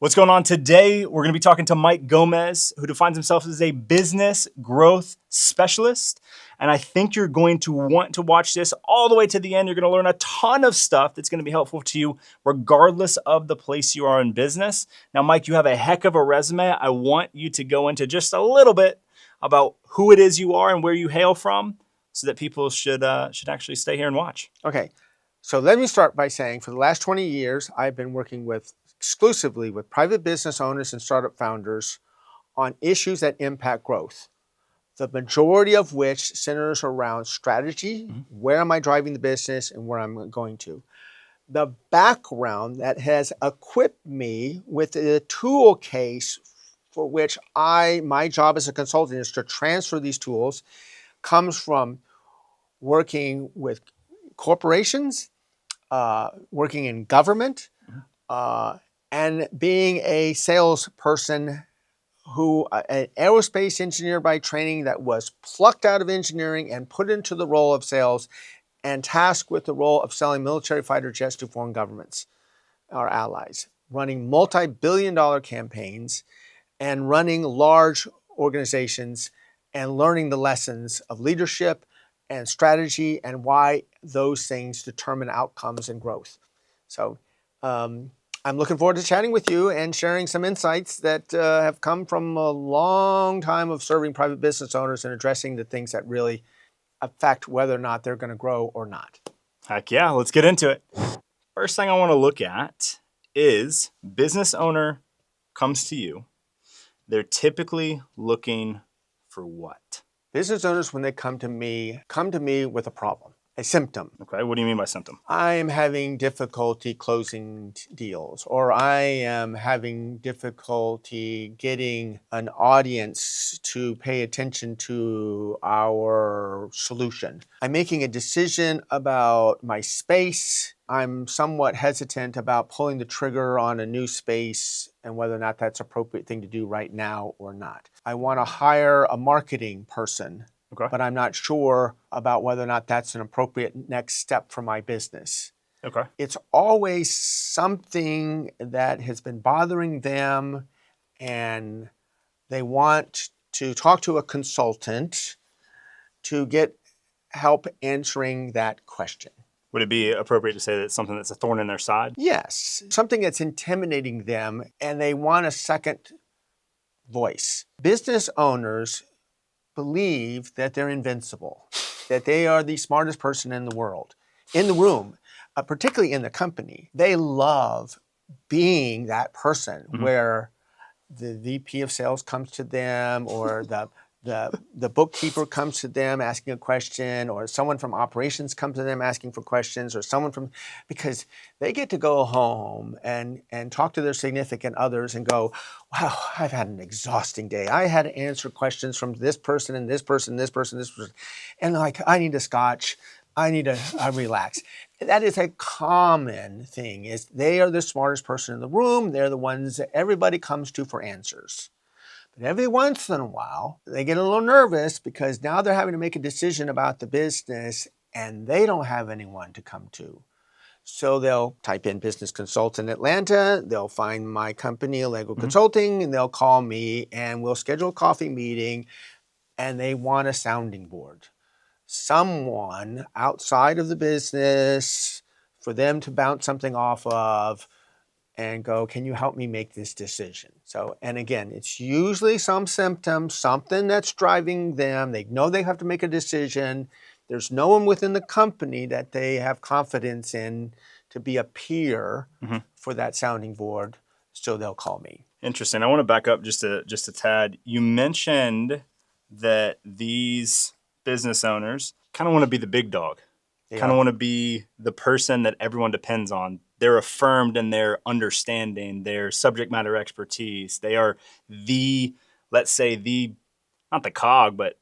What's going on today? We're going to be talking to Mike Gomez, who defines himself as a business growth specialist. And I think you're going to want to watch this all the way to the end. You're going to learn a ton of stuff that's going to be helpful to you, regardless of the place you are in business. Now, Mike, you have a heck of a resume. I want you to go into just a little bit about who it is you are and where you hail from, so that people should actually stay here and watch. Okay, so let me start by saying for the last 20 years, I've been working exclusively with private business owners and startup founders on issues that impact growth, the majority of which centers around strategy, where am I driving the business, and where I'm going to. The background that has equipped me with the tool case for which my job as a consultant is to transfer these tools comes from working with corporations, working in government, and being a salesperson an aerospace engineer by training that was plucked out of engineering and put into the role of sales and tasked with the role of selling military fighter jets to foreign governments, our allies, running multi-billion-dollar campaigns and running large organizations and learning the lessons of leadership and strategy and why those things determine outcomes and growth. So I'm looking forward to chatting with you and sharing some insights that have come from a long time of serving private business owners and addressing the things that really affect whether or not they're going to grow or not. Heck yeah, let's get into it. First thing I want to look at is business owner comes to you. They're typically looking for what? Business owners, when they come to me with a problem, a symptom. Okay, what do you mean by symptom? I am having difficulty closing deals, or I am having difficulty getting an audience to pay attention to our solution. I'm making a decision about my space. I'm somewhat hesitant about pulling the trigger on a new space and whether or not that's an appropriate thing to do right now or not. I want to hire a marketing person. Okay. But I'm not sure about whether or not that's an appropriate next step for my business. Okay. It's always something that has been bothering them, and they want to talk to a consultant to get help answering that question. Would it be appropriate to say that it's something that's a thorn in their side? Yes, something that's intimidating them, and they want a second voice. Business owners believe that they're invincible, that they are the smartest person in the world, in the room, particularly in the company. They love being that person where the VP of sales comes to them, or the bookkeeper comes to them asking a question, or someone from operations comes to them asking for questions, or because they get to go home and talk to their significant others and go, wow, I've had an exhausting day. I had to answer questions from this person and this person, this person, this person. And I need a scotch. I need to relax. That is a common thing, is they are the smartest person in the room. They're the ones that everybody comes to for answers. But every once in a while, they get a little nervous because now they're having to make a decision about the business and they don't have anyone to come to. So they'll type in business consultant Atlanta, they'll find my company, Allegro Consulting, and they'll call me and we'll schedule a coffee meeting, and they want a sounding board. Someone outside of the business for them to bounce something off of and go, can you help me make this decision? So, and again, it's usually some symptom, something that's driving them. They know they have to make a decision. There's no one within the company that they have confidence in to be a peer for that sounding board, so they'll call me. Interesting. I want to back up just a tad. You mentioned that these business owners kind of want to be the big dog, kind of want to be the person that everyone depends on. They're affirmed in their understanding, their subject matter expertise. They are let's say not the cog, but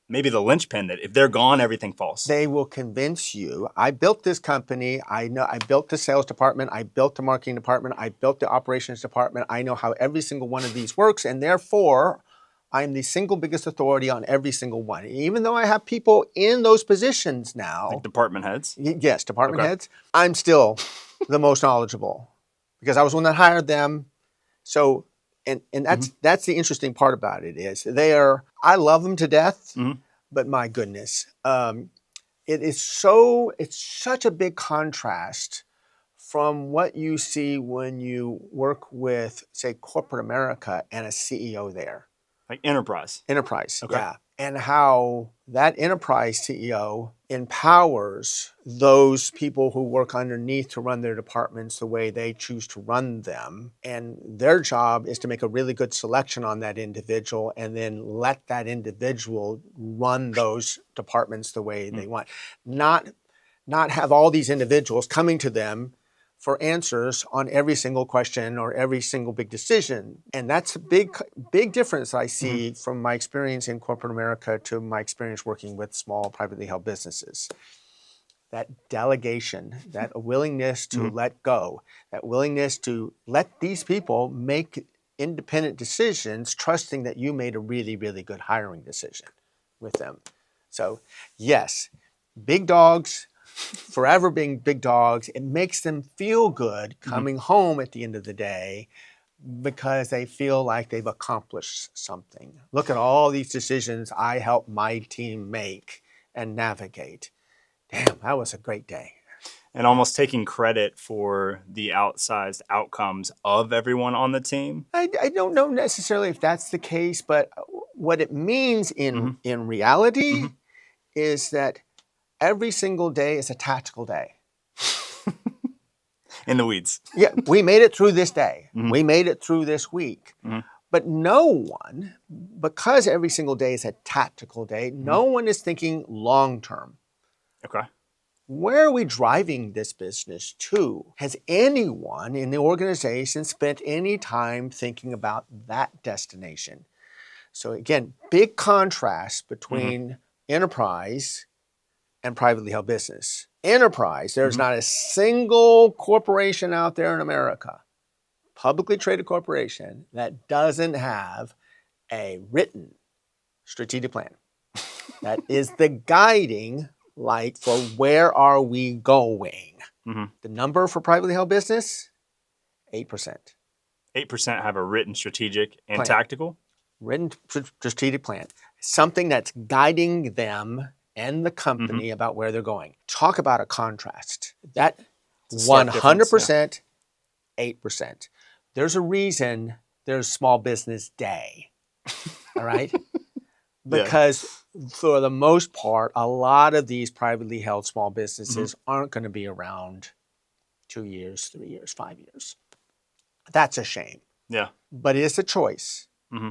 maybe the linchpin that if they're gone, everything falls. They will convince you, I built this company, I built the sales department, I built the marketing department, I built the operations department, I know how every single one of these works, and therefore I'm the single biggest authority on every single one. Even though I have people in those positions now. Like department heads? Yes, department heads. I'm still the most knowledgeable because I was the one that hired them, So, and that's the interesting part about it is I love them to death, but my goodness, it's such a big contrast from what you see when you work with, say, corporate America and a CEO there. Like enterprise. Enterprise, Okay. yeah. And how that enterprise CEO empowers those people who work underneath to run their departments the way they choose to run them. And their job is to make a really good selection on that individual and then let that individual run those departments the way they want. Not have all these individuals coming to them for answers on every single question or every single big decision. And that's a big difference I see from my experience in corporate America to my experience working with small privately held businesses. That delegation, that willingness to let go, that willingness to let these people make independent decisions, trusting that you made a really, really good hiring decision with them. So yes, big dogs, forever being big dogs, it makes them feel good coming home at the end of the day because they feel like they've accomplished something. Look at all these decisions I helped my team make and navigate. Damn, that was a great day. And almost taking credit for the outsized outcomes of everyone on the team. I don't know necessarily if that's the case, but what it means in reality is that every single day is a tactical day. In the weeds. Yeah, we made it through this day. We made it through this week. But no one, because every single day is a tactical day, no one is thinking long term. Okay. Where are we driving this business to? Has anyone in the organization spent any time thinking about that destination? So again, big contrast between enterprise and privately held business. Enterprise, there's not a single corporation out there in America, publicly traded corporation, that doesn't have a written strategic plan. That is the guiding light for where are we going. The number for privately held business, 8%. 8% have a written strategic and Plan. tactical. Written strategic plan. Something that's guiding them and the company about where they're going. Talk about a contrast. That 100%, 8%. There's a reason there's Small Business Day. All right? Because for the most part, a lot of these privately held small businesses aren't going to be around 2 years, 3 years, 5 years. That's a shame. Yeah. But it's a choice.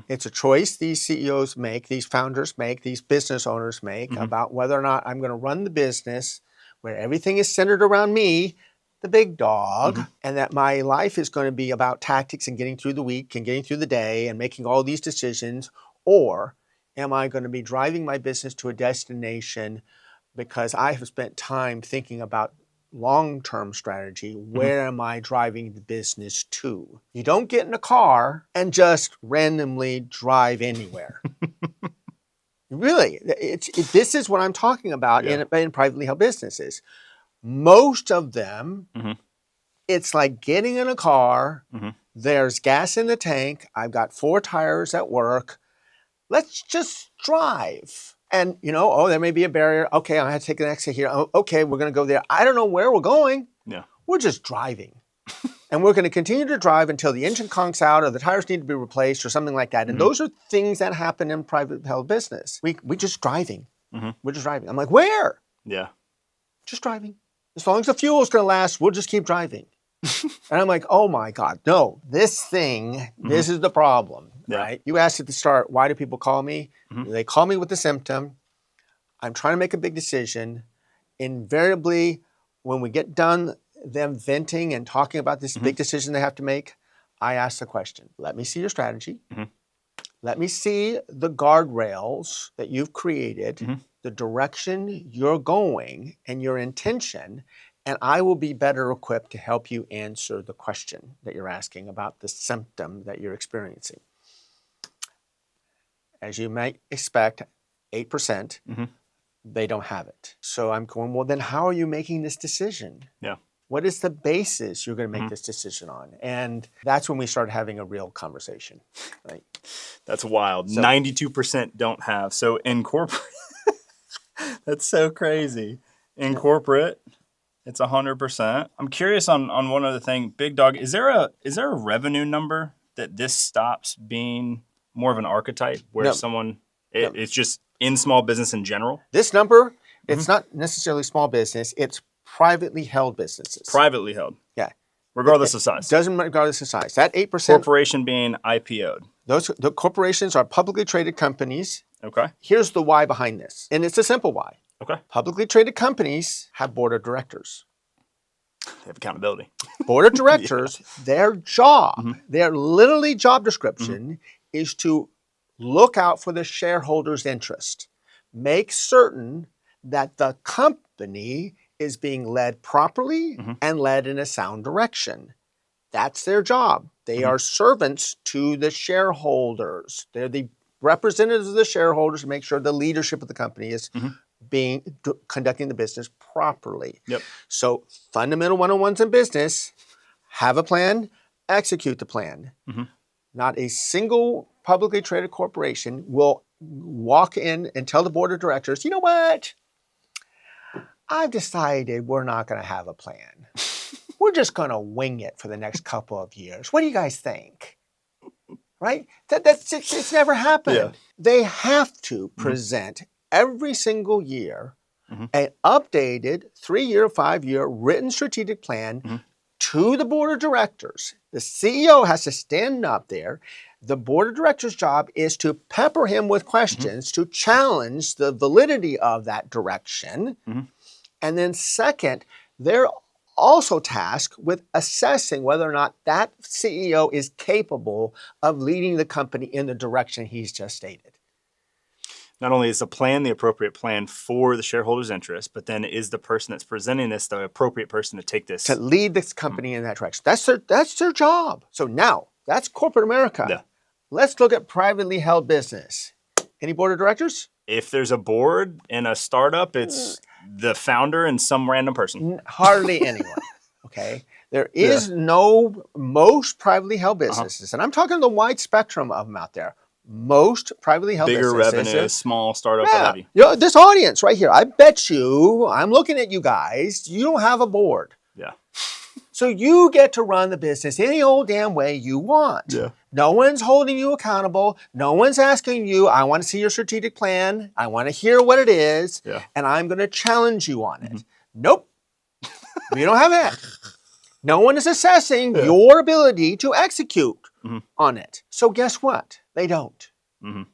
It's a choice these CEOs make, these founders make, these business owners make about whether or not I'm going to run the business where everything is centered around me, the big dog, and that my life is going to be about tactics and getting through the week and getting through the day and making all these decisions, or am I going to be driving my business to a destination because I have spent time thinking about long-term strategy? Where am I driving the business to? You don't get in a car and just randomly drive anywhere. Really, this is what I'm talking about in privately held businesses. Most of them, it's like getting in a car, there's gas in the tank, I've got 4 tires at work, let's just drive. And, there may be a barrier. Okay, I have to take an exit here. Oh, okay, we're going to go there. I don't know where we're going. Yeah. We're just driving. And we're going to continue to drive until the engine conks out or the tires need to be replaced or something like that. And those are things that happen in private held business. We're just driving. We're just driving. I'm like, where? Yeah. Just driving. As long as the fuel is going to last, we'll just keep driving. And I'm like, oh my God, no, this is the problem, right? You asked at the start, why do people call me? They call me with the symptom. I'm trying to make a big decision. Invariably, when we get done them venting and talking about this big decision they have to make, I ask the question, let me see your strategy. Let me see the guardrails that you've created, the direction you're going and your intention, and I will be better equipped to help you answer the question that you're asking about the symptom that you're experiencing. As you might expect, 8%, they don't have it. So I'm going, well, then how are you making this decision? Yeah. What is the basis you're going to make this decision on? And that's when we start having a real conversation. Right? That's wild. 92% don't have. So in corporate, that's so crazy. In corporate, it's 100%. I'm curious on one other thing. Big Dog, is there a revenue number that this stops being more of an archetype where it's just in small business in general? This number, it's not necessarily small business. It's privately held businesses. Privately held. Yeah. Regardless of size. Doesn't regardless of size. That 8%. Corporation being IPO'd. The corporations are publicly traded companies. Okay. Here's the why behind this. And it's a simple why. Okay. Publicly traded companies have board of directors. They have accountability. Board of directors, their job, their literally job description is to look out for the shareholders' interest. Make certain that the company is being led properly and led in a sound direction. That's their job. They are servants to the shareholders. They're the representatives of the shareholders to make sure the leadership of the company is conducting the business properly. Yep. So fundamental 101s in business, have a plan, execute the plan. Not a single publicly traded corporation will walk in and tell the board of directors, you know what? I've decided we're not going to have a plan. We're just going to wing it for the next couple of years. What do you guys think? Right? It's never happened. Yeah. They have to present every single year an updated 3-year, 5-year written strategic plan to the board of directors. The CEO has to stand up there. The board of directors' job is to pepper him with questions to challenge the validity of that direction. And then second, they're also tasked with assessing whether or not that CEO is capable of leading the company in the direction he's just stated. Not only is the plan the appropriate plan for the shareholders' interest, but then is the person that's presenting this the appropriate person to take this? To lead this company in that direction. That's their job. So now, that's corporate America. Yeah. Let's look at privately held business. Any board of directors? If there's a board in a startup, it's the founder and some random person. Hardly anyone. Okay. There is no, most privately held businesses, and I'm talking the wide spectrum of them out there. Most privately held Bigger businesses. revenue, small startup, what have you. You know, this audience right here, I bet you, I'm looking at you guys, you don't have a board. Yeah. So you get to run the business any old damn way you want. Yeah. No one's holding you accountable. No one's asking you, I want to see your strategic plan. I want to hear what it is. Yeah. And I'm going to challenge you on it. Nope. We don't have that. No one is assessing your ability to execute on it. So guess what? They don't.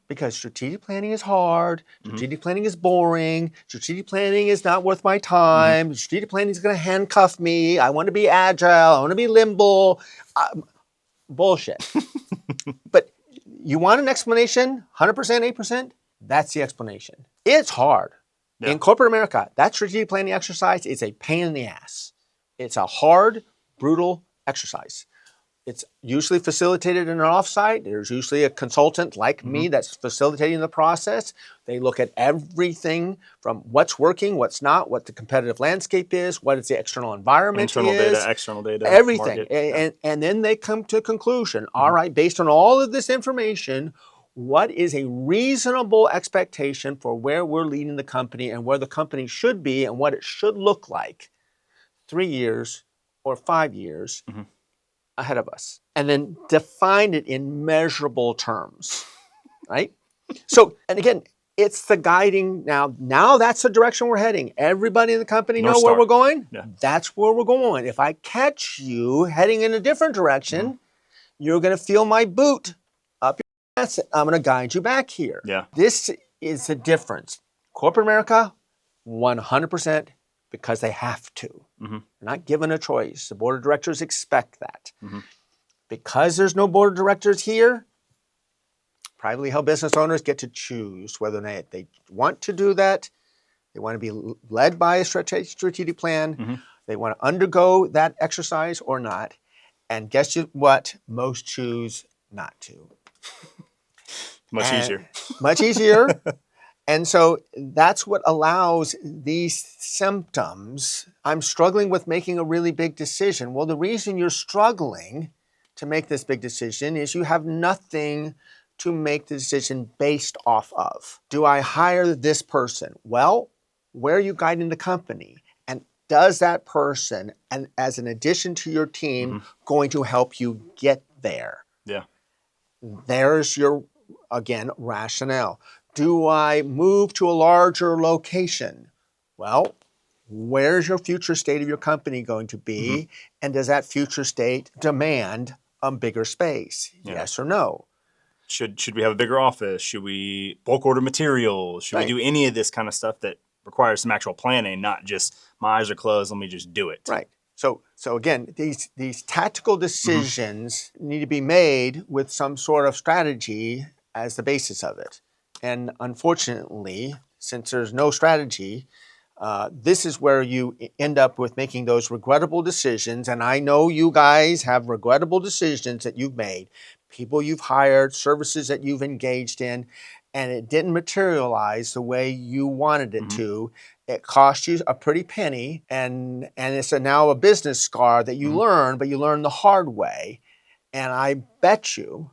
Because strategic planning is hard. Strategic planning is boring. Strategic planning is not worth my time. Strategic planning is going to handcuff me. I want to be agile. I want to be limble. Bullshit. But you want an explanation? 100%, 8%? That's the explanation. It's hard. Yeah. In corporate America, that strategic planning exercise is a pain in the ass. It's a hard, brutal exercise. It's usually facilitated in an offsite. There's usually a consultant like me that's facilitating the process. They look at everything from what's working, what's not, what the competitive landscape is, what is the external environment Internal data, external data. Everything. And then they come to a conclusion. All right, based on all of this information, what is a reasonable expectation for where we're leading the company and where the company should be and what it should look like 3 years or 5 years ahead of us, and then define it in measurable terms, right? So, and again, it's the guiding now that's the direction we're heading. Everybody in the company know where we're going? Yeah. That's where we're going. If I catch you heading in a different direction, you're going to feel my boot up your ass. I'm going to guide you back here. Yeah. This is the difference. Corporate America, 100%. Because they have to. They're not given a choice. The board of directors expect that. Because there's no board of directors here, privately held business owners get to choose whether or not they want to do that. They want to be led by a strategic plan. They want to undergo that exercise or not. And guess what? Most choose not to. Much easier. Much easier. And so that's what allows these symptoms. I'm struggling with making a really big decision. Well, the reason you're struggling to make this big decision is you have nothing to make the decision based off of. Do I hire this person? Well, where are you guiding the company? And does that person, and as an addition to your team, going to help you get there? Yeah. There's your, again, rationale. Do I move to a larger location? Well, where's your future state of your company going to be? And does that future state demand a bigger space? Yeah. Yes or no? Should we have a bigger office? Should we bulk order materials? Should we do any of this kind of stuff that requires some actual planning, not just my eyes are closed, let me just do it? Right. So again, these tactical decisions need to be made with some sort of strategy as the basis of it. And unfortunately, since there's no strategy, this is where you end up with making those regrettable decisions. And I know you guys have regrettable decisions that you've made, people you've hired, services that you've engaged in, and it didn't materialize the way you wanted it to. It cost you a pretty penny, and it's now a business scar that you learn, but you learn the hard way. And I bet you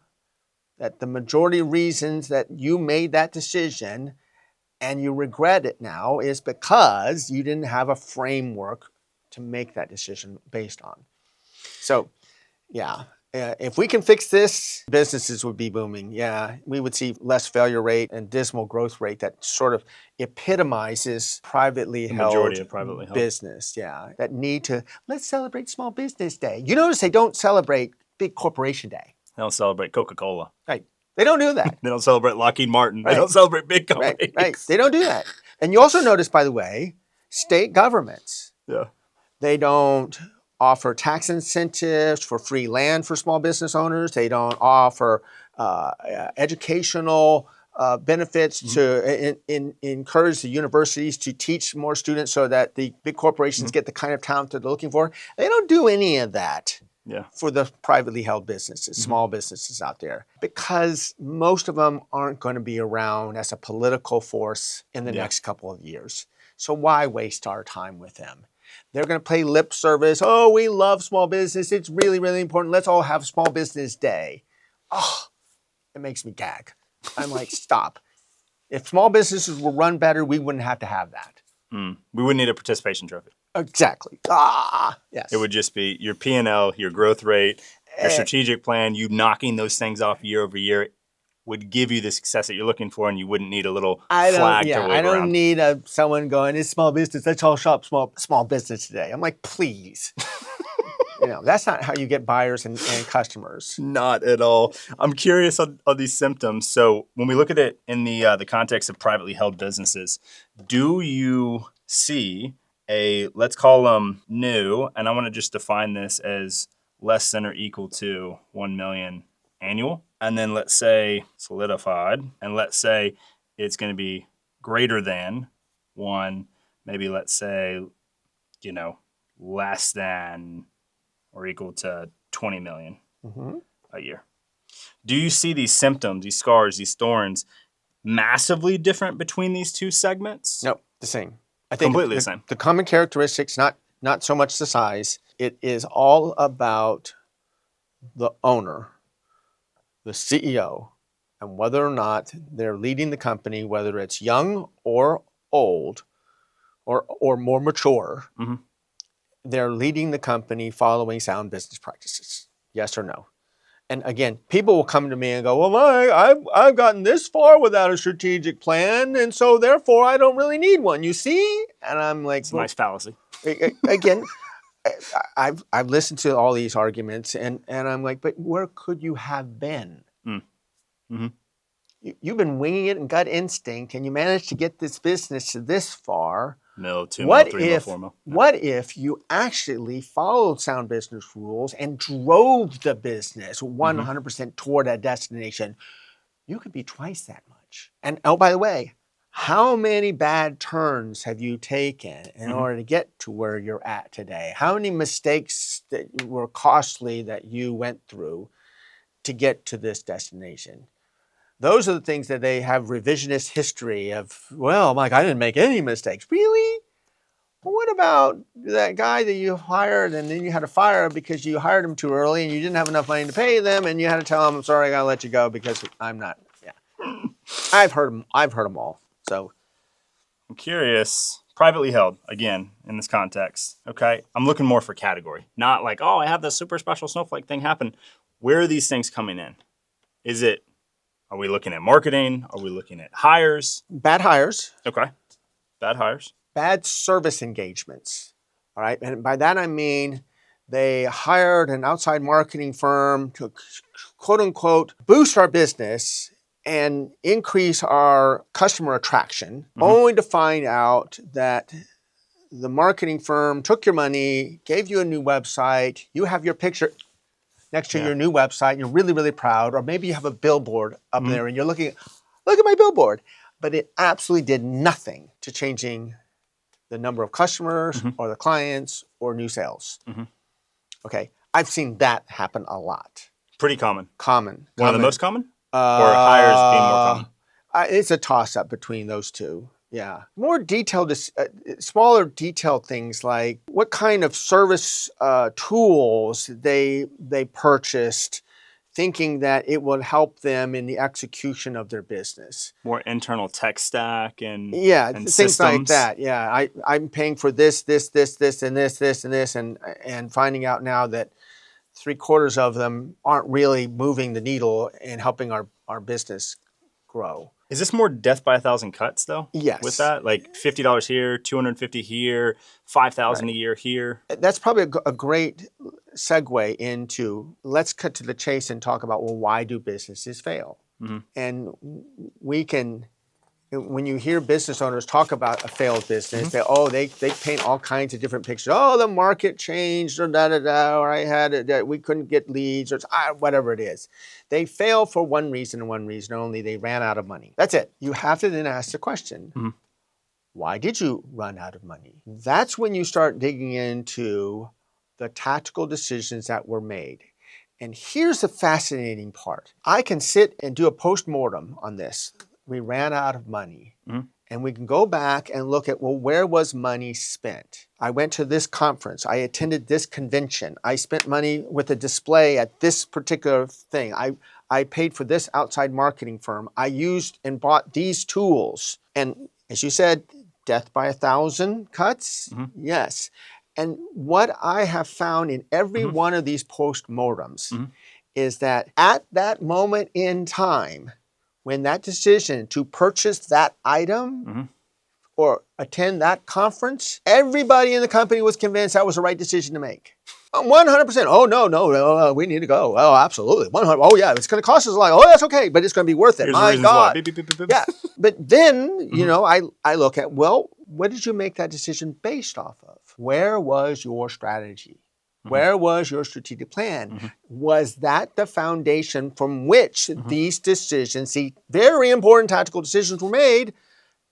that the majority of reasons that you made that decision and you regret it now is because you didn't have a framework to make that decision based on. So, yeah, if we can fix this, businesses would be booming. Yeah, we would see less failure rate and dismal growth rate that sort of epitomizes privately held Majority of privately held business. Yeah, that need to, let's celebrate Small Business Day. You notice they don't celebrate Big Corporation Day. They don't celebrate Coca-Cola. Right. They don't do that. They don't celebrate Lockheed Martin. Right. They don't celebrate big companies. Right. They don't do that. And you also notice, by the way, state governments, Yeah. they don't offer tax incentives for free land for small business owners. They don't offer educational benefits to encourage the universities to teach more students so that the big corporations get the kind of talent that they're looking for. They don't do any of that. Yeah. For the privately held businesses, small businesses out there, because most of them aren't going to be around as a political force in the next couple of years. So why waste our time with them? They're going to play lip service. Oh, we love small business. It's really, really important. Let's all have Small Business Day. Oh, it makes me gag. I'm like, stop. If small businesses were run better, we wouldn't have to have that. We wouldn't need a participation trophy. Exactly. Yes. It would just be your P&L, your growth rate, your strategic plan, you knocking those things off year over year would give you the success that you're looking for, and you wouldn't need a little flag to wave I don't around. need someone going, it's small business, let's all shop small business today. I'm like, please. That's not how you get buyers and customers. Not at all. I'm curious on these symptoms. So when we look at it in the context of privately held businesses, do you see let's call them new, and I want to just define this as less than or equal to 1 million annual, and then let's say solidified, and let's say it's going to be greater than 1, maybe let's say, less than or equal to 20 million a year. Do you see these symptoms, these scars, these thorns massively different between these two segments? No, the same. I think Completely the same. The common characteristics, not so much the size. It is all about the owner, the CEO, and whether or not they're leading the company, whether it's young or old or more mature. They're leading the company following sound business practices. Yes or no? And again, people will come to me and go, well, I've gotten this far without a strategic plan, and so therefore I don't really need one, you see? And I'm like, it's a nice fallacy. Again, I've listened to all these arguments, and I'm like, but where could you have been? You've been winging it and gut instinct, and you managed to get this business to this far. Mil, 2 mil, 3 mil, 4 mil. What if you actually followed sound business rules and drove the business 100% toward a destination? You could be twice that much. And oh, by the way, how many bad turns have you taken in order to get to where you're at today? How many mistakes that were costly that you went through to get to this destination? Those are the things that they have revisionist history of, well, Mike, I didn't make any mistakes. Really? Well, what about that guy that you hired and then you had to fire because you hired him too early and you didn't have enough money to pay them and you had to tell him, I'm sorry, I got to let you go because I'm not. Yeah. I've heard them all. So I'm curious. Privately held, again, in this context, okay? I'm looking more for category. Not like, oh, I have this super special snowflake thing happen. Where are these things coming in? Are we looking at marketing? Are we looking at hires? bad hires, Okay. Bad hires. bad service engagements. All right. And by that, I mean they hired an outside marketing firm to quote unquote boost our business and increase our customer attraction, only to find out that the marketing firm took your money, gave you a new website, you have your picture next to your new website, you're really, really proud, or maybe you have a billboard up there and you're look at my billboard. But it absolutely did nothing to changing the number of customers or the clients or new sales. Okay, I've seen that happen a lot. Pretty common. Common. One of the most common? Or hires being more common? It's a toss-up between those two. Yeah. More detailed, smaller detailed things like what kind of service tools they purchased, thinking that it would help them in the execution of their business. More internal tech stack and things systems. like that. Yeah, I'm paying for this, and this, and finding out now that 3/4 of them aren't really moving the needle and helping our business grow. Is this more death by 1,000 cuts though? Yes. With that, like $50 here, $250 here, $5,000 a year here. That's probably a great segue into, let's cut to the chase and talk about, well, why do businesses fail? And we can, when you hear business owners talk about a failed business, they paint all kinds of different pictures. Oh, the market changed, or or we couldn't get leads, or whatever it is. They fail for one reason and one reason only: they ran out of money. That's it. You have to then ask the question: why did you run out of money? That's when you start digging into the tactical decisions that were made. And here's the fascinating part: I can sit and do a post-mortem on this. We ran out of money. And we can go back and look at, well, where was money spent? I went to this conference. I attended this convention. I spent money with a display at this particular thing. I paid for this outside marketing firm. I used and bought these tools. And as you said, death by 1,000 cuts? Yes. And what I have found in every one of these post-mortems is that at that moment in time, when that decision to purchase that item or attend that conference, everybody in the company was convinced that was the right decision to make. 100%. Oh, no, we need to go. Oh, absolutely. 100. Oh, yeah, it's going to cost us a lot. Oh, that's okay, but it's going to be worth it. Here's My God. Beep, beep, beep, beep, beep. Yeah. But then, I look at, well, what did you make that decision based off of? Where was your strategy? Where was your strategic plan? Was that the foundation from which these decisions, very important tactical decisions were made?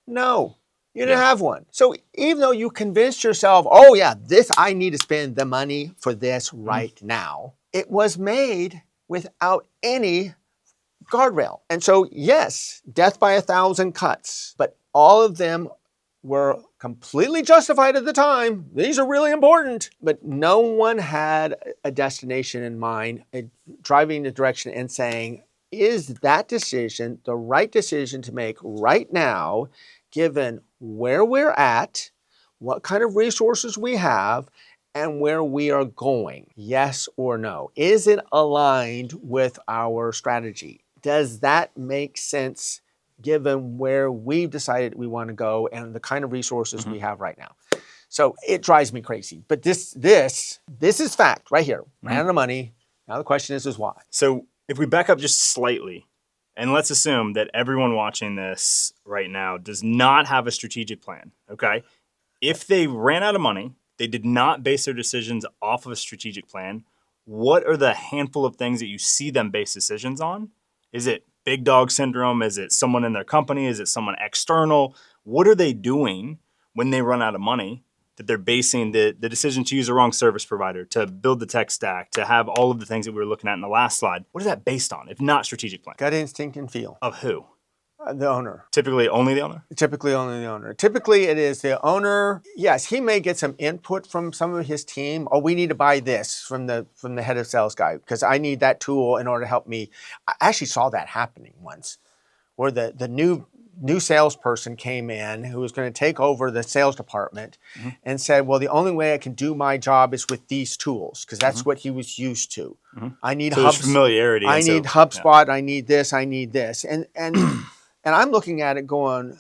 No, you didn't have one. So even though you convinced yourself, oh yeah, I need to spend the money for this right now, it was made without any guardrail. And so yes, death by 1,000 cuts, but all of them were completely justified at the time. These are really important, but no one had a destination in mind, driving the direction and saying, is that decision the right decision to make right now, given where we're at, what kind of resources we have, and where we are going? Yes or no? Is it aligned with our strategy? Does that make sense given where we've decided we want to go and the kind of resources we have right now? So it drives me crazy. But this is fact right here. Ran out of money. Now the question is why? So if we back up just slightly, and let's assume that everyone watching this right now does not have a strategic plan, okay? If they ran out of money, they did not base their decisions off of a strategic plan, what are the handful of things that you see them base decisions on? Is it big dog syndrome? Is it someone in their company? Is it someone external? What are they doing when they run out of money that they're basing the decision to use the wrong service provider, to build the tech stack, to have all of the things that we were looking at in the last slide. What is that based on, if not strategic plan? Gut instinct and feel. Of who? The owner. Typically only the owner? Typically only the owner. Typically it is the owner. Yes, he may get some input from some of his team. Oh, we need to buy this from the head of sales guy because I need that tool in order to help me. I actually saw that happening once where the new salesperson came in who was going to take over the sales department and said, well, the only way I can do my job is with these tools because that's what he was used to. I need familiarity. I need HubSpot. I need this. I need this. And I'm looking at it going,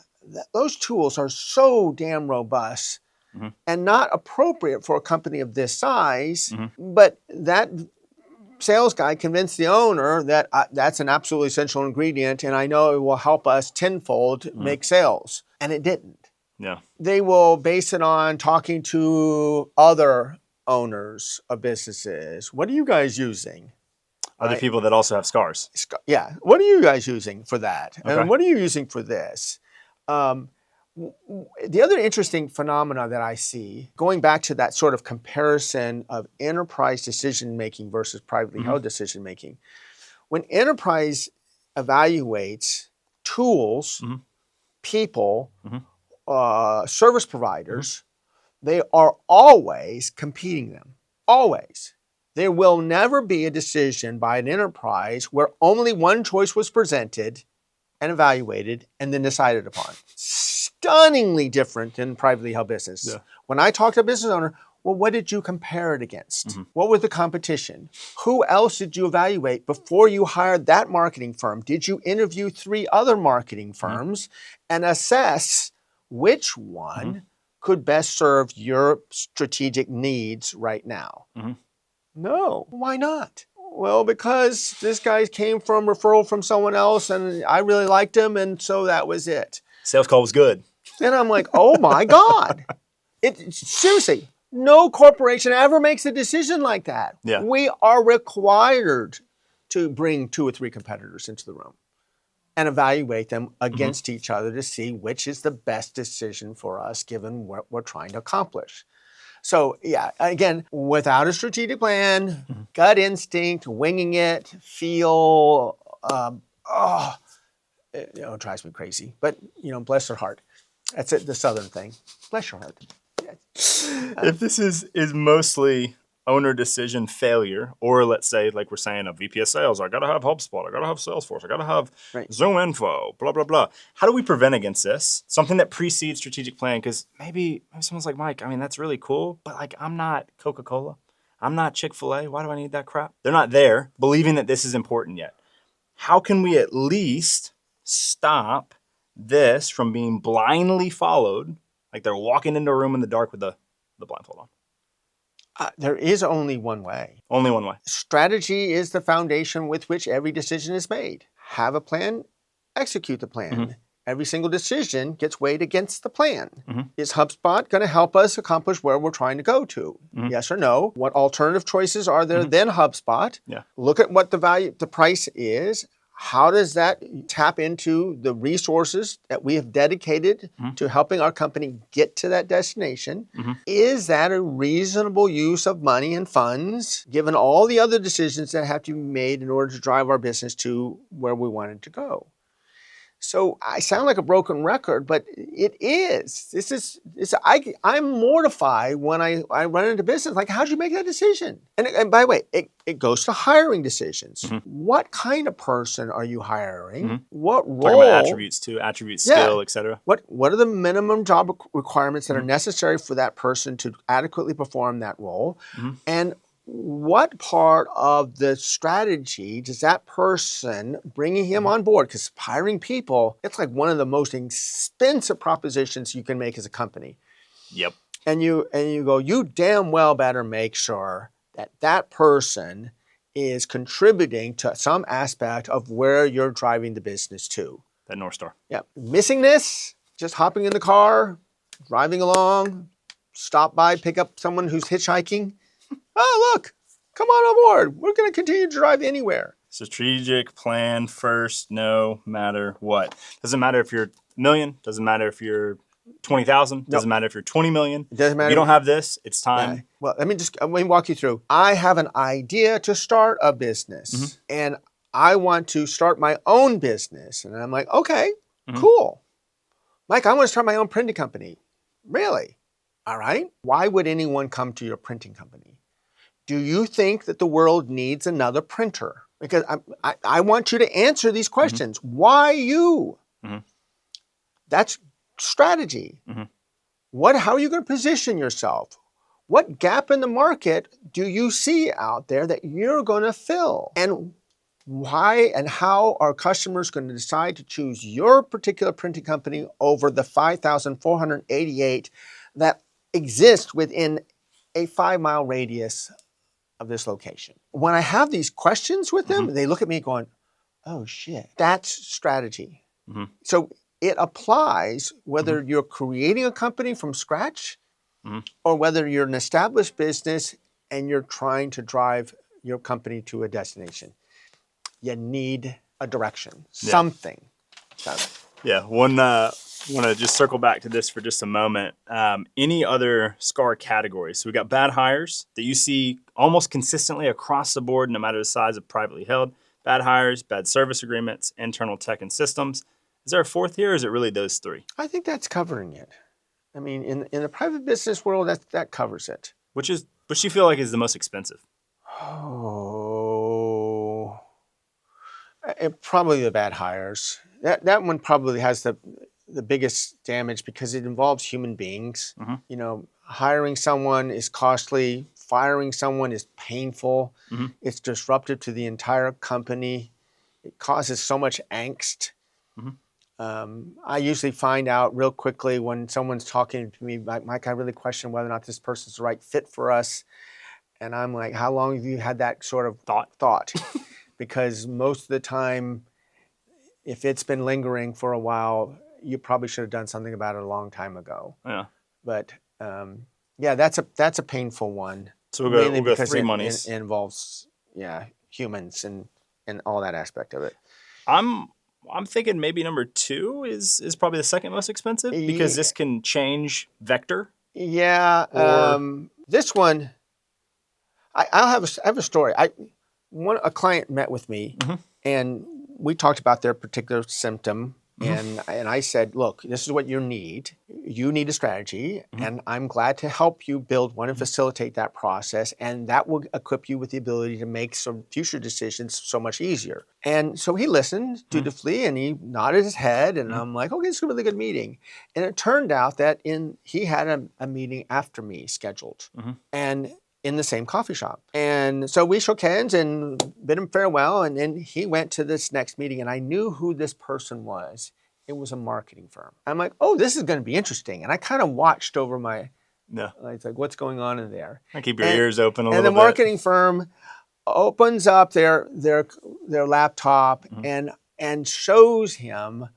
those tools are so damn robust and not appropriate for a company of this size. But that sales guy convinced the owner that that's an absolutely essential ingredient and I know it will help us tenfold make sales. And it didn't. Yeah. They will base it on talking to other owners of businesses. What are you guys using? Other people that also have scars. Yeah. What are you guys using for that? Okay. And what are you using for this? The other interesting phenomena that I see, going back to that sort of comparison of enterprise decision-making versus privately held decision-making, when enterprise evaluates tools, people, service providers, they are always competing them. Always. There will never be a decision by an enterprise where only one choice was presented and evaluated and then decided upon. Stunningly different than privately held business. Yeah. When I talk to a business owner, well, what did you compare it against? What was the competition? Who else did you evaluate before you hired that marketing firm? Did you interview 3 other marketing firms and assess which one could best serve your strategic needs right now? No. Why not? Well, because this guy came from referral from someone else and I really liked him and so that was it. Sales call was good. And I'm like, oh my God. Seriously, no corporation ever makes a decision like that. Yeah. We are required to bring 2 or 3 competitors into the room and evaluate them against each other to see which is the best decision for us given what we're trying to accomplish. So yeah, again, without a strategic plan, gut instinct, winging it, feel, it drives me crazy. But, bless their heart. That's it, the Southern thing. Bless your heart. If this is mostly owner decision failure, or let's say, like we're saying, a VP of sales, I got to have HubSpot, I got to have Salesforce, I got to have Zoom Info, blah, blah, blah. How do we prevent against this? Something that precedes strategic plan, because maybe someone's like, Mike, I mean, that's really cool, but like, I'm not Coca-Cola. I'm not Chick-fil-A. Why do I need that crap? They're not there believing that this is important yet. How can we at least stop this from being blindly followed, like they're walking into a room in the dark with the blindfold on? There is only one way. Only one way. Strategy is the foundation with which every decision is made. Have a plan, execute the plan. Every single decision gets weighed against the plan. Is HubSpot going to help us accomplish where we're trying to go to? Yes or no? What alternative choices are there than HubSpot? Yeah. Look at what the price is. How does that tap into the resources that we have dedicated to helping our company get to that destination? Is that a reasonable use of money and funds, given all the other decisions that have to be made in order to drive our business to where we want it to go? So I sound like a broken record, but it is. I'm mortified when I run into business. Like, how'd you make that decision? And by the way, it goes to hiring decisions. What kind of person are you hiring? What role? Talking about attributes too, skill, etc. What are the minimum job requirements that are necessary for that person to adequately perform that role? And what part of the strategy does that person bringing him on board? Because hiring people, it's like one of the most expensive propositions you can make as a company. Yep. And you go, you damn well better make sure that person is contributing to some aspect of where you're driving the business to. That North Star. Yeah. Missing this, just hopping in the car, driving along, stop by, pick up someone who's hitchhiking. Oh, look, come on board. We're going to continue to drive anywhere. Strategic plan first, no matter what. Doesn't matter if you're $1 million. Doesn't matter if you're 20,000. No. Doesn't matter if you're 20 million. It doesn't If matter. you don't have this, it's time. Yeah. Well, let me walk you through. I have an idea to start a business and I want to start my own business. And I'm like, okay, cool. Mike, I want to start my own printing company. Really? All right. Why would anyone come to your printing company? Do you think that the world needs another printer? Because I want you to answer these questions. Why you? That's strategy. How are you going to position yourself? What gap in the market do you see out there that you're going to fill? And why and how are customers going to decide to choose your particular printing company over the 5,488 that exist within a 5-mile radius of this location? When I have these questions with them, they look at me going, oh shit, that's strategy. So it applies whether you're creating a company from scratch or whether you're an established business and you're trying to drive your company to a destination. You need a direction, something. Yeah, want to just circle back to this for just a moment. Any other SCAR categories? So we got bad hires that you see almost consistently across the board, no matter the size of privately held. Bad hires, bad service agreements, internal tech and systems. Is there a fourth here, or is it really those three? I think that's covering it. I mean, in the private business world, that covers it. Which do you feel like is the most expensive? Oh, probably the bad hires. That one probably has the biggest damage because it involves human beings. You know, hiring someone is costly. Firing someone is painful. It's disruptive to the entire company. It causes so much angst. I usually find out real quickly when someone's talking to me, Mike, I really question whether or not this person's the right fit for us. And I'm like, how long have you had that sort of thought? Because most of the time, if it's been lingering for a while, you probably should have done something about it a long time ago. Yeah. But yeah, that's a painful one. So we'll go three monies. It involves humans and all that aspect of it. I'm thinking maybe number 2 is probably the second most expensive because this can change vector. Yeah. This one, I have a story. A client met with me and we talked about their particular symptom. And I said, look, this is what you need. You need a strategy, and I'm glad to help you build one and facilitate that process, and that will equip you with the ability to make some future decisions so much easier. And so he listened dutifully, and he nodded his head, and I'm like, okay, this is a really good meeting. And it turned out that he had a meeting after me scheduled, and in the same coffee shop. And so we shook hands and bid him farewell. And then he went to this next meeting and I knew who this person was. It was a marketing firm. I'm like, oh, this is going to be interesting. And I kind of watched over my, it's like, what's going on in there? I keep your ears open a little bit. And the marketing firm opens up their laptop and shows him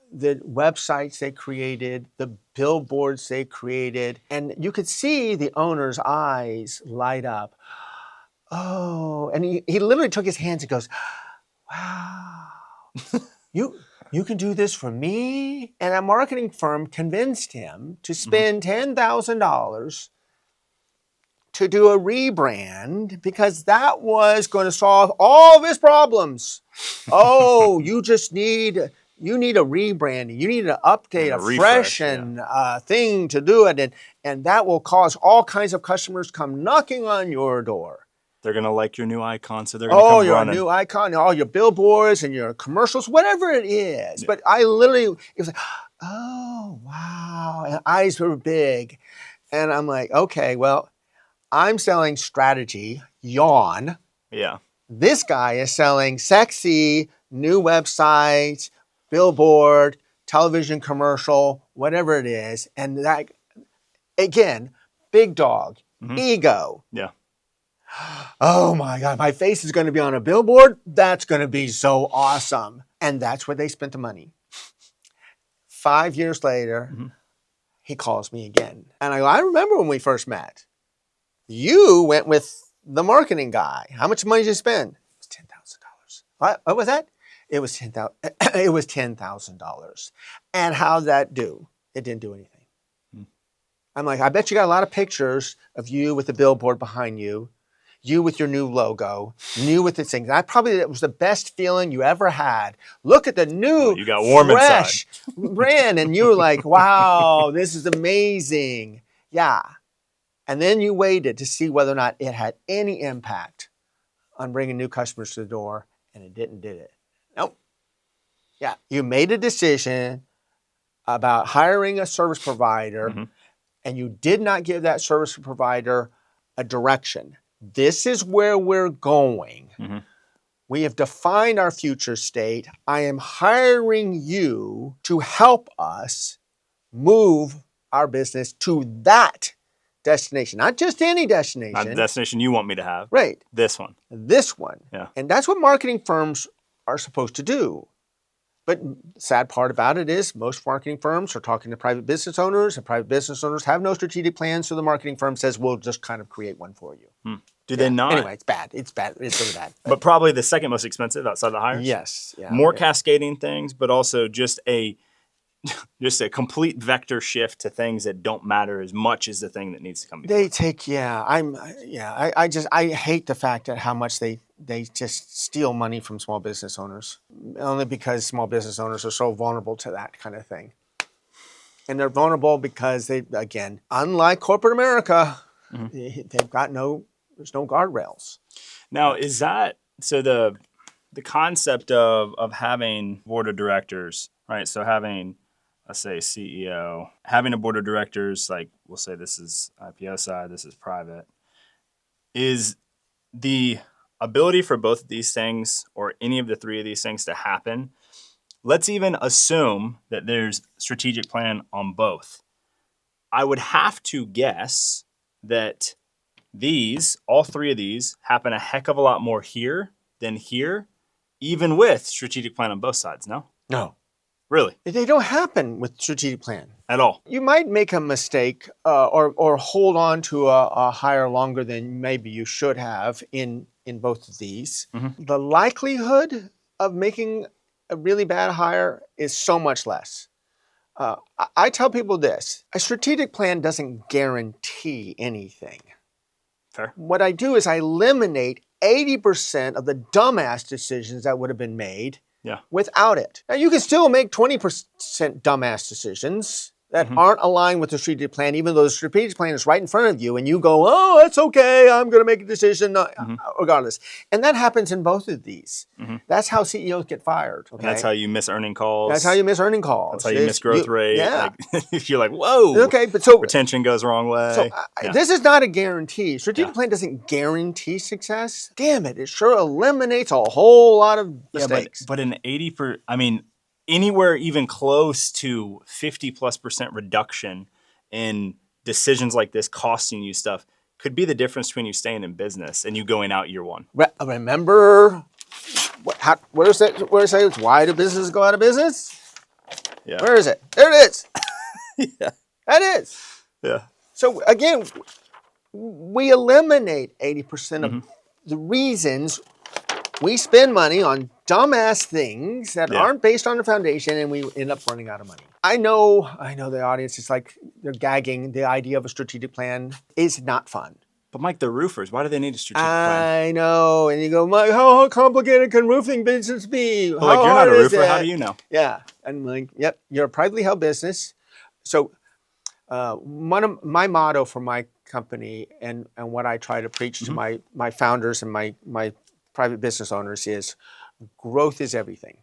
the websites they created, the billboards they created, and you could see the owner's eyes light up. Oh, and he literally took his hands and goes, wow, you can do this for me? And a marketing firm convinced him to spend $10,000 to do a rebrand because that was going to solve all of his problems. Oh, you need a rebranding. You need an update, a fresh thing to do it. And that will cause all kinds of customers come knocking on your door. They're going to like your new icon, so they're going to come running. Your new icon, all your billboards and your commercials, whatever it is. Yeah. But it was like, oh, wow. And eyes were big. And I'm like, okay, well, I'm selling strategy, yawn. Yeah. This guy is selling sexy new websites, billboard, television commercial, whatever it is. And that, again, big dog, ego. Yeah. Oh my God, my face is going to be on a billboard. That's going to be so awesome. And that's where they spent the money. 5 years later, he calls me again. And I go, I remember when we first met. You went with the marketing guy. How much money did you spend? It was $10,000. What was that? It was $10,000. It was $10,000. And how'd that do? It didn't do anything. Hmm. I'm like, I bet you got a lot of pictures of you with the billboard behind you, you with your new logo, you with the things. It was the best feeling you ever had. Look at the new, you got warm fresh brand, and you were like, wow, this is amazing. Yeah. And then you waited to see whether or not it had any impact on bringing new customers to the door, and it did it. Nope. Yeah, you made a decision about hiring a service provider, Mm-hmm. and you did not give that service provider a direction. This is where we're going. Mm-hmm. We have defined our future state. I am hiring you to help us move our business to that destination, not just any destination. Not the destination you want me to have. Right. This one. This one. Yeah. And that's what marketing firms are supposed to do. But the sad part about it is most marketing firms are talking to private business owners, and private business owners have no strategic plan, so the marketing firm says, we'll just kind of create one for you. Do they not? Anyway, it's bad. It's bad. It's really bad. But probably the second most expensive outside the hires? Yes. Yeah. More cascading things, but also just a complete vector shift to things that don't matter as much as the thing that needs to come before. They take, I hate the fact that how much they just steal money from small business owners, only because small business owners are so vulnerable to that kind of thing. And they're vulnerable because they, again, unlike corporate America, they've got there's no guardrails. Now, is that, so the concept of having board of directors, right? So having, let's say, CEO, having a board of directors, like we'll say this is IPO side, this is private, is the ability for both of these things or any of the three of these things to happen. Let's even assume that there's strategic plan on both. I would have to guess that all three of these happen a heck of a lot more here than here, even with strategic plan on both sides, no? No. Really? They don't happen with strategic plan. At all? You might make a mistake or hold on to a hire longer than maybe you should have in both of these. Mm-hmm. The likelihood of making a really bad hire is so much less. I tell people this, a strategic plan doesn't guarantee anything. Fair. What I do is I eliminate 80% of the dumbass decisions that would have been made without it. Now, you can still make 20% dumbass decisions that aren't aligned with the strategic plan, even though the strategic plan is right in front of you, and you go, oh, that's okay, I'm going to make a decision regardless. And that happens in both of these. That's how CEOs get fired. Okay? And that's how you miss earning calls. That's how you miss earning calls. That's how you miss growth rate. Yeah. Like, you're like, whoa. Okay, but so retention goes the wrong way. So this is not a guarantee. Strategic plan doesn't guarantee success. Damn it, it sure eliminates a whole lot of mistakes. But an 80%, anywhere even close to 50+% reduction in decisions like this costing you stuff could be the difference between you staying in business and you going out year one. Remember, where is it? Why do businesses go out of business? Yeah. Where is it? There it is. Yeah. That is. Yeah. So again, we eliminate 80% of the reasons we spend money on dumbass things that aren't based on the foundation, and we end up running out of money. I know the audience is like, they're gagging. The idea of a strategic plan is not fun. But Mike, they're roofers. Why do they need a strategic plan? I know. And you go, Mike, how complicated can roofing business be? Well, like, you're not a roofer. How do you know? Yeah. I'm like, yep, you're a privately held business. So one of my motto for my company and what I try to preach to my founders and my private business owners is growth is everything.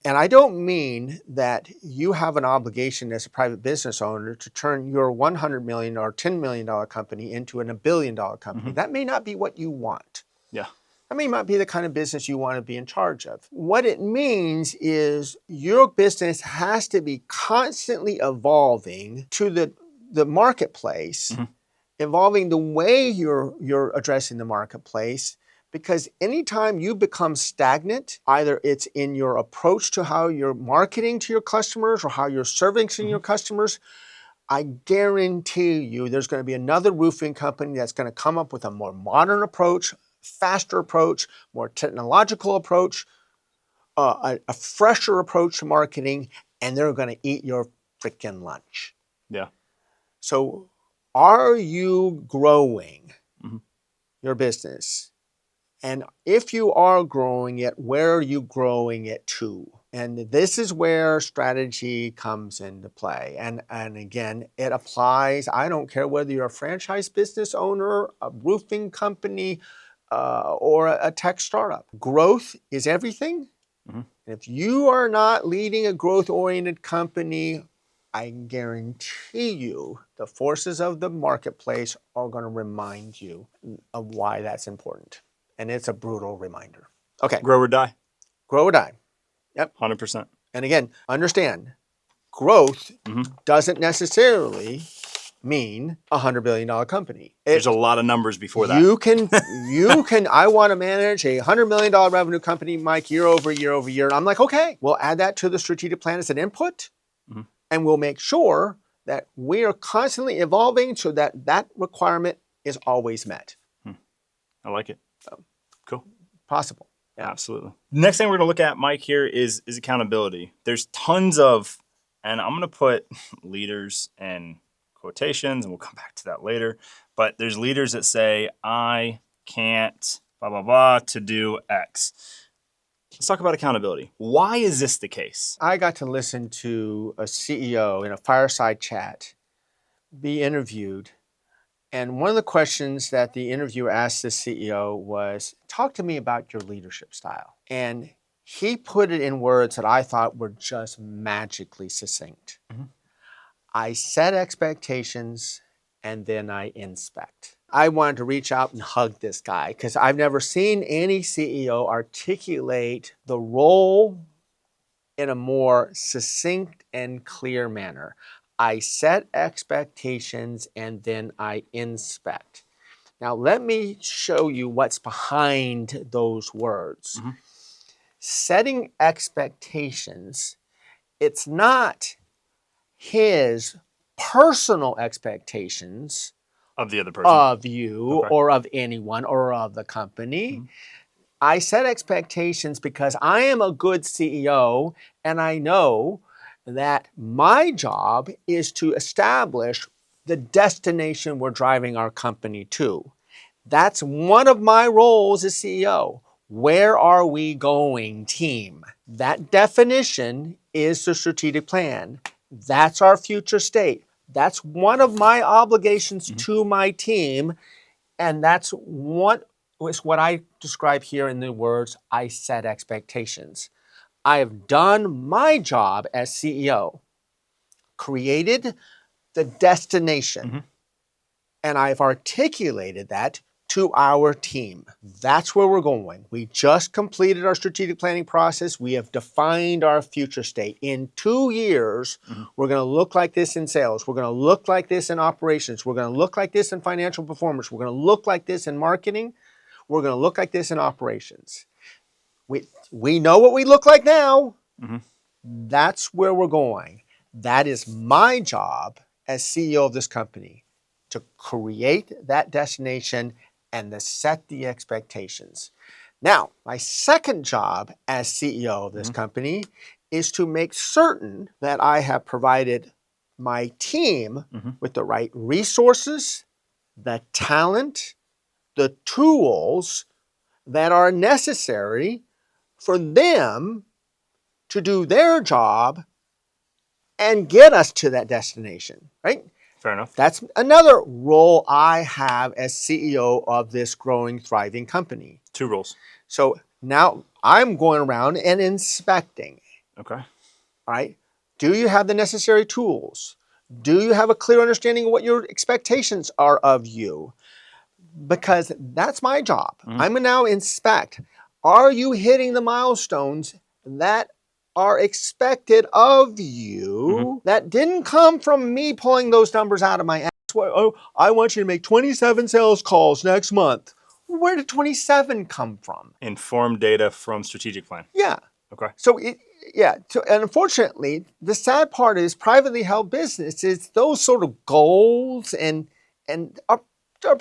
And I don't mean that you have an obligation as a private business owner to turn your $100 million or $10 million company into a $1 billion company. That may not be what you want. Yeah. That may not be the kind of business you want to be in charge of. What it means is your business has to be constantly evolving to the marketplace, evolving the way you're addressing the marketplace. Because anytime you become stagnant, either it's in your approach to how you're marketing to your customers or how you're servicing your customers, I guarantee you there's going to be another roofing company that's going to come up with a more modern approach, faster approach, more technological approach, a fresher approach to marketing, and they're going to eat your freaking lunch. Yeah. So are you growing Mm-hmm. your business? And if you are growing it, where are you growing it to? And this is where strategy comes into play. And again, it applies. I don't care whether you're a franchise business owner, a roofing company, or a tech startup. Growth is everything. Mm-hmm. And if you are not leading a growth-oriented company, I guarantee you the forces of the marketplace are going to remind you of why that's important. And it's a brutal reminder. Okay, Grow or die. grow or die. Yep. 100%. And again, understand, growth Mm-hmm. doesn't necessarily mean a $100 billion company. There's a lot of numbers before that. You can, I want to manage a $100 million revenue company, Mike, year over year over year. And I'm like, okay, we'll add that to the strategic plan as an input. Mm-hmm. And we'll make sure that we are constantly evolving so that that requirement is always met. I like it. Cool. Possible. Yeah. Absolutely. Next thing we're going to look at, Mike, here is accountability. There's tons of, and I'm going to put leaders in quotations, and we'll come back to that later. But there's leaders that say, I can't, blah, blah, blah, to do X. Let's talk about accountability. Why is this the case? I got to listen to a CEO in a fireside chat be interviewed. And one of the questions that the interviewer asked the CEO was, talk to me about your leadership style. And he put it in words that I thought were just magically succinct. Mm-hmm. I set expectations and then I inspect. I wanted to reach out and hug this guy because I've never seen any CEO articulate the role in a more succinct and clear manner. I set expectations and then I inspect. Now, let me show you what's behind those words. Mm-hmm. Setting expectations, it's not his personal expectations Of the other person. of you Okay. or of anyone or of the company. Mm-hmm. I set expectations because I am a good CEO and I know that my job is to establish the destination we're driving our company to. That's one of my roles as CEO. Where are we going, team? That definition is the strategic plan. That's our future state. That's one of my obligations to my team. And that's what I describe here in the words, I set expectations. I have done my job as CEO, created the destination, Mm-hmm. and I've articulated that to our team. That's where we're going. We just completed our strategic planning process. We have defined our future state. In 2 years, we're going to look like this in sales. We're going to look like this in operations. We're going to look like this in financial performance. We're going to look like this in marketing. We're going to look like this in operations. We know what we look like now. Mm-hmm. That's where we're going. That is my job as CEO of this company, to create that destination and to set the expectations. Now, my second job as CEO of this company is to make certain that I have provided my team with the right resources, the talent, the tools that are necessary for them to do their job and get us to that destination, right? Fair enough. That's another role I have as CEO of this growing, thriving company. 2 roles. So now I'm going around and inspecting. Okay. All right. Do you have the necessary tools? Do you have a clear understanding of what your expectations are of you? Because that's my job. I'm going to now inspect. Are you hitting the milestones that are expected of you that didn't come from me pulling those numbers out of my ass? Oh, I want you to make 27 sales calls next month. Where did 27 come from? Informed data from strategic plan. Yeah. Okay. So, and unfortunately, the sad part is privately held businesses, those sort of goals and are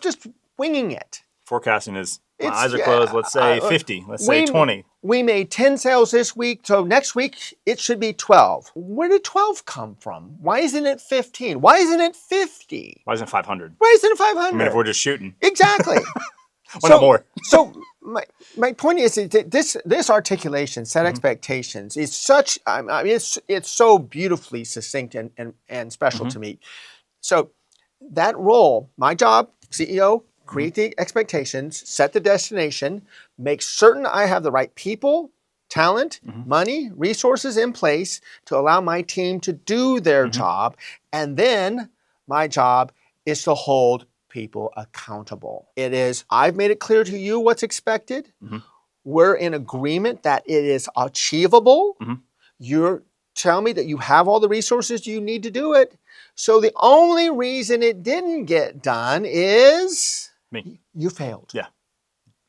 just winging it. Forecasting is My eyes are closed. Let's say 50. Let's say 20. We made 10 sales this week, so next week it should be 12. Where did 12 come from? Why isn't it 15? Why isn't it 50? Why isn't it 500? Why isn't it 500? I mean, if we're just shooting. Exactly. Why not more? So my point is that this articulation, set expectations, is such, I mean, it's so beautifully succinct and special to me. So that role, my job, CEO, create the expectations, set the destination, make certain I have the right people, talent, money, resources in place to allow my team to do their job. And then my job is to hold people accountable. It is, I've made it clear to you what's expected. We're in agreement that it is achievable. You're telling me that you have all the resources you need to do it. So the only reason it didn't get done is me. You failed. Yeah.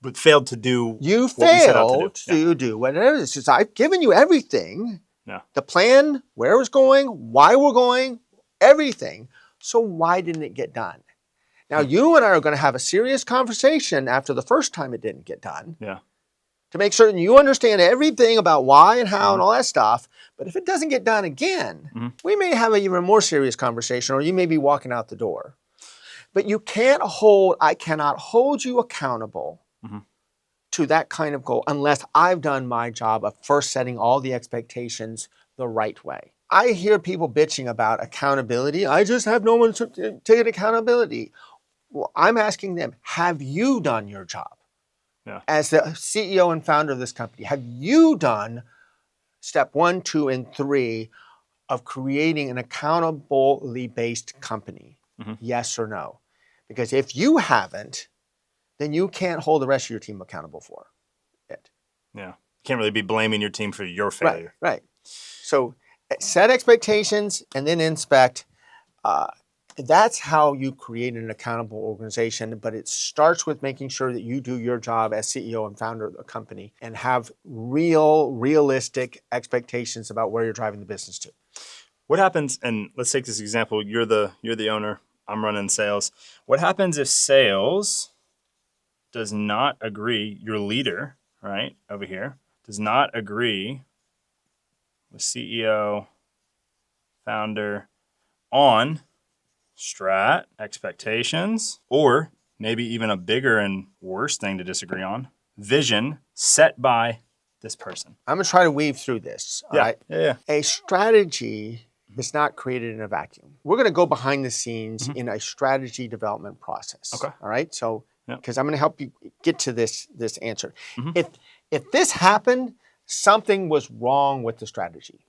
But failed to do you what we set out failed to do whatever it is. Just, I've given you everything. Yeah. The plan, where it's going, why we're going, everything. So why didn't it get done? Now you and I are going to have a serious conversation after the first time it didn't get done. Yeah. To make certain you understand everything about why and how and all that stuff. But if it doesn't get done again, we may have an even more serious conversation, or you may be walking out the door. But I cannot hold you accountable to that kind of goal unless I've done my job of first setting all the expectations the right way. I hear people bitching about accountability. I just have no one to take accountability. Well, I'm asking them, have you done your job? Yeah. As the CEO and founder of this company, have you done step 1, 2, and 3 of creating an accountably based company? Yes or no? Because if you haven't, then you can't hold the rest of your team accountable for it. Yeah. You can't really be blaming your team for your failure. Right. So set expectations and then inspect. That's how you create an accountable organization, but it starts with making sure that you do your job as CEO and founder of the company and have realistic expectations about where you're driving the business to. What happens, and let's take this example, you're the owner, I'm running sales. What happens if sales does not agree, your leader, right, over here, does not agree with CEO, founder on strat, expectations, or maybe even a bigger and worse thing to disagree on, vision set by this person? I'm going to try to weave through this. All right? Yeah. A strategy is not created in a vacuum. We're going to go behind the scenes in a strategy development process. Okay. All right. So, because I'm going to help you get to this answer. If this happened, something was wrong with the strategy.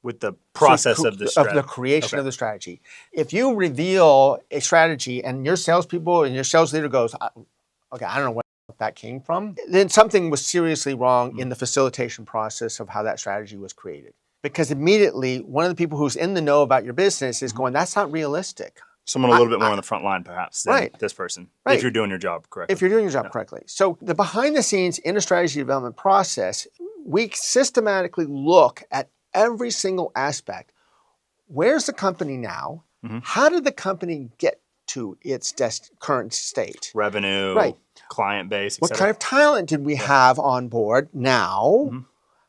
With the process of the strategy. Of the creation of the strategy. If you reveal a strategy and your salespeople and your sales leader goes, okay, I don't know where that came from, then something was seriously wrong in the facilitation process of how that strategy was created. Because immediately, one of the people who's in the know about your business is going, that's not realistic. Someone a little bit more on the front line, perhaps, than this person, if you're doing your job correctly. If you're doing your job correctly. So the behind the scenes in a strategy development process, we systematically look at every single aspect. Where's the company now? How did the company get to its current state? Revenue, client base, what kind of talent did we have on board now?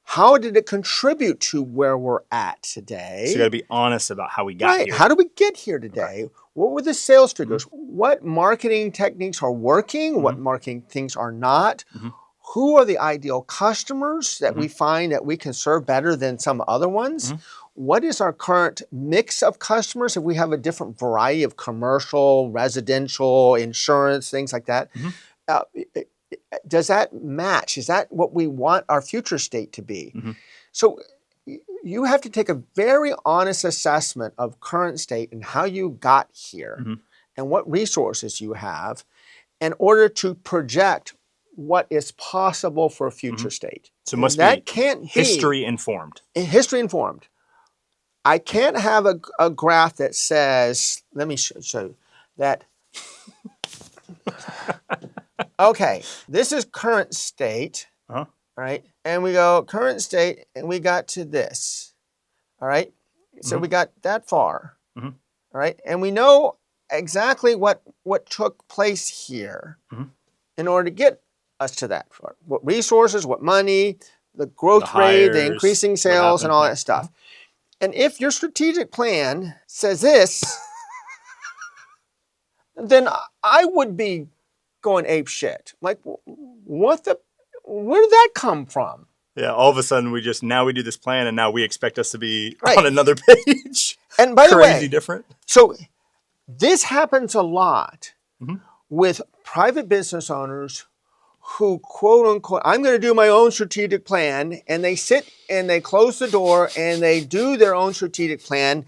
How did it contribute to where we're at today? So you got to be honest about how we got here. How did we get here today? What were the sales figures? What marketing techniques are working? What marketing things are not? Who are the ideal customers that we find that we can serve better than some other ones? What is our current mix of customers? If we have a different variety of commercial, residential, insurance, things like that, does that match? Is that what we want our future state to be? So you have to take a very honest assessment of current state and how you got here and what resources you have in order to project what is possible for a future state. So it must that be can't history informed. History informed. I can't have a graph that says, let me show you that. Okay, this is current state, right? And we go current state, and we got to this, all right? So we got that far, all right? And we know exactly what took place here in order to get us to that. What resources, what money, the growth rate, the hires, increasing what sales, and all happened. that stuff. And if your strategic plan says this, then I would be going ape shit. Like, where did that come from? Yeah, all of a sudden we do this plan and now we expect us to be Right. on another page. And by the Crazy way, different. so this happens a lot Mhm. with private business owners who, quote unquote, I'm going to do my own strategic plan, and they sit and they close the door and they do their own strategic plan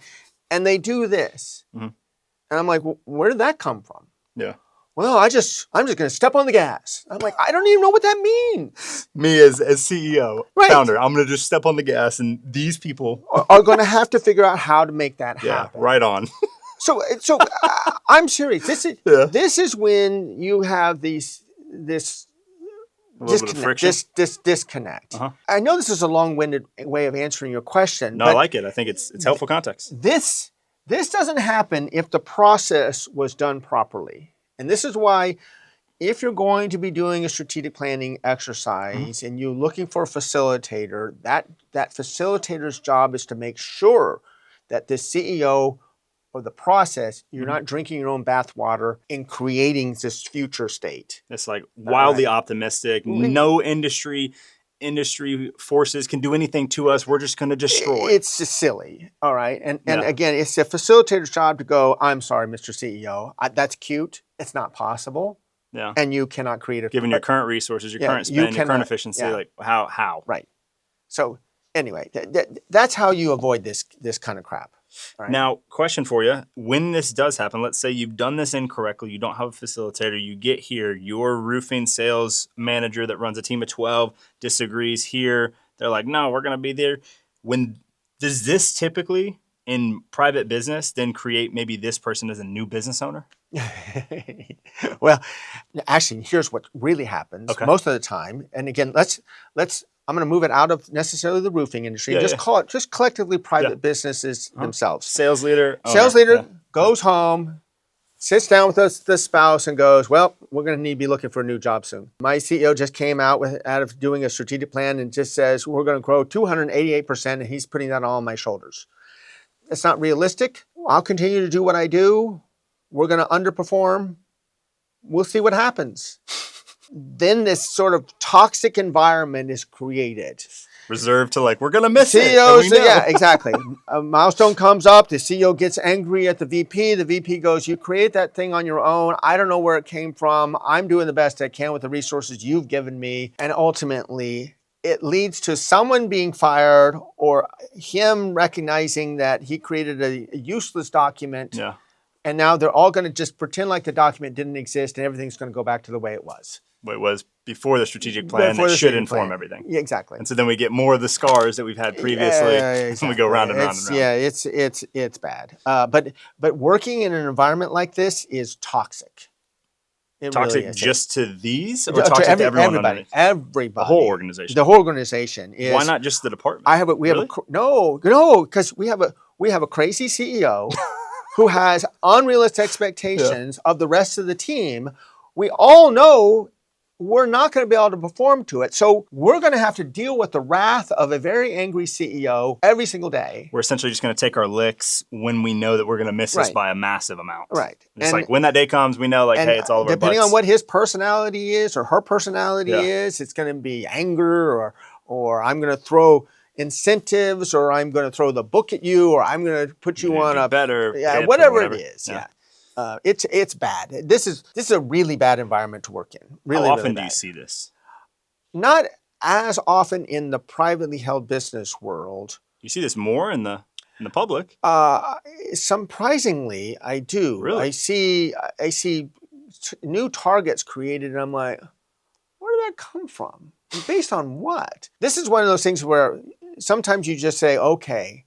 and they do this. Mhm. And I'm like, where did that come from? Yeah. Well, I'm just going to step on the gas. I'm like, I don't even know what that means. Me as CEO, Right. founder, I'm going to just step on the gas and these people. Are going to have to figure out how to make that Yeah, happen. right on. So I'm serious. This is when you have this A little bit of friction. disconnect. Uh-huh. I know this is a long-winded way of answering your question. No, but I like it. I think it's helpful context. This doesn't happen if the process was done properly. And this is why, if you're going to be doing a strategic planning exercise and you're looking for a facilitator, that facilitator's job is to make sure that the CEO of the process, you're not drinking your own bathwater and creating this future state. It's like wildly optimistic. No industry forces can do anything to us. We're just going to destroy. It's just silly, all right? And again, it's the facilitator's job to go, I'm sorry, Mr. CEO, that's cute. It's not possible. Yeah. And you cannot create a... Given your current resources, your current spend, your current efficiency, like how? Right. So anyway, that's how you avoid this kind of crap. Right. Now, question for you. When this does happen, let's say you've done this incorrectly, you don't have a facilitator, you get here, your roofing sales manager that runs a team of 12 disagrees here. They're like, no, we're going to be there. Does this typically in private business then create maybe this person as a new business owner? Well, actually, here's what really happens most of the time. And again, let's I'm going to move it out of necessarily the roofing industry and call it just collectively private businesses themselves. Sales leader. Goes home, sits down with the spouse and goes, well, we're going to need to be looking for a new job soon. My CEO just came out of doing a strategic plan and just says, we're going to grow 288%, and he's putting that all on my shoulders. It's not realistic. I'll continue to do what I do. We're going to underperform. We'll see what happens. Then this sort of toxic environment is created. Reserved to we're going to miss CEOs, it. Yeah, exactly. A milestone comes up. The CEO gets angry at the VP. The VP goes, you create that thing on your own. I don't know where it came from. I'm doing the best I can with the resources you've given me. And ultimately, it leads to someone being fired or him recognizing that he created a useless document. Yeah. And now they're all going to just pretend like the document didn't exist and everything's going to go back to the way it was. What it was before the strategic plan that should inform everything. Yeah, exactly. And so then we get more of the scars that we've had previously. Exactly. And we go round and round and round. Yeah, it's bad. But working in an environment like this is toxic. It toxic really is. Just to these, or toxic to everyone? Everybody. The whole organization. The whole organization is. Why not just the department? No, because we have a crazy CEO who has unrealistic expectations of the rest of the team. We all know we're not going to be able to perform to it. So we're going to have to deal with the wrath of a very angry CEO every single day. We're essentially just going to take our licks when we know that we're going to miss this by a massive amount. Right. It's when that day comes, we know hey, it's all of our depending butts. on what his personality is or her personality is, it's going to be anger or I'm going to throw incentives or I'm going to throw the book at you or I'm going to put you on a better whatever it is. Yeah. It's bad. This is a really bad environment to work in. Really, How often really do bad. you see this? Not as often in the privately held business world. You see this more in the public? Surprisingly, I do. Really? I see new targets created, and I'm like, where did that come from? And based on what? This is one of those things where sometimes you just say, okay,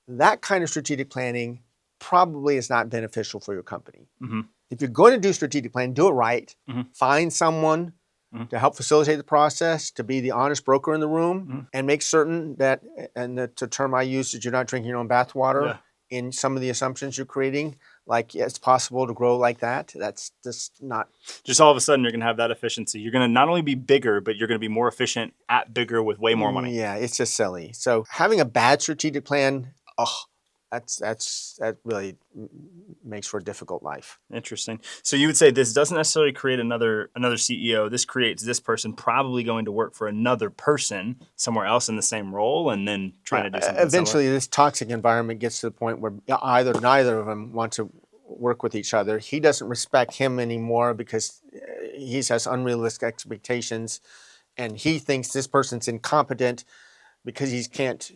that kind of strategic planning probably is not beneficial for your company. Mm-hmm. If you're going to do strategic planning, do it right. Mm-hmm. Find someone to help facilitate the process, to be the honest broker in the room, and make certain that, and the term I use is you're not drinking your own bathwater in some of the assumptions you're creating. like it's possible to grow like that. That's just not. Just all of a sudden, you're going to have that efficiency. You're going to not only be bigger, but you're going to be more efficient at bigger with way more money. Yeah, it's just silly. So having a bad strategic plan, that really makes for a difficult life. Interesting. So you would say this doesn't necessarily create another CEO. This creates this person probably going to work for another person somewhere else in the same role, and then trying to do something eventually, similar. this toxic environment gets to the point where neither of them want to work with each other. He doesn't respect him anymore because he has unrealistic expectations, and he thinks this person's incompetent because he can't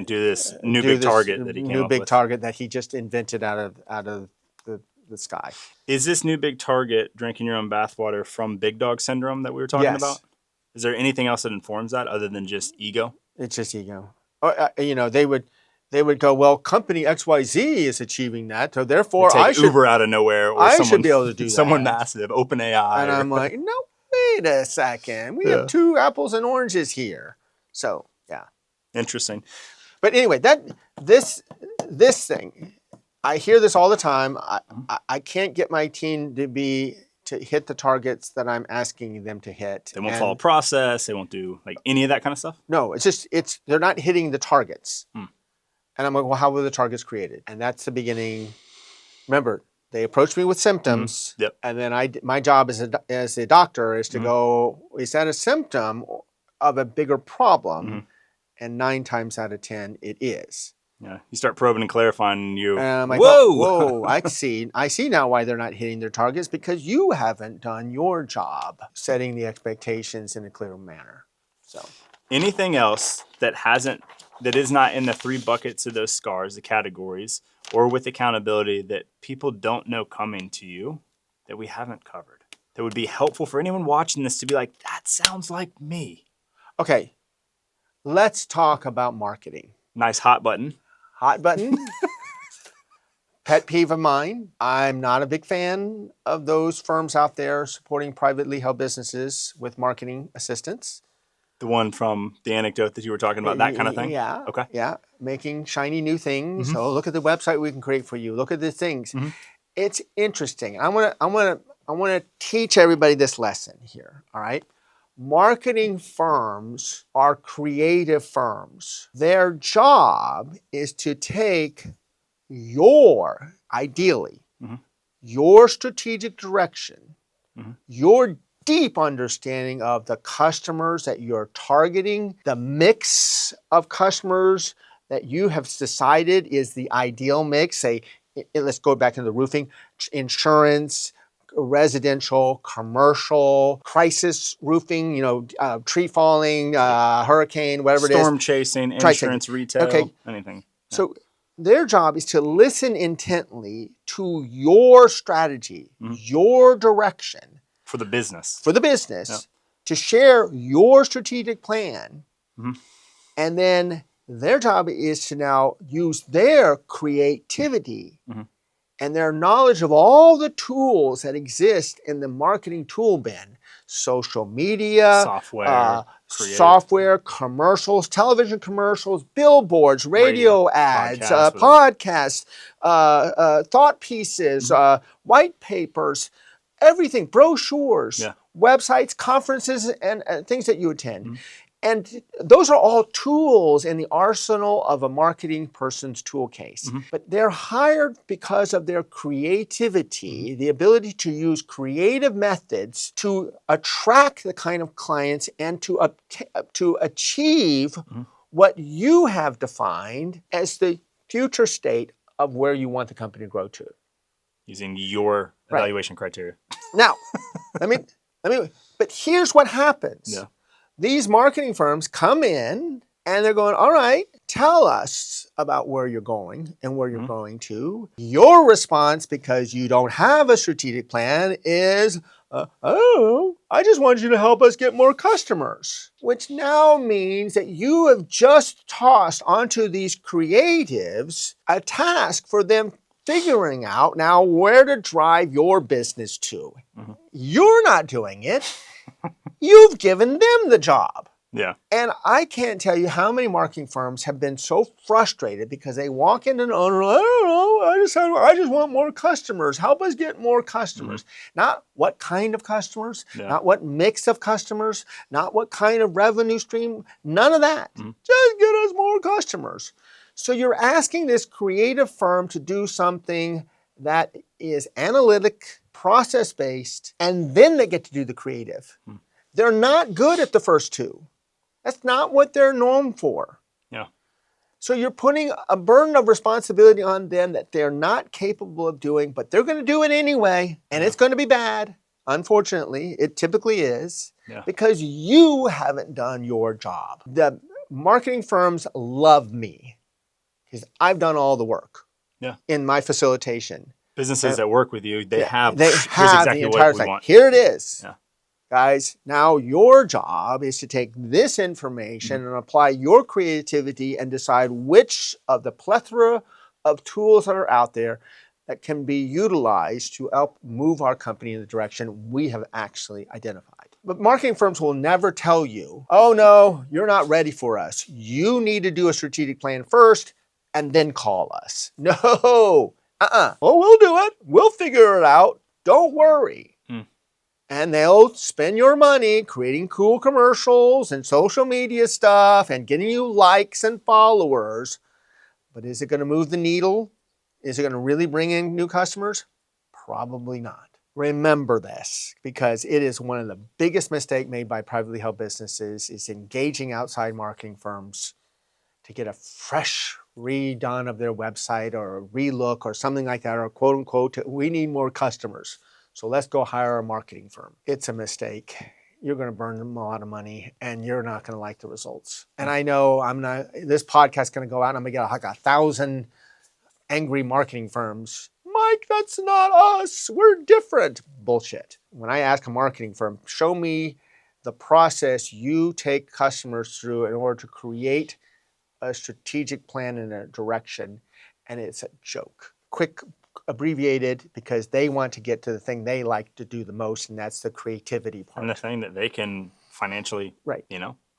do this new big target that he came up with. target that he just invented out of the sky. Is this new big target drinking your own bathwater from big dog syndrome that we were talking Yes. about? Is there anything else that informs that other than just ego? It's just ego. They would go, well, company XYZ is achieving that, so therefore Take I should Uber out of nowhere, or I someone, should be able to do someone that. massive, OpenAI. And I'm like, no, wait a second. We have two apples and oranges here. So yeah. Interesting. But anyway, this thing, I hear this all the time. I can't get my team to hit the targets that I'm asking them to hit. They won't follow process. They won't do like any of that kind of stuff. No, they're not hitting the targets. And I'm like, well, how were the targets created? And that's the beginning. Remember, they approached me with symptoms, Yep. and then my job as a doctor is to go, is that a symptom of a bigger problem? And 9 times out of 10, it is. Yeah, you start probing and clarifying. And I'm like, whoa, whoa! I see now why they're not hitting their targets, because you haven't done your job setting the expectations in a clear manner. So, anything else that is not in the 3 buckets of those scars, the categories, or with accountability that people don't know coming to you that we haven't covered, that would be helpful for anyone watching this to be like, that sounds like me. Okay, let's talk about marketing. Nice hot button. Hot button. Pet peeve of mine. I'm not a big fan of those firms out there supporting privately held businesses with marketing assistance. The one from the anecdote that you were talking about, that kind of thing? Yeah. Okay. Yeah. Making shiny new things. Oh, look at the website we can create for you. Look at the things. It's interesting. I want to teach everybody this lesson here. All right. Marketing firms are creative firms. Their job is to take ideally, your strategic direction, your deep understanding of the customers that you're targeting, the mix of customers that you have decided is the ideal mix. Let's go back to the roofing, insurance, residential, commercial, crisis roofing, tree falling, hurricane, whatever Storm it is. chasing, insurance, retail, anything. Yeah. So their job is to listen intently to your strategy, your direction. For the business. To share your strategic plan. And then their job is to now use their creativity and their knowledge of all the tools that exist in the marketing tool bin, social media, software, commercials, television commercials, billboards, radio ads, podcasts, thought pieces, white papers, everything, brochures, websites, conferences, and things that you attend. And those are all tools in the arsenal of a marketing person's tool case. But they're hired because of their creativity, the ability to use creative methods to attract the kind of clients and to achieve what you have defined as the future state of where you want the company to grow to. Using your evaluation criteria. Now, but here's what happens. Yeah. These marketing firms come in and they're going, all right, tell us about where you're going and where you're going to. Your response, because you don't have a strategic plan, is, I just want you to help us get more customers. Which now means that you have just tossed onto these creatives a task for them figuring out now where to drive your business to. You're not doing it. You've given them the job. Yeah. And I can't tell you how many marketing firms have been so frustrated because they walk into an owner, I don't know, I just want more customers. Help us get more customers. Not what kind of customers, Yeah. not what mix of customers, not what kind of revenue stream, none of that. Just get us more customers. So you're asking this creative firm to do something that is analytic, process-based, and then they get to do the creative. They're not good at the first two. That's not what they're known for. Yeah. So you're putting a burden of responsibility on them that they're not capable of doing, but they're going to do it anyway, and it's going to be bad. Unfortunately, it typically is, because you haven't done your job. The marketing firms love me because I've done all the work in my facilitation. Businesses that work with you, they have here's exactly the entire what we thing. want. Here it is. Yeah. Guys, now your job is to take this information and apply your creativity and decide which of the plethora of tools that are out there that can be utilized to help move our company in the direction we have actually identified. But marketing firms will never tell you, oh no, you're not ready for us. You need to do a strategic plan first and then call us. No, Well, we'll do it. We'll figure it out. Don't worry. And they'll spend your money creating cool commercials and social media stuff and getting you likes and followers. But is it going to move the needle? Is it going to really bring in new customers? Probably not. Remember this, because it is one of the biggest mistakes made by privately held businesses is engaging outside marketing firms to get a fresh redone of their website or a relook or something like that, or quote unquote, we need more customers. So let's go hire a marketing firm. It's a mistake. You're going to burn them a lot of money and you're not going to like the results. And I know this podcast is going to go out and I'm going to get like 1,000 angry marketing firms. Mike, that's not us. We're different. Bullshit. When I ask a marketing firm, show me the process you take customers through in order to create a strategic plan and a direction, and it's a joke. Quick, abbreviated, because they want to get to the thing they like to do the most, and that's the creativity part. And the thing that they can financially, right,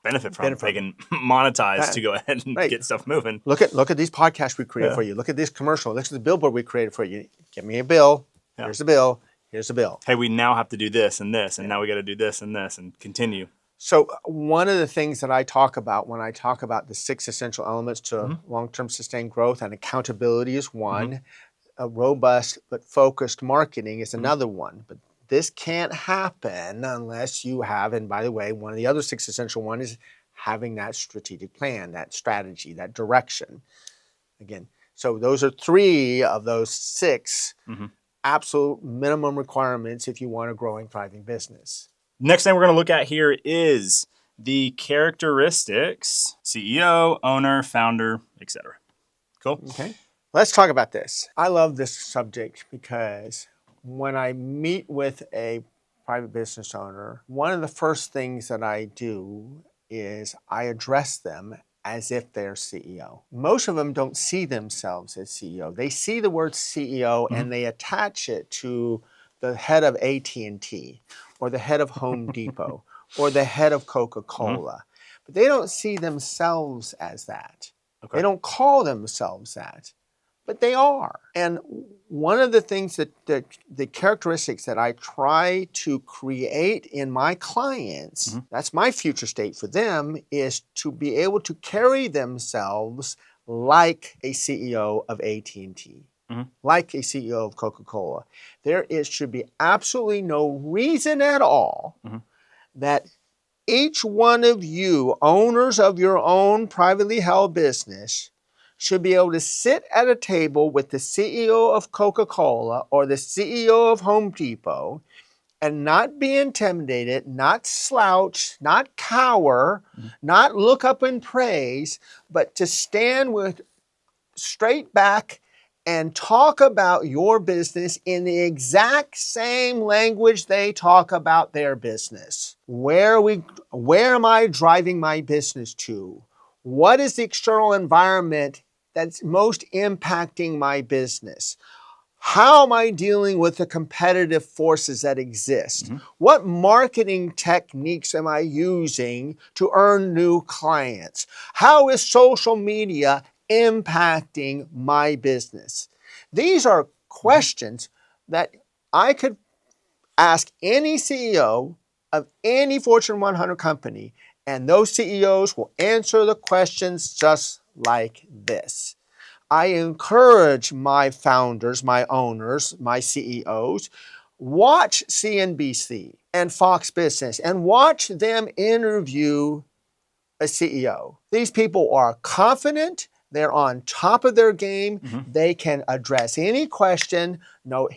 benefit from. They can monetize to go ahead and get stuff moving. Look at these podcasts we created for you. Look at this commercial. Look at the billboard we created for you. Give me a bill. Here's the bill. Here's the bill. Hey, we now have to do this and this, and now we got to do this and this, and continue. So one of the things that I talk about when I talk about the 6 essential elements to long-term sustained growth, and accountability is one, a robust but focused marketing is another one. But this can't happen unless you have, and by the way, one of the other 6 essential ones is having that strategic plan, that strategy, that direction. Again, so those are 3 of those 6 absolute minimum requirements if you want a growing, thriving business. Next thing we're going to look at here is the characteristics: CEO, owner, founder, etc. Cool? Okay. Let's talk about this. I love this subject because when I meet with a private business owner, one of the first things that I do is I address them as if they're CEO. Most of them don't see themselves as CEO. They see the word CEO and they attach it to the head of AT&T or the head of Home Depot or the head of Coca-Cola. But they don't see themselves as that. Okay. They don't call themselves that, but they are. And one of the things that the characteristics that I try to create in my clients, that's my future state for them, is to be able to carry themselves like a CEO of AT&T. Like a CEO of Coca-Cola. Should be absolutely no reason at all that each one of you, owners of your own privately held business, should be able to sit at a table with the CEO of Coca-Cola or the CEO of Home Depot and not be intimidated, not slouch, not cower, not look up in praise, but to stand with straight back and talk about your business in the exact same language they talk about their business. Where am I driving my business to? What is the external environment that's most impacting my business? How am I dealing with the competitive forces that exist? What marketing techniques am I using to earn new clients? How is social media impacting my business? These are questions that I could ask any CEO of any Fortune 100 company, and those CEOs will answer the questions just like this. I encourage my founders, my owners, my CEOs, watch CNBC and Fox Business and watch them interview a CEO. These people are confident. They're on top of their game. They can address any question. No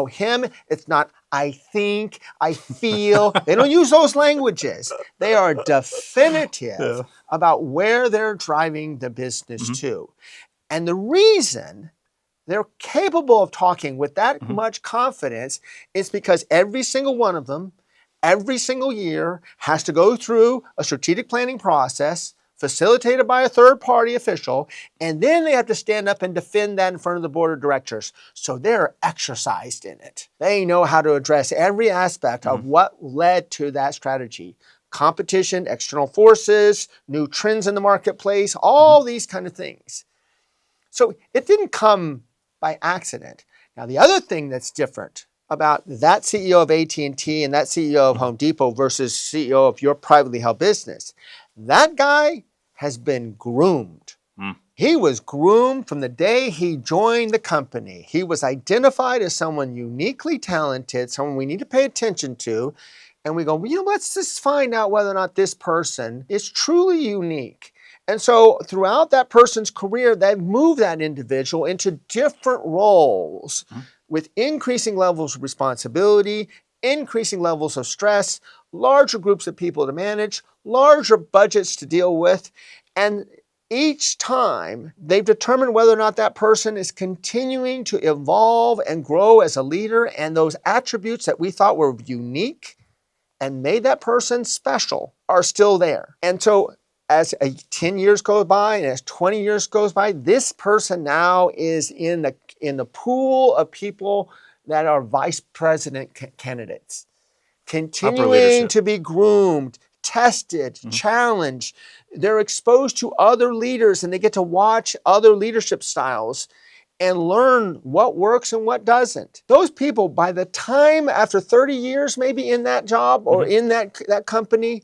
him. It's not I think, I feel. They don't use those languages. They are definitive about where they're driving the business to. And the reason they're capable of talking with that much confidence is because every single one of them, every single year, has to go through a strategic planning process facilitated by a third-party official, and then they have to stand up and defend that in front of the board of directors. So they're exercised in it. They know how to address every aspect of what led to that strategy. Competition, external forces, new trends in the marketplace, all these kind of things. So it didn't come by accident. Now, the other thing that's different about that CEO of AT&T and that CEO of Home Depot versus CEO of your privately held business, that guy has been groomed. He was groomed from the day he joined the company. He was identified as someone uniquely talented, someone we need to pay attention to. And we go, well, let's just find out whether or not this person is truly unique. And so throughout that person's career, they've moved that individual into different roles with increasing levels of responsibility, increasing levels of stress, larger groups of people to manage, larger budgets to deal with. And each time they've determined whether or not that person is continuing to evolve and grow as a leader, and those attributes that we thought were unique and made that person special are still there. And so as 10 years goes by and as 20 years goes by, this person now is in the pool of people that are vice president candidates, continuing to be groomed, tested, challenged. They're exposed to other leaders and they get to watch other leadership styles and learn what works and what doesn't. Those people, by the time after 30 years maybe in that job or in that company,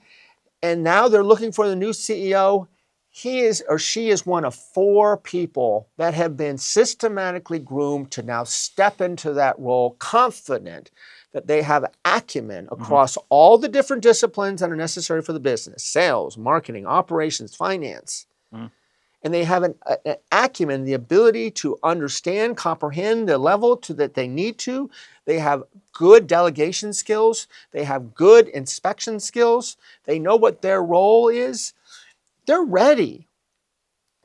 and now they're looking for the new CEO, he is or she is one of 4 people that have been systematically groomed to now step into that role, confident that they have acumen across all the different disciplines that are necessary for the business: sales, marketing, operations, finance. And they have an acumen, the ability to understand, comprehend the level that they need to. They have good delegation skills. They have good inspection skills. They know what their role is. They're ready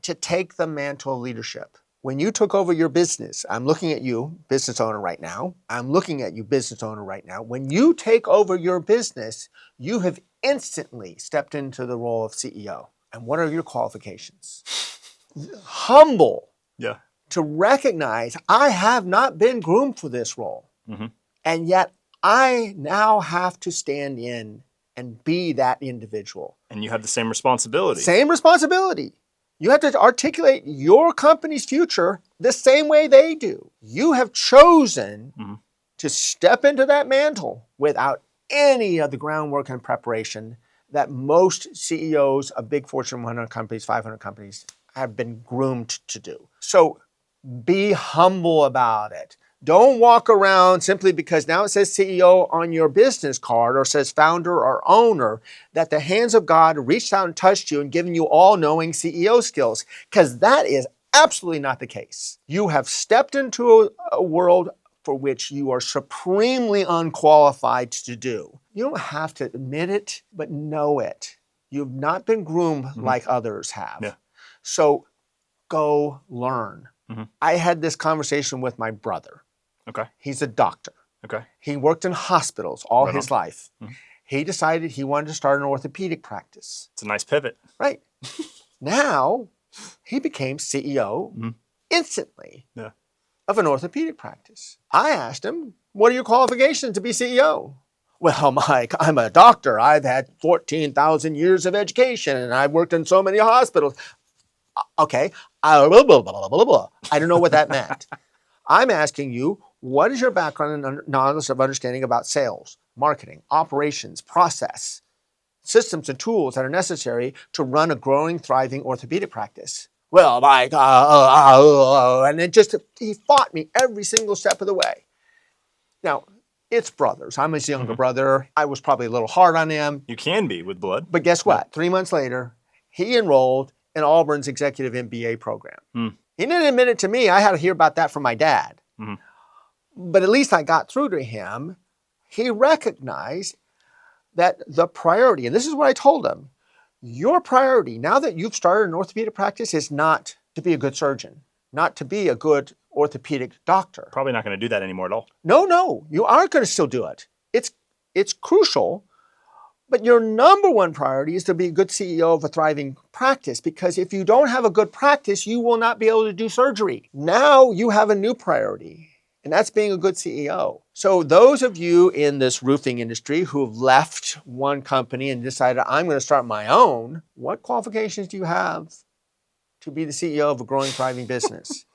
to take the mantle of leadership. When you took over your business, I'm looking at you, business owner right now. I'm looking at you, business owner right now. When you take over your business, you have instantly stepped into the role of CEO. And what are your qualifications? Humble to recognize I have not been groomed for this role. And yet I now have to stand in and be that individual. And you have the same responsibility. Same responsibility. You have to articulate your company's future the same way they do. You have chosen to step into that mantle without any of the groundwork and preparation that most CEOs of big Fortune 100 companies, 500 companies have been groomed to do. So be humble about it. Don't walk around simply because now it says CEO on your business card or says founder or owner, that the hands of God reached out and touched you and given you all-knowing CEO skills, because that is absolutely not the case. You have stepped into a world for which you are supremely unqualified to do. You don't have to admit it, but know it. You've not been groomed like others have. So go learn. I had this conversation with my brother. He's a doctor. He worked in hospitals all his life. He decided he wanted to start an orthopedic practice. It's a nice pivot. Right. Now, he became CEO instantly of an orthopedic practice. I asked him, what are your qualifications to be CEO? Well, Mike, I'm a doctor. I've had 14,000 years of education and I've worked in so many hospitals. Okay, I don't know what that meant. I'm asking you, what is your background and knowledge of understanding about sales, marketing, operations, process, systems and tools that are necessary to run a growing, thriving orthopedic practice? Well, Mike, and he fought me every single step of the way. Now, it's brothers. I'm his younger brother. I was probably a little hard on him. You can be with blood. But guess what? 3 months later, he enrolled in Auburn's executive MBA program. He didn't admit it to me. I had to hear about that from my dad. But at least I got through to him. He recognized that the priority, and this is what I told him, your priority, now that you've started an orthopedic practice, is not to be a good surgeon, not to be a good orthopedic doctor. Probably not going to do that anymore at all. No, you are going to still do it. It's crucial, but your number one priority is to be a good CEO of a thriving practice, because if you don't have a good practice, you will not be able to do surgery. Now you have a new priority, and that's being a good CEO. So those of you in this roofing industry who have left one company and decided, I'm going to start my own, what qualifications do you have to be the CEO of a growing, thriving business?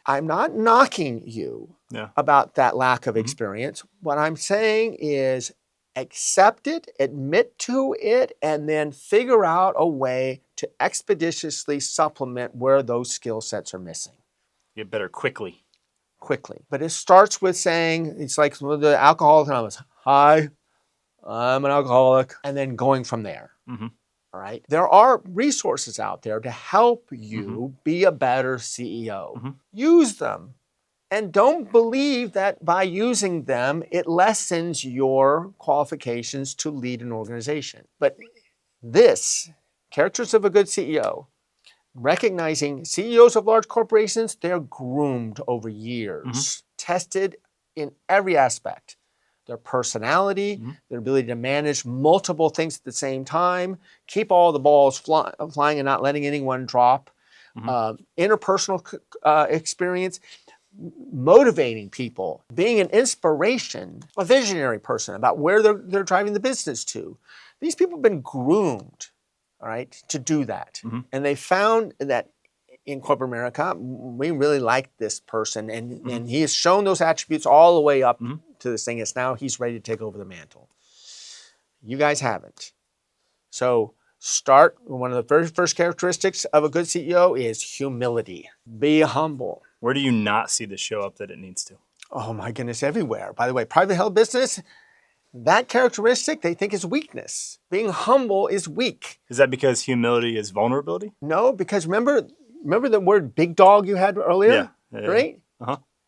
I'm not knocking you about that lack of experience. What I'm saying is accept it, admit to it, and then figure out a way to expeditiously supplement where those skill sets are missing. Get better quickly. But it starts with saying, it's like the Alcoholics Anonymous, hi, I'm an alcoholic, and then going from there. All right. There are resources out there to help you be a better CEO. Use them. And don't believe that by using them, it lessens your qualifications to lead an organization. But this, characters of a good CEO, recognizing CEOs of large corporations, they're groomed over years, tested in every aspect. Their personality, their ability to manage multiple things at the same time, keep all the balls flying and not letting anyone drop, interpersonal experience, motivating people, being an inspiration, a visionary person about where they're driving the business to. These people have been groomed, all right, to do that. And they found that in corporate America, we really like this person, and he has shown those attributes all the way up to this thing. It's now he's ready to take over the mantle. You guys haven't. So start, one of the very first characteristics of a good CEO is humility. Be humble. Where do you not see this show up that it needs to? Oh my goodness, everywhere. By the way, private health business, that characteristic they think is weakness. Being humble is weak. Is that because humility is vulnerability? No, because remember the word big dog you had earlier? Right?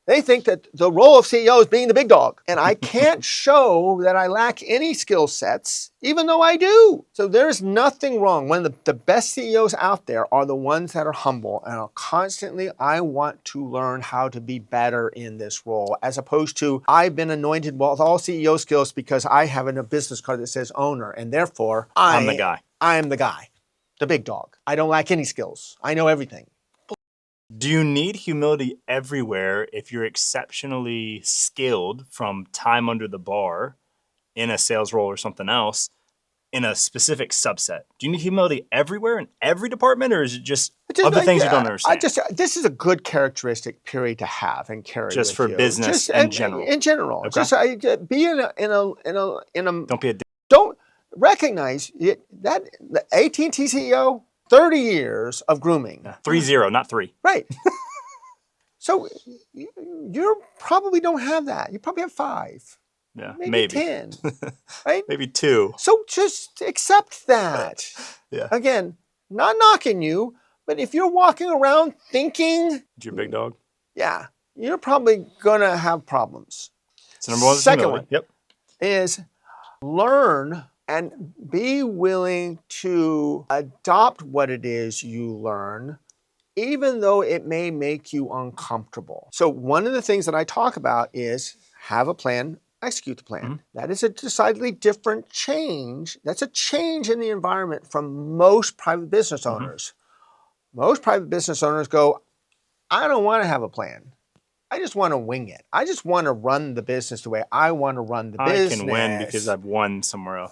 They think that the role of CEO is being the big dog. And I can't show that I lack any skill sets, even though I do. So there's nothing wrong. One of the best CEOs out there are the ones that are humble and are constantly, I want to learn how to be better in this role, as opposed to, I've been anointed with all CEO skills because I have a business card that says owner, and therefore I'm the guy. I am the guy, the big dog. I don't lack any skills. I know everything. Do you need humility everywhere if you're exceptionally skilled from time under the bar in a sales role or something else in a specific subset? Do you need humility everywhere in every department, or is it just other things you don't understand? This is a good characteristic period to have and carry just with for you. business in general. In general, Okay. just be in a. Don't be a dick. Don't recognize it, that the AT&T CEO. 30 years of grooming. 3-0, not 3. Right. So you probably don't have that. You probably have 5. Yeah, maybe 10. Right? Maybe 2. So just accept that. Yeah. Again, not knocking you, but if you're walking around thinking... It's your big dog. Yeah. You're probably going to have problems. So number one is Second humility. one is learn and be willing to adopt what it is you learn, even though it may make you uncomfortable. So one of the things that I talk about is have a plan, execute the plan. That is a decidedly different change. That's a change in the environment from most private business owners. Most private business owners go, I don't want to have a plan. I just want to wing it. I just want to run the business the way I want to run the business. I can win because I've won somewhere else.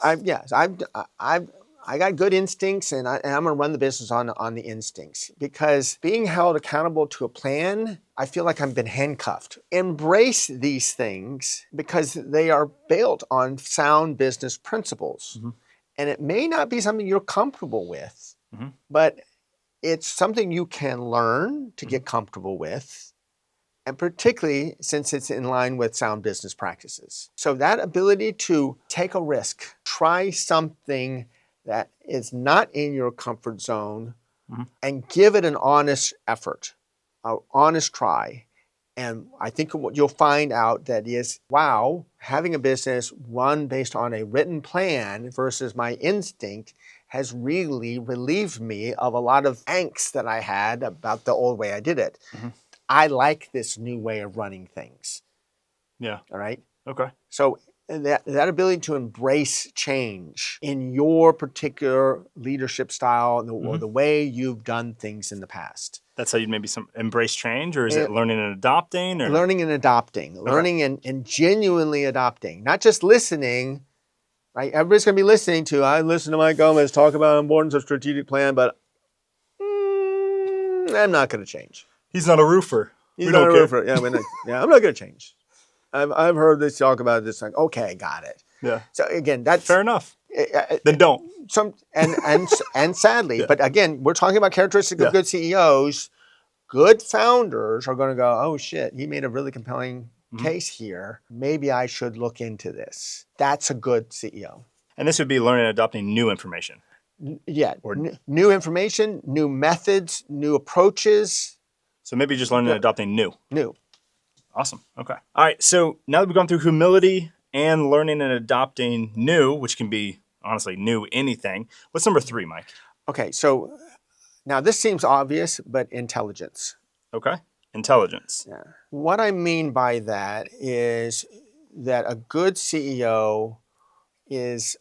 I got good instincts, and I'm going to run the business on the instincts, because being held accountable to a plan, I feel like I've been handcuffed. Embrace these things because they are built on sound business principles. And it may not be something you're comfortable with, but it's something you can learn to get comfortable with. And particularly since it's in line with sound business practices. So that ability to take a risk, try something that is not in your comfort zone, and give it an honest effort, an honest try. And I think what you'll find out that is, wow, having a business run based on a written plan versus my instinct has really relieved me of a lot of angst that I had about the old way I did it. I like this new way of running things. Yeah. All right. Okay. So that ability to embrace change in your particular leadership style or the way you've done things in the past. That's how you'd maybe embrace change, or is it learning and adopting? Or? Learning and adopting. Learning and genuinely adopting. Not just listening. Right? Everybody's going to be listening to, I listen to Mike Gomez talk about the importance of strategic plan, but I'm not going to change. He's not a roofer. He's not a roofer. Yeah, I'm not going to change. I've heard this talk about this. Like, okay, got it. Yeah. So again, that's fair enough. Then don't. And sadly, but again, we're talking about characteristics of good CEOs. Good founders are going to go, oh shit, he made a really compelling case here. Maybe I should look into this. That's a good CEO. And this would be learning and adopting new information. New information, new methods, new approaches. So maybe just learning and adopting new. Awesome. Okay. All right. So now that we've gone through humility and learning and adopting new, which can be honestly new anything, what's number 3, Mike? Okay. So now this seems obvious, but intelligence. Okay. Intelligence. Yeah. What I mean by that is that a good CEO is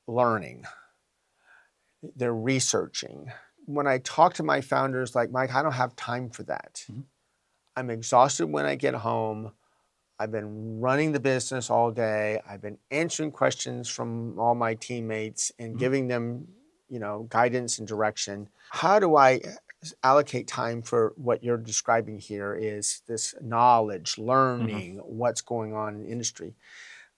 learning. They're researching. When I talk to my founders, like, Mike, I don't have time for that. I'm exhausted when I get home. I've been running the business all day. I've been answering questions from all my teammates and giving them, guidance and direction. How do I allocate time for what you're describing here is this knowledge, learning, what's going on in the industry?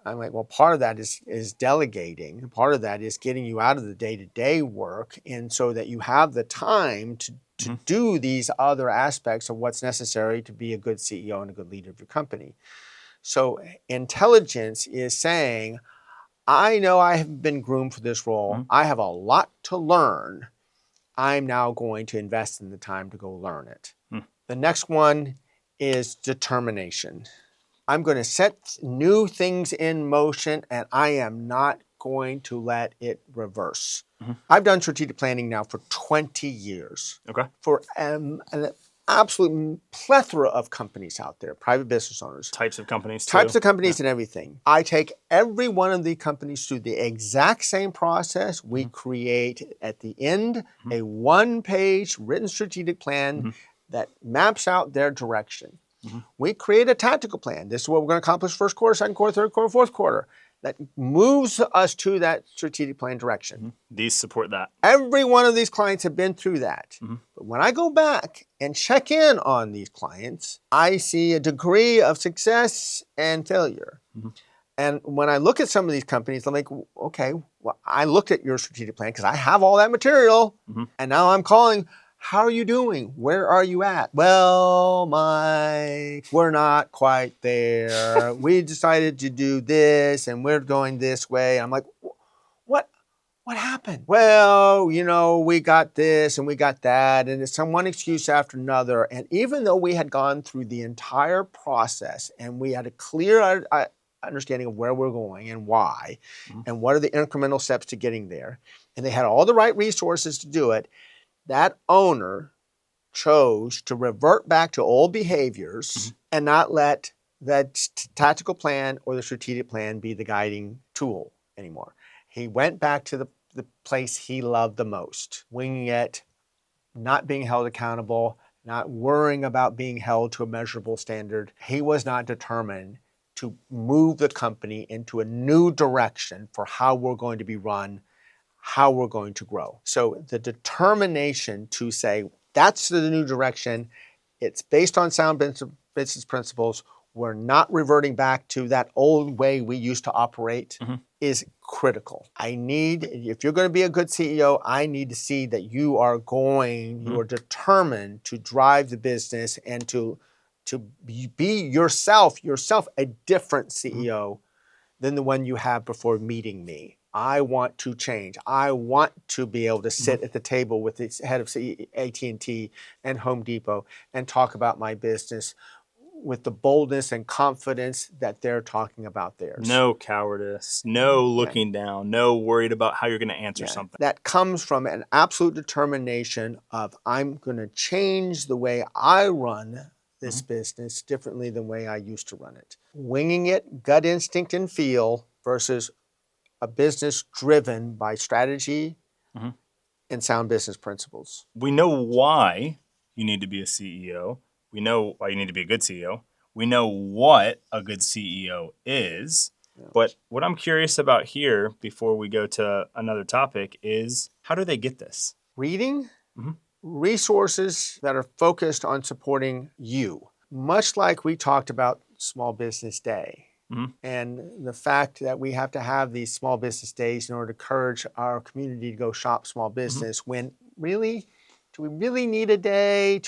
I'm like, well, part of that is delegating. Part of that is getting you out of the day-to-day work, and so that you have the time to do these other aspects of what's necessary to be a good CEO and a good leader of your company. So intelligence is saying, I know I have been groomed for this role. I have a lot to learn. I'm now going to invest in the time to go learn it. The next one is determination. I'm going to set new things in motion, and I am not going to let it reverse. I've done strategic planning now for 20 years. Okay. For an absolute plethora of companies out there, private business owners. Types of companies, too. Types of companies and everything. I take every one of the companies through the exact same process. We create, at the end, a one-page written strategic plan that maps out their direction. We create a tactical plan. This is what we're going to accomplish first quarter, second quarter, third quarter, fourth quarter. That moves us to that strategic plan direction. These support that. Every one of these clients have been through that. But when I go back and check in on these clients, I see a degree of success and failure. And when I look at some of these companies, I'm like, okay, well, I looked at your strategic plan because I have all that material. And now I'm calling, how are you doing? Where are you at? Well, Mike, we're not quite there. We decided to do this and we're going this way. I'm like, what happened? Well, we got this and we got that, and it's one excuse after another. And even though we had gone through the entire process and we had a clear understanding of where we're going and why, and what are the incremental steps to getting there, and they had all the right resources to do it, that owner chose to revert back to old behaviors and not let that tactical plan or the strategic plan be the guiding tool anymore. He went back to the place he loved the most, winging it, not being held accountable, not worrying about being held to a measurable standard. He was not determined to move the company into a new direction for how we're going to be run, how we're going to grow. So the determination to say, that's the new direction, it's based on sound business principles, we're not reverting back to that old way we used to operate, is critical. If you're going to be a good CEO, I need to see that you are determined to drive the business and to be yourself a different CEO than the one you have before meeting me. I want to change. I want to be able to sit at the table with the head of AT&T and Home Depot and talk about my business with the boldness and confidence that they're talking about theirs. No cowardice, no looking down, no worried about how you're going to answer something. That comes from an absolute determination of, I'm going to change the way I run this business differently than the way I used to run it. Winging it, gut instinct and feel, versus a business driven by strategy and sound business principles. We know why you need to be a CEO. We know why you need to be a good CEO. We know what a good CEO is. Yeah. But what I'm curious about here, before we go to another topic, is how do they get this? Reading resources that are focused on supporting you. Much like we talked about Small Business Day. And the fact that we have to have these small business days in order to encourage our community to go shop small business, when really, do we really need a day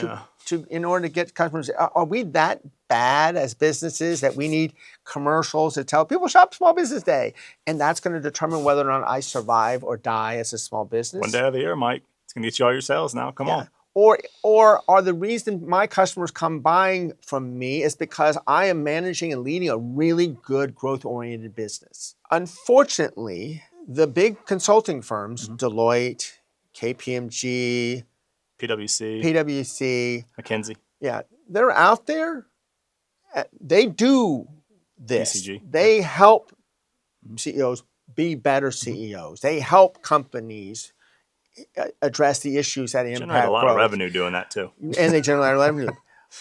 in order to get customers? Are we that bad as businesses that we need commercials to tell people shop Small Business Day? And that's going to determine whether or not I survive or die as a small business. One day of the year, Mike. It's going to get you all your sales now. Come on. Or are the reason my customers come buying from me is because I am managing and leading a really good growth-oriented business. Unfortunately, the big consulting firms, Deloitte, KPMG, PwC, McKinsey. Yeah, they're out there. They do this. BCG. They help CEOs be better CEOs. They help companies address the issues that impact generate a lot growth. Of revenue doing that too. And they generate revenue.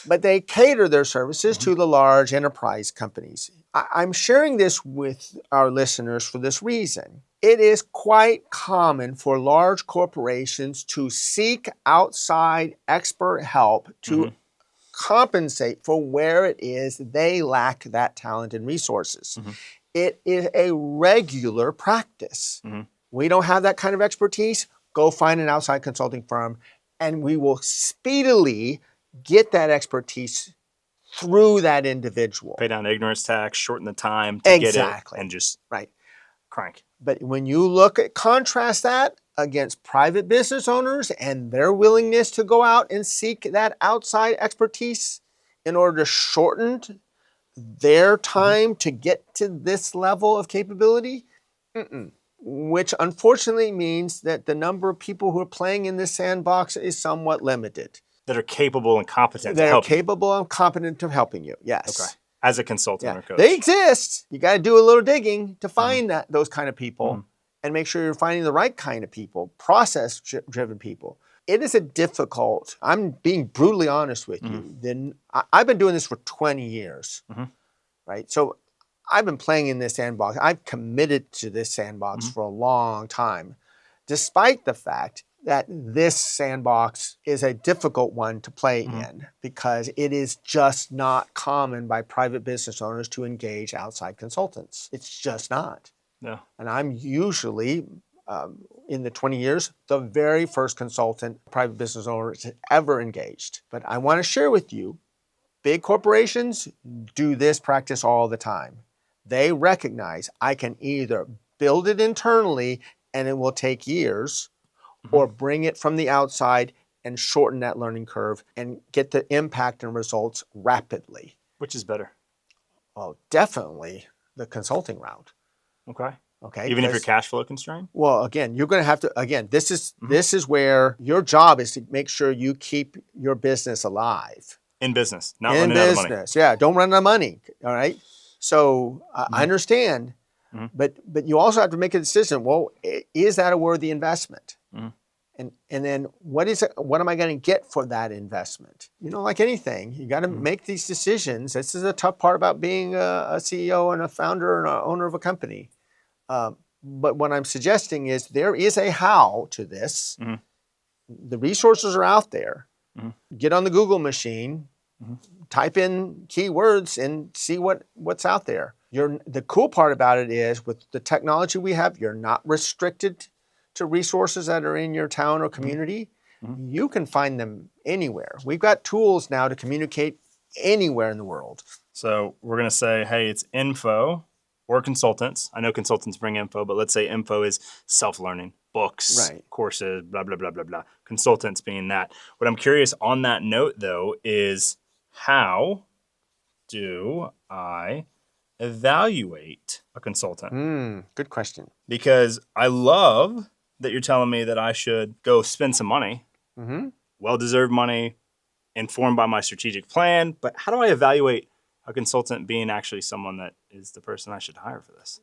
But they cater their services to the large enterprise companies. I'm sharing this with our listeners for this reason. It is quite common for large corporations to seek outside expert help to compensate for where it is they lack that talent and resources. It is a regular practice. We don't have that kind of expertise. Go find an outside consulting firm, and we will speedily get that expertise through that individual. Pay down ignorance tax, shorten the time to get it, and just crank. But when you contrast that against private business owners and their willingness to go out and seek that outside expertise in order to shorten their time to get to this level of capability, which unfortunately means that the number of people who are playing in this sandbox is somewhat limited. That are capable and competent to help you. That are capable and competent of helping you, yes. Okay. As a consultant or coach. They exist. You got to do a little digging to find those kind of people and make sure you're finding the right kind of people, process-driven people. It is I'm being brutally honest with you. I've been doing this for 20 years, right? So I've been playing in this sandbox. I've committed to this sandbox for a long time, despite the fact that this sandbox is a difficult one to play in because it is just not common by private business owners to engage outside consultants. It's just not. No. And I'm usually, in the 20 years, the very first consultant private business owner has ever engaged. But I want to share with you, big corporations do this practice all the time. They recognize I can either build it internally and it will take years, or bring it from the outside and shorten that learning curve and get the impact and results rapidly. Which is better? Well, definitely the consulting route. Okay. Even if you're cash flow constrained? Well, again, you're going to have to, this is where your job is to make sure you keep your business alive. In business, not running out of money. Yeah, don't run out of money, all right? So I understand, but you also have to make a decision. Well, is that a worthy investment? And then what am I going to get for that investment? Like anything, you got to make these decisions. This is the tough part about being a CEO and a founder and an owner of a company. But what I'm suggesting is there is a how to this. Mhm. The resources are out there. Mhm. Get on the Google machine, type in keywords and see what's out there. The cool part about it is with the technology we have, you're not restricted to resources that are in your town or community. You can find them anywhere. We've got tools now to communicate anywhere in the world. So we're going to say, hey, it's info or consultants. I know consultants bring info, but let's say info is self-learning, books, Right. courses, blah, blah, blah, blah, blah. Consultants being that. What I'm curious on that note, though, is how do I evaluate a consultant? Good question. Because I love that you're telling me that I should go spend some money, well-deserved money, informed by my strategic plan. But how do I evaluate a consultant being actually someone that is the person I should hire for this?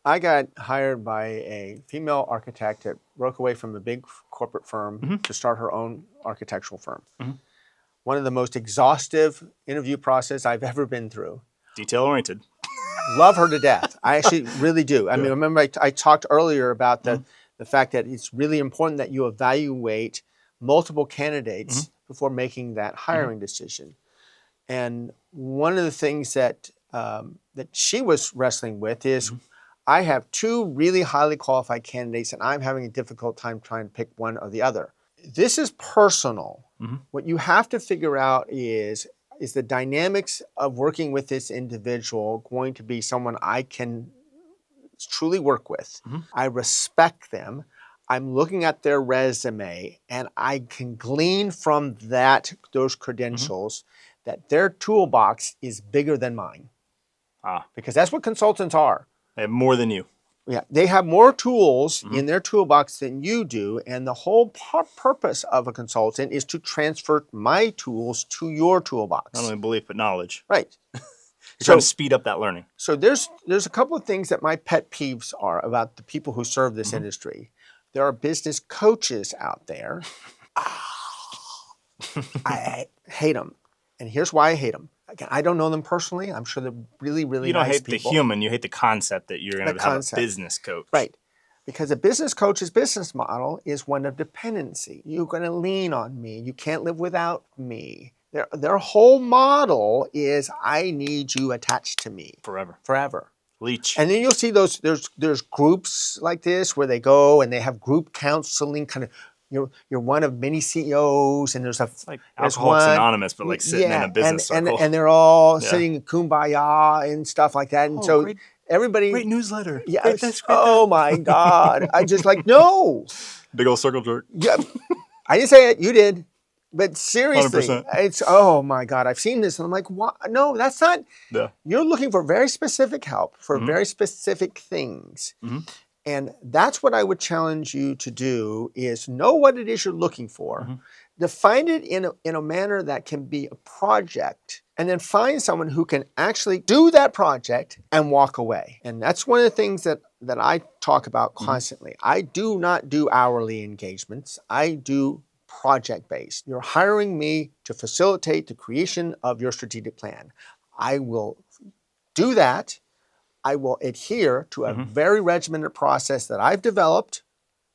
I got hired by a female architect that broke away from a big corporate firm to start her own architectural firm. One of the most exhaustive interview process I've ever been through. Detail-oriented. Love her to death. I actually really do. I mean, remember I talked earlier about the fact that it's really important that you evaluate multiple candidates before making that hiring decision. And one of the things that she was wrestling with is I have two really highly qualified candidates and I'm having a difficult time trying to pick one or the other. This is personal. What you have to figure out is the dynamics of working with this individual going to be someone I can truly work with? I respect them. I'm looking at their resume and I can glean from those credentials that their toolbox is bigger than mine. Because that's what consultants are. They have more than you. Yeah, they have more tools in their toolbox than you do, and the whole purpose of a consultant is to transfer my tools to your toolbox. Not only belief, but knowledge. Right. You're trying to speed up that learning. So there's a couple of things that my pet peeves are about the people who serve this industry. There are business coaches out there. I hate them. And here's why I hate them. Again, I don't know them personally. I'm sure they're really, really nice people. You don't hate the human. You hate the concept that you're going to have a business coach. Right. Because a business coach's business model is one of dependency. You're going to lean on me. You can't live without me. Their whole model is I need you attached to me. Forever. Leech. And then you'll see there's groups like this where they go and they have group counseling, kind of you're one of many CEOs, and there's like Alcoholics Anonymous, but like sitting in a business circle. And they're all sitting in kumbaya and stuff like that. And so everybody... Great newsletter. Yes. Great oh my God. I just like, no. Big old circle jerk. Yeah. I didn't say it. You did. But seriously, 100%. It's, oh my God, I've seen this. And I'm like, what? No, that's not... Yeah. You're looking for very specific help for very specific things. And that's what I would challenge you to do is know what it is you're looking for, define it in a manner that can be a project, and then find someone who can actually do that project and walk away. And that's one of the things that I talk about constantly. I do not do hourly engagements. I do project-based. You're hiring me to facilitate the creation of your strategic plan. I will do that. I will adhere to a very regimented process that I've developed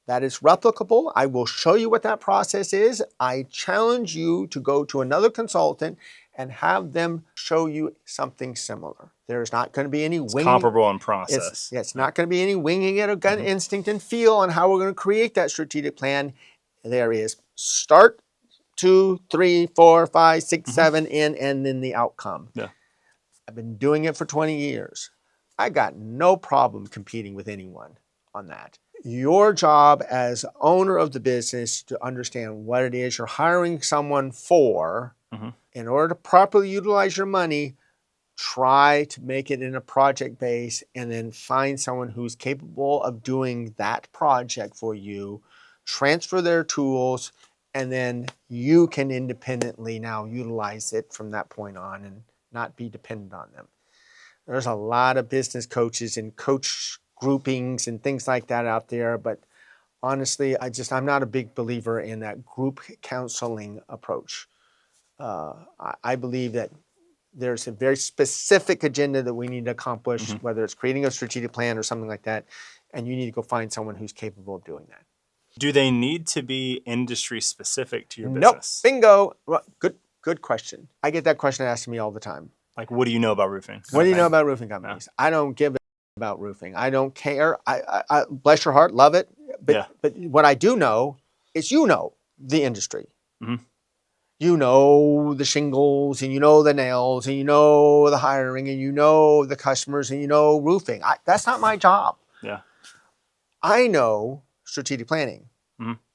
that is replicable. I will show you what that process is. I challenge you to go to another consultant and have them show you something similar. There's not going to be any winging. Comparable in process. It's not going to be any winging it or gut instinct and feel on how we're going to create that strategic plan. There is start, 2, 3, 4, 5, 6, 7 in, and then the outcome. Yeah. I've been doing it for 20 years. I got no problem competing with anyone on that. Your job as owner of the business to understand what it is you're hiring someone for. In order to properly utilize your money, try to make it in a project base and then find someone who's capable of doing that project for you, transfer their tools, and then you can independently now utilize it from that point on and not be dependent on them. There's a lot of business coaches and coach groupings and things like that out there, but honestly, I'm not a big believer in that group counseling approach. I believe that there's a very specific agenda that we need to accomplish, whether it's creating a strategic plan or something like that, and you need to go find someone who's capable of doing that. Do they need to be industry specific to your Nope. business? Bingo. Well, good question. I get that question asked to me all the time. Like, what do you know about roofing? What do you know about roofing companies? I don't give a about roofing. I don't care. I bless your heart, love it. But what I do know is the industry. You know the shingles, and you know the nails, and you know the hiring, and you know the customers, and you know roofing. That's not my job. Yeah. I know strategic planning.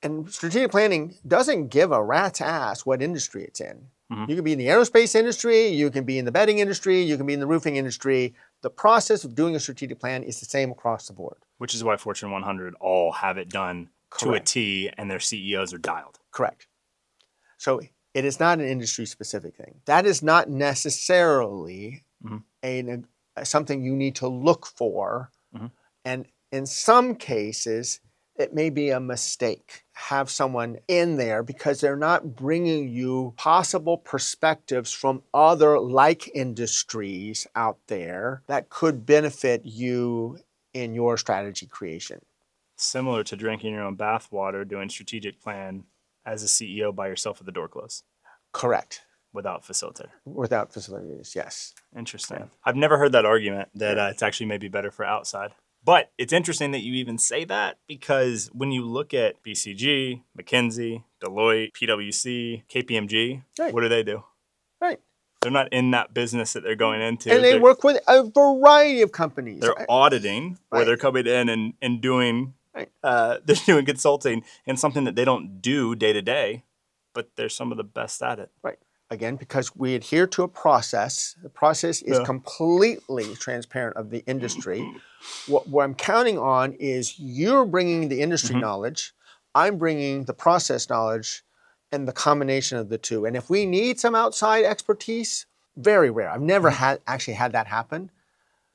And strategic planning doesn't give a rat's ass what industry it's in. You can be in the aerospace industry, you can be in the bedding industry, you can be in the roofing industry. The process of doing a strategic plan is the same across the board. Which is why Fortune 100 all have it done to a T, and their CEOs are dialed. Correct. So it is not an industry-specific thing. That is not necessarily something you need to look for. And in some cases, it may be a mistake. Have someone in there because they're not bringing you possible perspectives from other like industries out there that could benefit you in your strategy creation. Similar to drinking your own bathwater, doing strategic plan as a CEO by yourself with the door closed. Correct. Without facilitator. Without facilitators, yes. Interesting. Yeah. I've never heard that argument that it's actually maybe better for outside. But it's interesting that you even say that, because when you look at BCG, McKinsey, Deloitte, PwC, KPMG, what do? Right. They're not in that business that they're going into. And they work with a variety of companies. They're auditing, or they're coming in and doing, they're doing consulting in something that they don't do day to day, but they're some of the best at it. Right. Again, because we adhere to a process. The process is completely transparent of the industry. What I'm counting on is you're bringing the industry knowledge, I'm bringing the process knowledge, and the combination of the two. And if we need some outside expertise, very rare. I've never actually had that happen.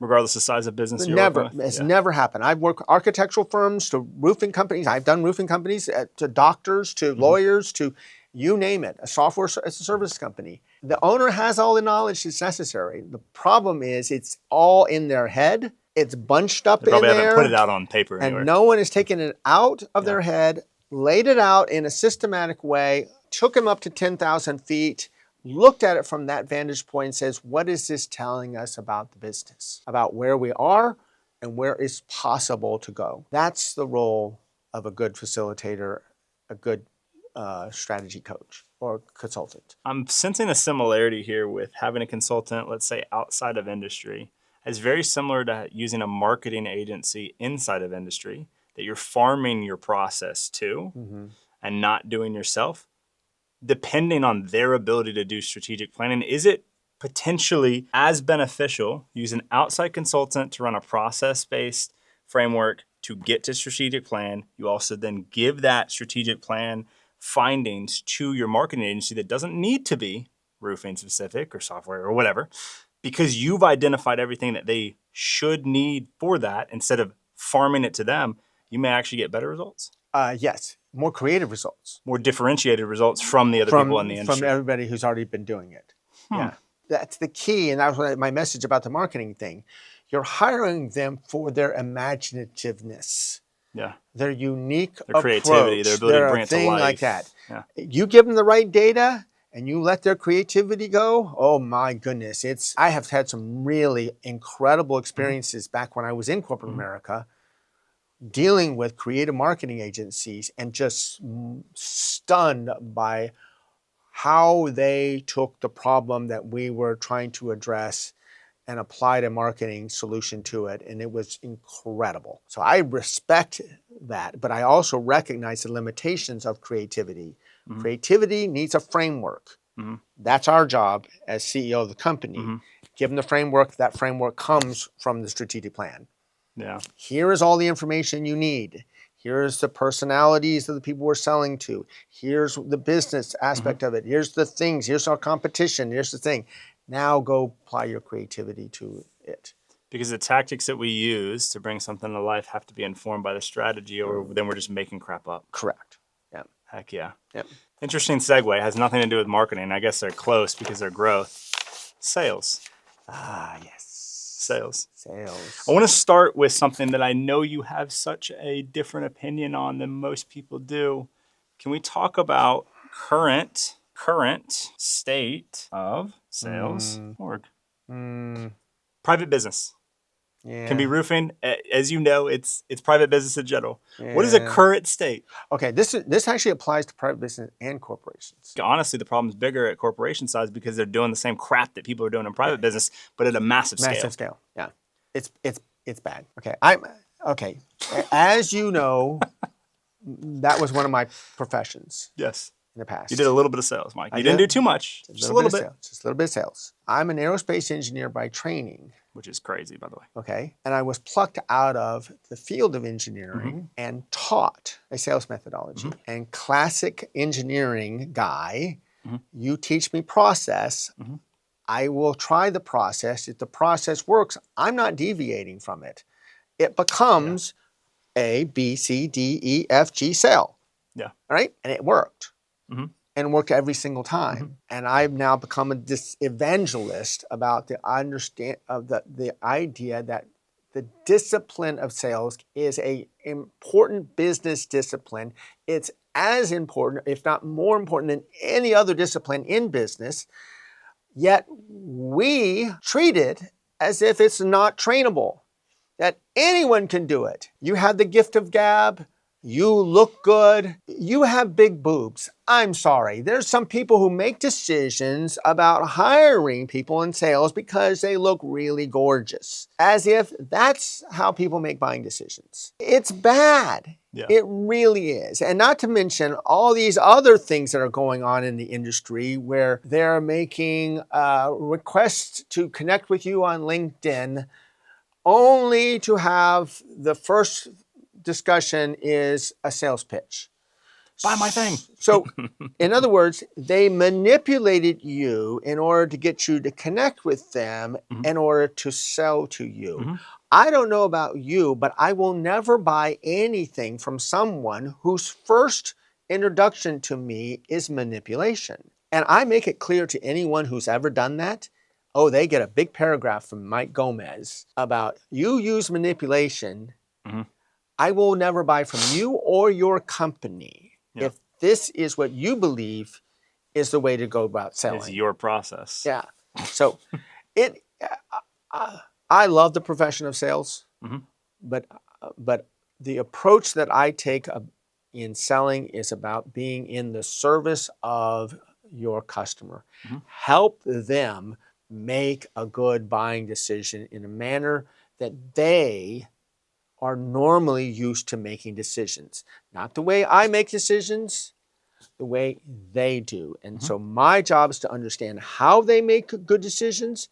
Regardless of size of business you're never. working with? It's never happened. I've worked architectural firms to roofing companies. I've done roofing companies to doctors, to lawyers, to you name it, a software as a service company. The owner has all the knowledge that's necessary. The problem is it's all in their head. It's bunched up in there. They probably haven't put it out on paper anywhere. And no one is taking it out of their head, laid it out in a systematic way, took them up to 10,000 feet, looked at it from that vantage point and says, what is this telling us about the business, about where we are and where it's possible to go? That's the role of a good facilitator, a good strategy coach or consultant. I'm sensing a similarity here with having a consultant, let's say outside of industry, as very similar to using a marketing agency inside of industry that you're farming your process to and not doing yourself. Depending on their ability to do strategic planning, is it potentially as beneficial use an outside consultant to run a process-based framework to get to strategic plan? You also then give that strategic plan findings to your marketing agency that doesn't need to be roofing specific or software or whatever, because you've identified everything that they should need for that. Instead of farming it to them, you may actually get better results. Yes, more creative results. More differentiated results from the other people in the industry. From everybody who's already been doing it. Yeah, that's the key. And that was my message about the marketing thing. You're hiring them for their imaginativeness. Yeah. Their unique their creativity, their ability to bring it to life. Like that. Yeah. You give them the right data and you let their creativity go, oh my goodness. I have had some really incredible experiences back when I was in corporate America dealing with creative marketing agencies and just stunned by how they took the problem that we were trying to address and applied a marketing solution to it, and it was incredible. So I respect that, but I also recognize the limitations of creativity. Creativity needs a framework. That's our job as CEO of the company. Give them the framework. That framework comes from the strategic plan. Yeah. Here is all the information you need. Here's the personalities of the people we're selling to. Here's the business aspect of it. Here's the things. Here's our competition. Here's the thing. Now go apply your creativity to it. Because the tactics that we use to bring something to life have to be informed by the strategy, or then we're just making crap up. Correct. Yeah. Heck yeah. Yep. Interesting segue. Has nothing to do with marketing. I guess they're close because they're growth. Sales. Ah, yes. Sales. Sales. I want to start with something that I know you have such a different opinion on than most people do. Can we talk about current state of sales org? Private business. Yeah. Can be roofing. As you know, it's private business in general. Yeah. What is a current state? Okay, this actually applies to private business and corporations. Honestly, the problem's bigger at corporation size because they're doing the same crap that people are doing in private business, but at a massive scale. Massive scale. Yeah. It's bad. Okay. As you know, that was one of my professions. Yes. In the past. You did a little bit of sales, Mike. You didn't do too much. Just a little bit. Just a little bit of sales. I'm an aerospace engineer by training. Which is crazy, by the way. Okay. And I was plucked out of the field of engineering and taught a sales methodology. And classic engineering guy, you teach me process. I will try the process. If the process works, I'm not deviating from it. It becomes A, B, C, D, E, F, G sale. Yeah. All right. And it worked. And worked every single time. And I've now become a evangelist about the idea that the discipline of sales is an important business discipline. It's as important, if not more important than any other discipline in business. Yet we treat it as if it's not trainable, that anyone can do it. You have the gift of gab. You look good. You have big boobs. I'm sorry. There's some people who make decisions about hiring people in sales because they look really gorgeous, as if that's how people make buying decisions. It's bad. Yeah. It really is. And not to mention all these other things that are going on in the industry where they're making requests to connect with you on LinkedIn only to have the first discussion is a sales pitch. Buy my thing. So, in other words, they manipulated you in order to get you to connect with them in order to sell to you. I don't know about you, but I will never buy anything from someone whose first introduction to me is manipulation. And I make it clear to anyone who's ever done that. Oh, they get a big paragraph from Mike Gomez about you use manipulation. I will never buy from you or your company if this is what you believe is the way to go about selling. It's your process. Yeah. So I love the profession of sales, but the approach that I take in selling is about being in the service of your customer. Help them make a good buying decision in a manner that they are normally used to making decisions. Not the way I make decisions, the way they do. And so my job is to understand how they make good decisions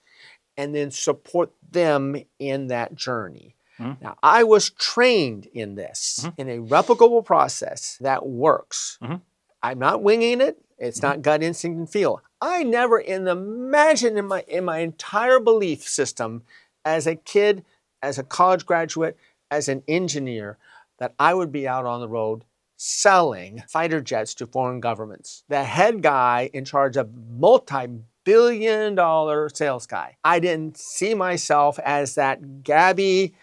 and then support them in that journey. Now, I was trained in this, in a replicable process that works. I'm not winging it. It's not gut instinct and feel. I never imagined in my entire belief system as a kid, as a college graduate, as an engineer, that I would be out on the road selling fighter jets to foreign governments. The head guy in charge of multi-billion-dollar sales guy. I didn't see myself as that gabby,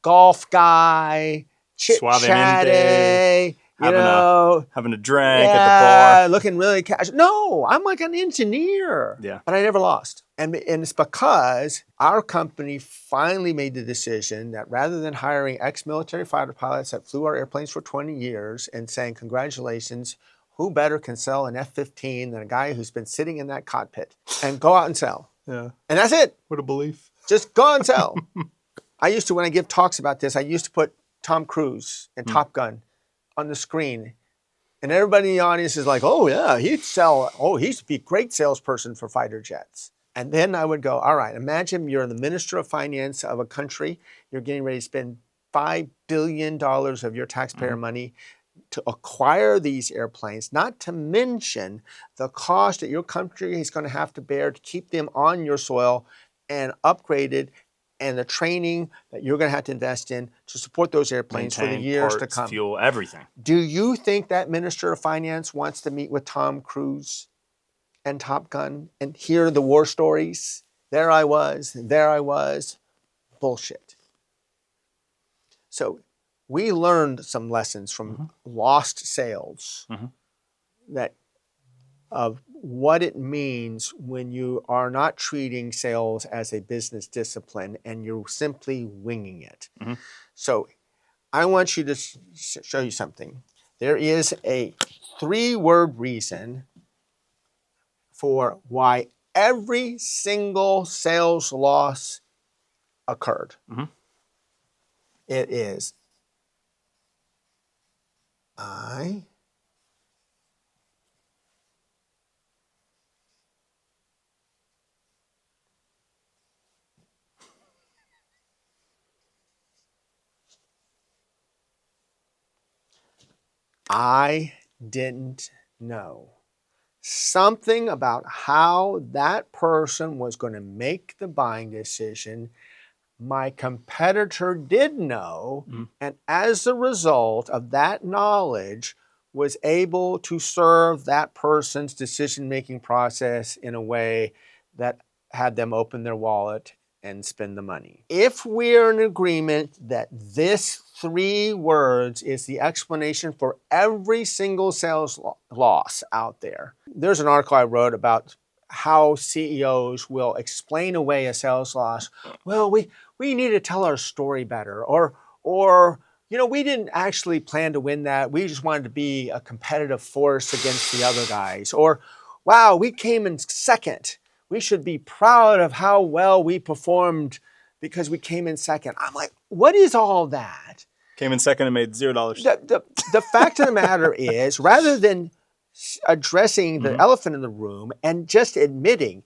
golf guy, chit-chatty, having a drink at the bar. Looking really casual. No, I'm like an engineer. Yeah. But I never lost. And it's because our company finally made the decision that rather than hiring ex-military fighter pilots that flew our airplanes for 20 years and saying, congratulations, who better can sell an F-15 than a guy who's been sitting in that cockpit, and go out and sell. Yeah. And that's it. What a belief. Just go out and sell. I used to, when I give talks about this, I used to put Tom Cruise and Top Gun on the screen. And everybody in the audience is like, oh yeah, he'd be a great salesperson for fighter jets. And then I would go, all right, imagine you're the minister of finance of a country. You're getting ready to spend $5 billion of your taxpayer money to acquire these airplanes, not to mention the cost that your country is going to have to bear to keep them on your soil and upgraded, and the training that you're going to have to invest in to support those airplanes for the years to come. Fuel, everything. Do you think that Minister of Finance wants to meet with Tom Cruise and Top Gun and hear the war stories? There I was. Bullshit. So we learned some lessons from lost sales that of what it means when you are not treating sales as a business discipline and you're simply winging it. So I want you to show you something. There is a 3-word reason for why every single sales loss occurred. It is I didn't know. Something about how that person was going to make the buying decision, my competitor did know, and as a result of that knowledge, was able to serve that person's decision-making process in a way that had them open their wallet and spend the money. If we're in agreement that this 3 words is the explanation for every single sales loss out there. There's an article I wrote about how CEOs will explain away a sales loss. Well, we need to tell our story better, or you know, we didn't actually plan to win that. We just wanted to be a competitive force against the other guys. Or, wow, we came in second. We should be proud of how well we performed because we came in second. I'm like, what is all that? Came in second and made $0. The fact of the matter is, rather than addressing the elephant in the room and just admitting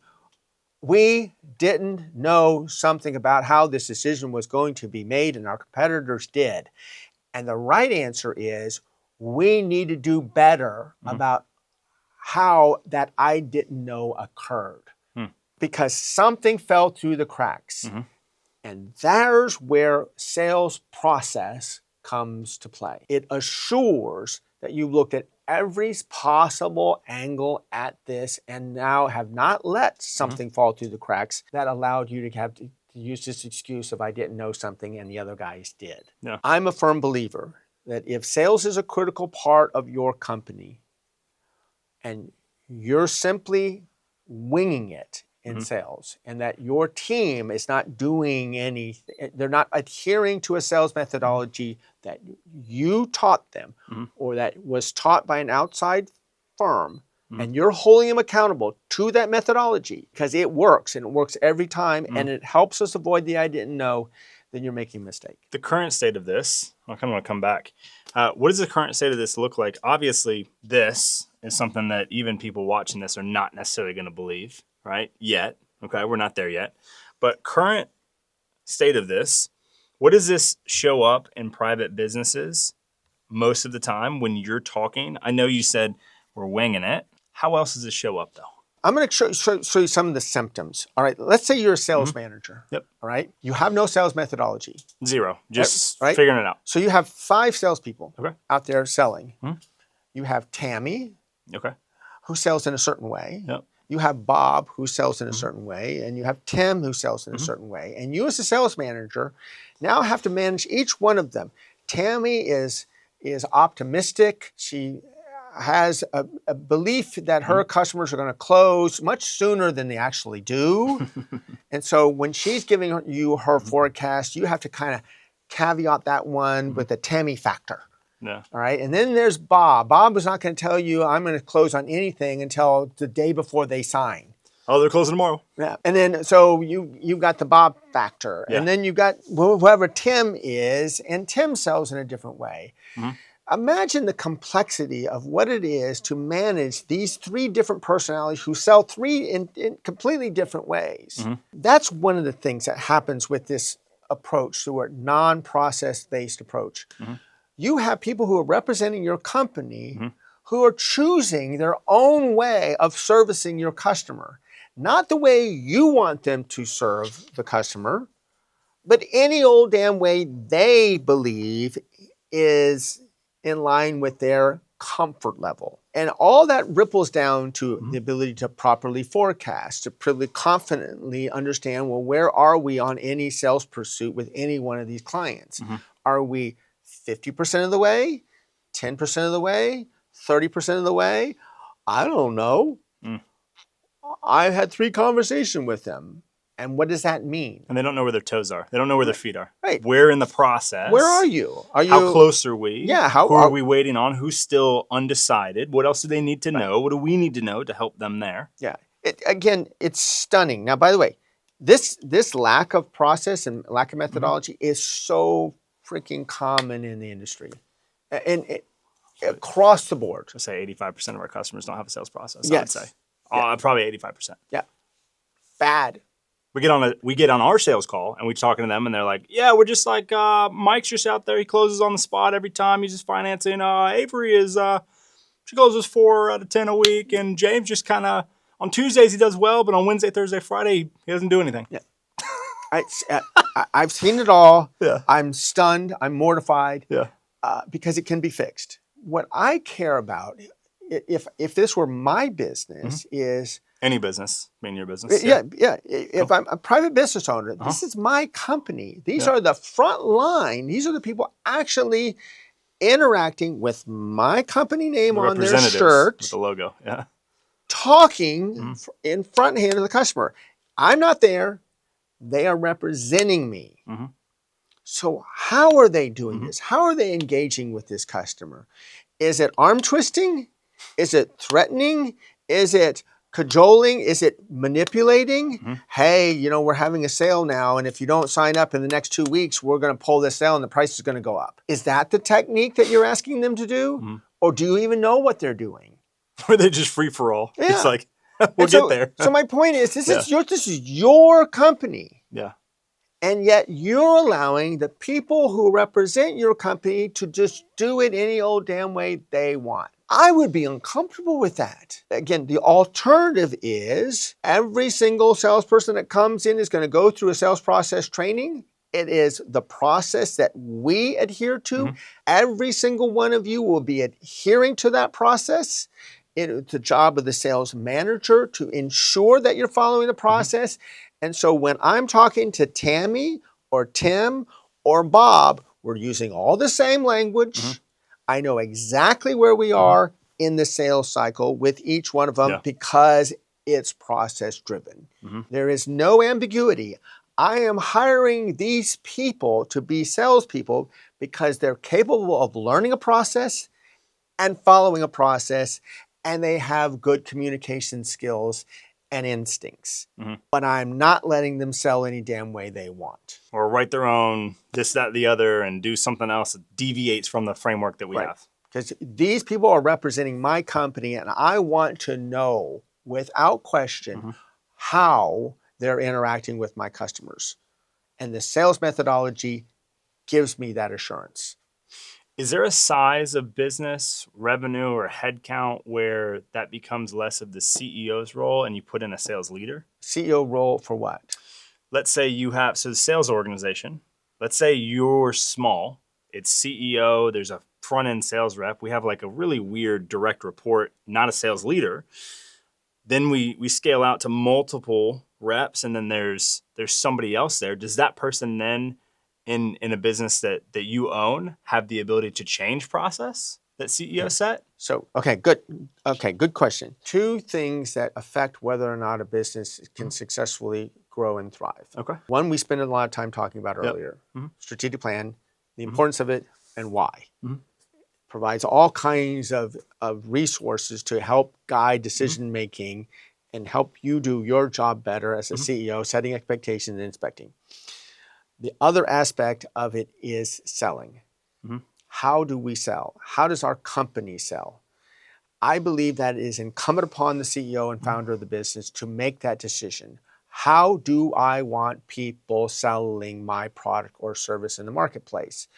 we didn't know something about how this decision was going to be made and our competitors did. And the right answer is we need to do better about how that I didn't know occurred. Because something fell through the cracks. And there's where sales process comes to play. It assures that you looked at every possible angle at this and now have not let something fall through the cracks that allowed you to have to use this excuse of I didn't know something and the other guys did. Yeah. I'm a firm believer that if sales is a critical part of your company and you're simply winging it in sales, and that your team is not doing anything, they're not adhering to a sales methodology that you taught them or that was taught by an outside firm, and you're holding them accountable to that methodology because it works and it works every time and it helps us avoid the I didn't know, then you're making a mistake. The current state of this, I kind of want to come back. What does the current state of this look like? Obviously, this is something that even people watching this are not necessarily going to believe. Right? Yet. Okay, we're not there yet. But current state of this, what does this show up in private businesses most of the time when you're talking? I know you said we're winging it. How else does it show up, though? I'm going to show you some of the symptoms. All right, let's say you're a sales manager. Yep. All right, you have no sales methodology. 0. Just figuring it out. So you have 5 salespeople out there selling. You have Tammy, who sells in a certain way. Yep. You have Bob, who sells in a certain way, and you have Tim, who sells in a certain way. And you as a sales manager now have to manage each one of them. Tammy is optimistic. She has a belief that her customers are going to close much sooner than they actually do. And so when she's giving you her forecast, you have to kind of caveat that one with the Tammy factor. Yeah. All right. And then there's Bob. Bob is not going to tell you I'm going to close on anything until the day before they sign. Oh, they're closing tomorrow. Yeah. And then so you've got the Bob factor. Yeah. And then you've got whoever Tim is, and Tim sells in a different way. Imagine the complexity of what it is to manage these 3 different personalities who sell 3 in completely different ways. That's one of the things that happens with this approach, through a non-process-based approach. You have people who are representing your company who are choosing their own way of servicing your customer. not the way you want them to serve the customer, but any old damn way they believe is in line with their comfort level. And all that ripples down to the ability to properly forecast, to pretty confidently understand, well, where are we on any sales pursuit with any one of these clients? Are we 50% of the way, 10% of the way, 30% of the way? I don't know. I've had 3 conversations with them. And what does that mean? And they don't know where their toes are. They don't know where their feet are. Right. Where in the process? Where are you? How close are we? Yeah. Who are we waiting on? Who's still undecided? What else do they need to know? What do we need to know to help them there? Yeah. Again, it's stunning. Now, by the way, this lack of process and lack of methodology is so freaking common in the industry, and across the board. I say 85% of our customers don't have a sales process. Yes. I would say probably 85%. Yeah. Bad. We get on our sales call and we're talking to them and they're like, yeah, we're just like Mike's just out there. He closes on the spot every time. He's just financing. Avery is she closes 4 out of 10 a week, and James just kind of on Tuesdays he does well, but on Wednesday, Thursday, Friday he doesn't do anything. Yeah. I've seen it all. Yeah. I'm stunned. I'm mortified. Yeah. Because it can be fixed. What I care about, if this were my business, is any business, mean your business. Yeah. If I'm a private business owner, this is my company. These are the front line. These are the people actually interacting with my company name on their shirt, with the logo. Yeah. Talking in front hand of the customer. I'm not there. They are representing me. So how are they doing this? How are they engaging with this customer? Is it arm twisting? Is it threatening? Is it cajoling? Is it manipulating? Hey, we're having a sale now, and if you don't sign up in the next 2 weeks, we're going to pull this sale and the price is going to go up. Is that the technique that you're asking them to do? Or do you even know what they're doing? Or they just free for all. Yeah. It's like, we'll get there. So my point is, this is your company. Yeah. And yet you're allowing the people who represent your company to just do it any old damn way they want. I would be uncomfortable with that. Again, the alternative is every single salesperson that comes in is going to go through a sales process training. It is the process that we adhere to. Every single one of you will be adhering to that process. It's the job of the sales manager to ensure that you're following the process. And so when I'm talking to Tammy or Tim or Bob, we're using all the same language. I know exactly where we are in the sales cycle with each one of them because it's process driven. There is no ambiguity. I am hiring these people to be salespeople because they're capable of learning a process and following a process, and they have good communication skills and instincts. But I'm not letting them sell any damn way they want. Or write their own this, that, the other, and do something else that deviates from the framework that we have. Because these people are representing my company, and I want to know without question how they're interacting with my customers. And the sales methodology gives me that assurance. Is there a size of business, revenue, or headcount where that becomes less of the CEO's role and you put in a sales leader? CEO role for what? Let's say you have, so the sales organization, let's say you're small, it's CEO, there's a front-end sales rep, we have like a really weird direct report, not a sales leader. Then we scale out to multiple reps, and then there's somebody else there. Does that person then in a business that you own have the ability to change process that CEO set? So, good question. 2 things that affect whether or not a business can successfully grow and thrive. Okay. One, we spent a lot of time talking about earlier. Strategic plan, the importance of it, and why. Provides all kinds of resources to help guide decision-making and help you do your job better as a CEO, setting expectations and inspecting. The other aspect of it is selling. How do we sell? How does our company sell? I believe that it is incumbent upon the CEO and founder of the business to make that decision. How do I want people selling my product or service in the marketplace?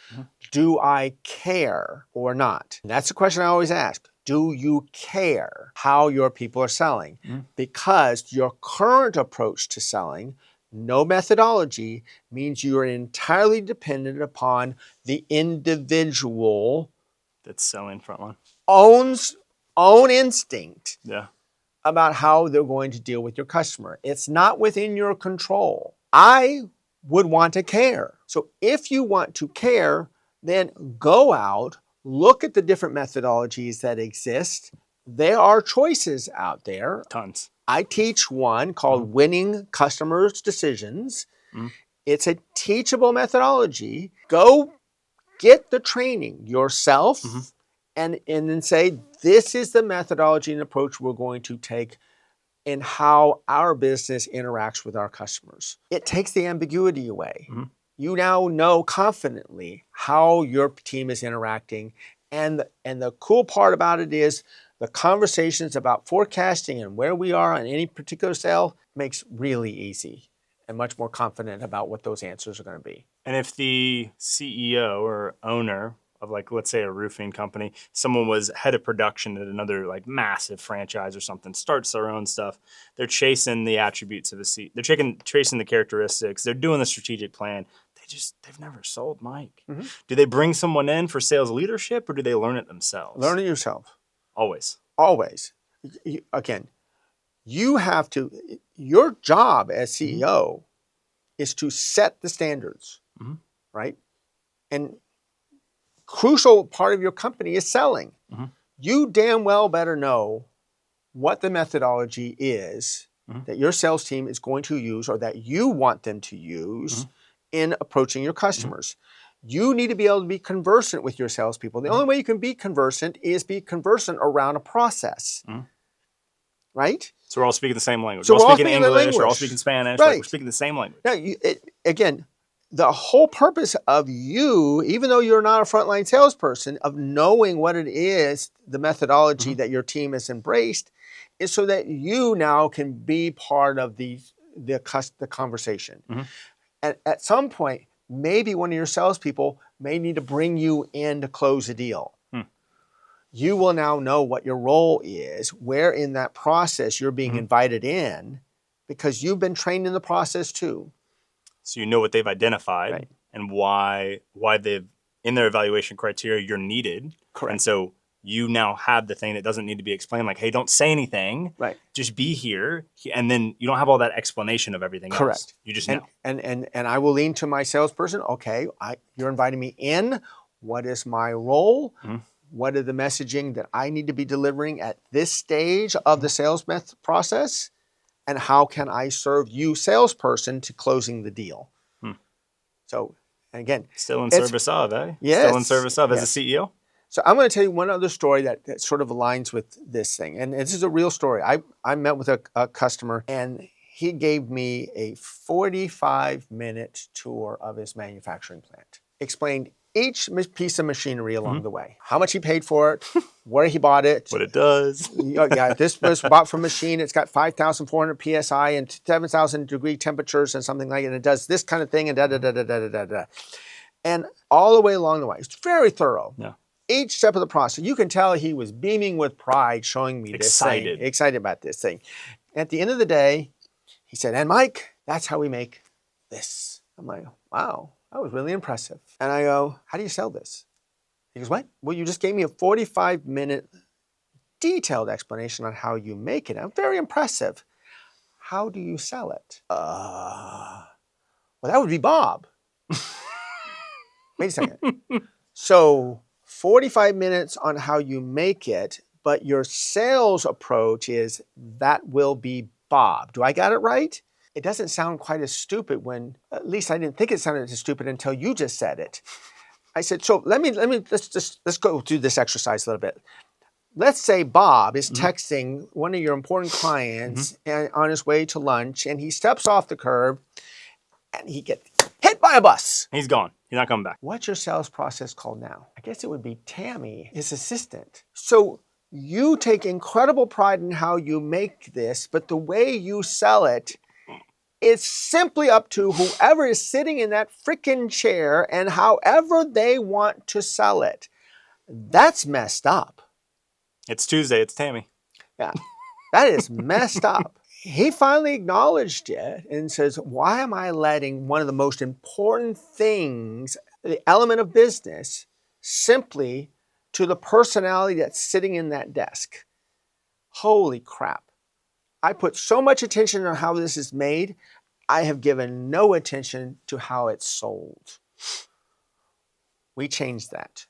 Do I care or not? And that's the question I always ask. Do you care how your people are selling? Mm. Because your current approach to selling, no methodology, means you are entirely dependent upon the individual That's selling frontline. own instinct Yeah. about how they're going to deal with your customer. It's not within your control. I would want to care. So if you want to care, then go out, look at the different methodologies that exist. There are choices out there. Tons. I teach one called Winning Customers' Decisions. Mm. It's a teachable methodology. Go get the training yourself and then say, this is the methodology and approach we're going to take in how our business interacts with our customers. It takes the ambiguity away. You now know confidently how your team is interacting. And the cool part about it is the conversations about forecasting and where we are on any particular sale makes really easy and much more confident about what those answers are going to be. And if the CEO or owner of, like, let's say a roofing company, someone was head of production at another like massive franchise or something, starts their own stuff, they're chasing the attributes of a seat. They're chasing the characteristics. They're doing the strategic plan. They've never sold, Mike. Do they bring someone in for sales leadership, or do they learn it themselves? Learn it yourself. Always. Always. Again, you have to, your job as CEO is to set the standards, right? And crucial part of your company is selling. You damn well better know what the methodology is that your sales team is going to use or that you want them to use in approaching your customers. You need to be able to be conversant with your salespeople. The only way you can be conversant is be conversant around a process, right? So we're all speaking the same language. So we're all we're all speaking speaking the English. We're all language. speaking Spanish. Right. Like, we're speaking the same language. Now, again, the whole purpose of you, even though you're not a frontline salesperson, of knowing what it is, the methodology that your team has embraced, is so that you now can be part of the conversation. And at some point, maybe one of your salespeople may need to bring you in to close a deal. You will now know what your role is, where in that process you're being invited in, because you've been trained in the process too. So you know what they've identified and why they've, in their evaluation criteria, you're needed. Correct. And so you now have the thing that doesn't need to be explained, like, hey, don't say anything. Right. Just be here. And then you don't have all that explanation of everything Correct. else. You just know. And I will lean to my salesperson. Okay, you're inviting me in. What is my role? What are the messaging that I need to be delivering at this stage of the sales process? And how can I serve you, salesperson, to closing the deal? So, and again, Still in service of, eh? Yes. Still in service of as a CEO? So I'm going to tell you one other story that sort of aligns with this thing. And this is a real story. I met with a customer, and he gave me a 45-minute tour of his manufacturing plant. Explained each piece of machinery along the way. How much he paid for it, where he bought it. What it does. Yeah, this was bought from a machine. It's got 5,400 PSI and 7,000 degree temperatures and something like it. And it does this kind of thing and da-da-da-da-da-da-da. And all the way along the way. It's very thorough. Yeah. Each step of the process, you can tell he was beaming with pride, showing me this thing. Excited about this thing. At the end of the day, he said, and Mike, that's how we make this. I'm like, wow, that was really impressive. And I go, how do you sell this? He goes, what? Well, you just gave me a 45-minute detailed explanation on how you make it. I'm very impressive. How do you sell it? Well, that would be Bob. Wait a second. So 45 minutes on how you make it, but your sales approach is that will be Bob. Do I got it right? It doesn't sound quite as stupid when, at least I didn't think it sounded as stupid until you just said it. I said, so let's go through this exercise a little bit. Let's say Bob is texting one of your important clients on his way to lunch, and he steps off the curb and he gets hit by a bus. He's gone. He's not coming back. What's your sales process called now? I guess it would be Tammy, his assistant. So you take incredible pride in how you make this, but the way you sell it, it's simply up to whoever is sitting in that freaking chair and however they want to sell it. That's messed up. It's Tuesday. It's Tammy. Yeah, that is messed up. He finally acknowledged it and says, why am I letting one of the most important things, the element of business, simply to the personality that's sitting in that desk? Holy crap. I put so much attention on how this is made. I have given no attention to how it's sold. We changed that.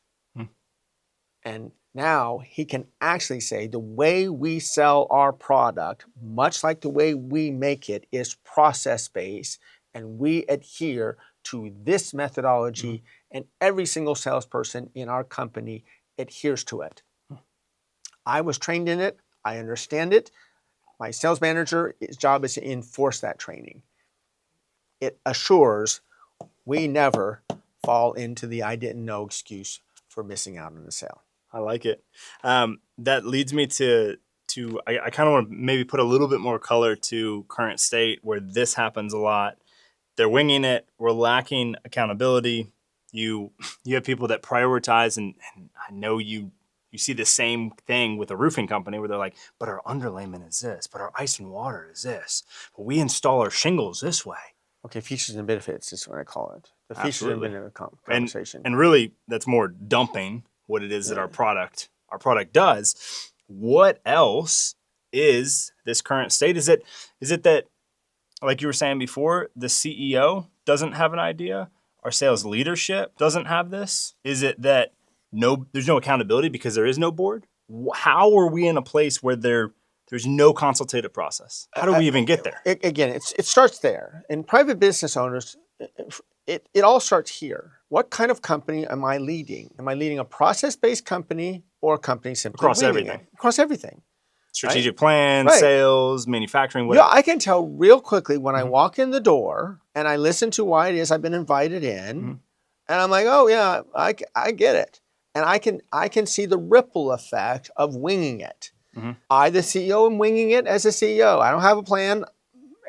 And now he can actually say the way we sell our product, much like the way we make it, is process-based, and we adhere to this methodology, and every single salesperson in our company adheres to it. I was trained in it. I understand it. My sales manager, his job is to enforce that training. It assures we never fall into the I didn't know excuse for missing out on the sale. I like it. That leads me to I kind of want to maybe put a little bit more color to current state where this happens a lot. They're winging it. We're lacking accountability. You have people that prioritize, and I know you see the same thing with a roofing company where they're like, but our underlayment is this, but our ice and water is this, but we install our shingles this way. Okay, features and benefits is what I call it. The features Absolutely. and benefit conversation. And really, that's more dumping what it is that our product does. What else is this current state? Is it that, like you were saying before, the CEO doesn't have an idea? Our sales leadership doesn't have this? Is it that there's no accountability because there is no board? How are we in a place where there's no consultative process? How do we even get there? It starts there. In private business owners, it all starts here. What kind of company am I leading? Am I leading a process-based company or a company simply Across leading everything. it? Across everything. Strategic plan, Right. sales, manufacturing, whatever. Yeah, I can tell real quickly when I walk in the door and I listen to why it is I've been invited in, and I'm like, oh yeah, I get it. And I can see the ripple effect of winging it. I, the CEO, am winging it as a CEO. I don't have a plan.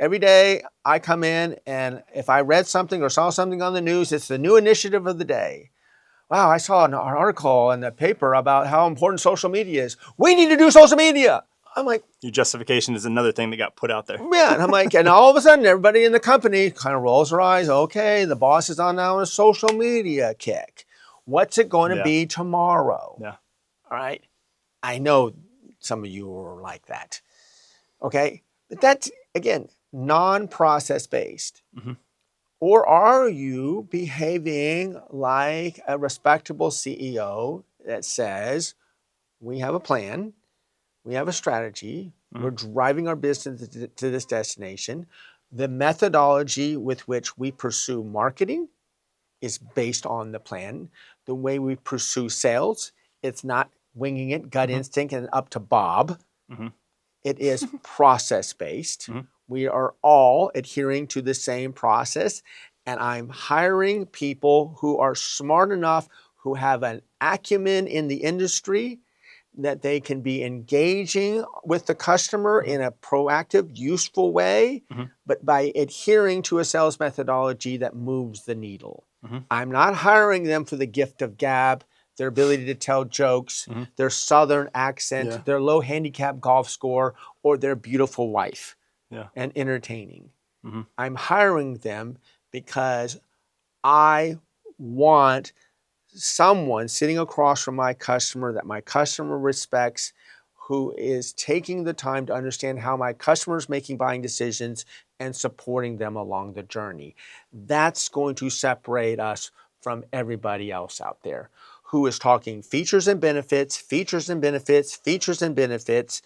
Every day I come in, and if I read something or saw something on the news, it's the new initiative of the day. Wow, I saw an article in the paper about how important social media is. We need to do social media. I'm like, your justification is another thing that got put out there. yeah, and I'm like, and all of a sudden everybody in the company kind of rolls their eyes. Okay, the boss is on now a social media kick. What's it going to be tomorrow? Yeah. All right. I know some of you are like that. Okay. But that's, again, non-process based. Or are you behaving like a respectable CEO that says, we have a plan, we have a strategy, we're driving our business to this destination. The methodology with which we pursue marketing is based on the plan. The way we pursue sales, it's not winging it, gut instinct, and up to Bob. It is process-based. We are all adhering to the same process, and I'm hiring people who are smart enough, who have an acumen in the industry, that they can be engaging with the customer in a proactive, useful way, but by adhering to a sales methodology that moves the needle. I'm not hiring them for the gift of gab, their ability to tell jokes, their southern accent, their low handicap golf score, or their beautiful wife and entertaining. I'm hiring them because I want someone sitting across from my customer that my customer respects, who is taking the time to understand how my customer is making buying decisions and supporting them along the journey. That's going to separate us from everybody else out there who is talking features and benefits, features and benefits, features and benefits,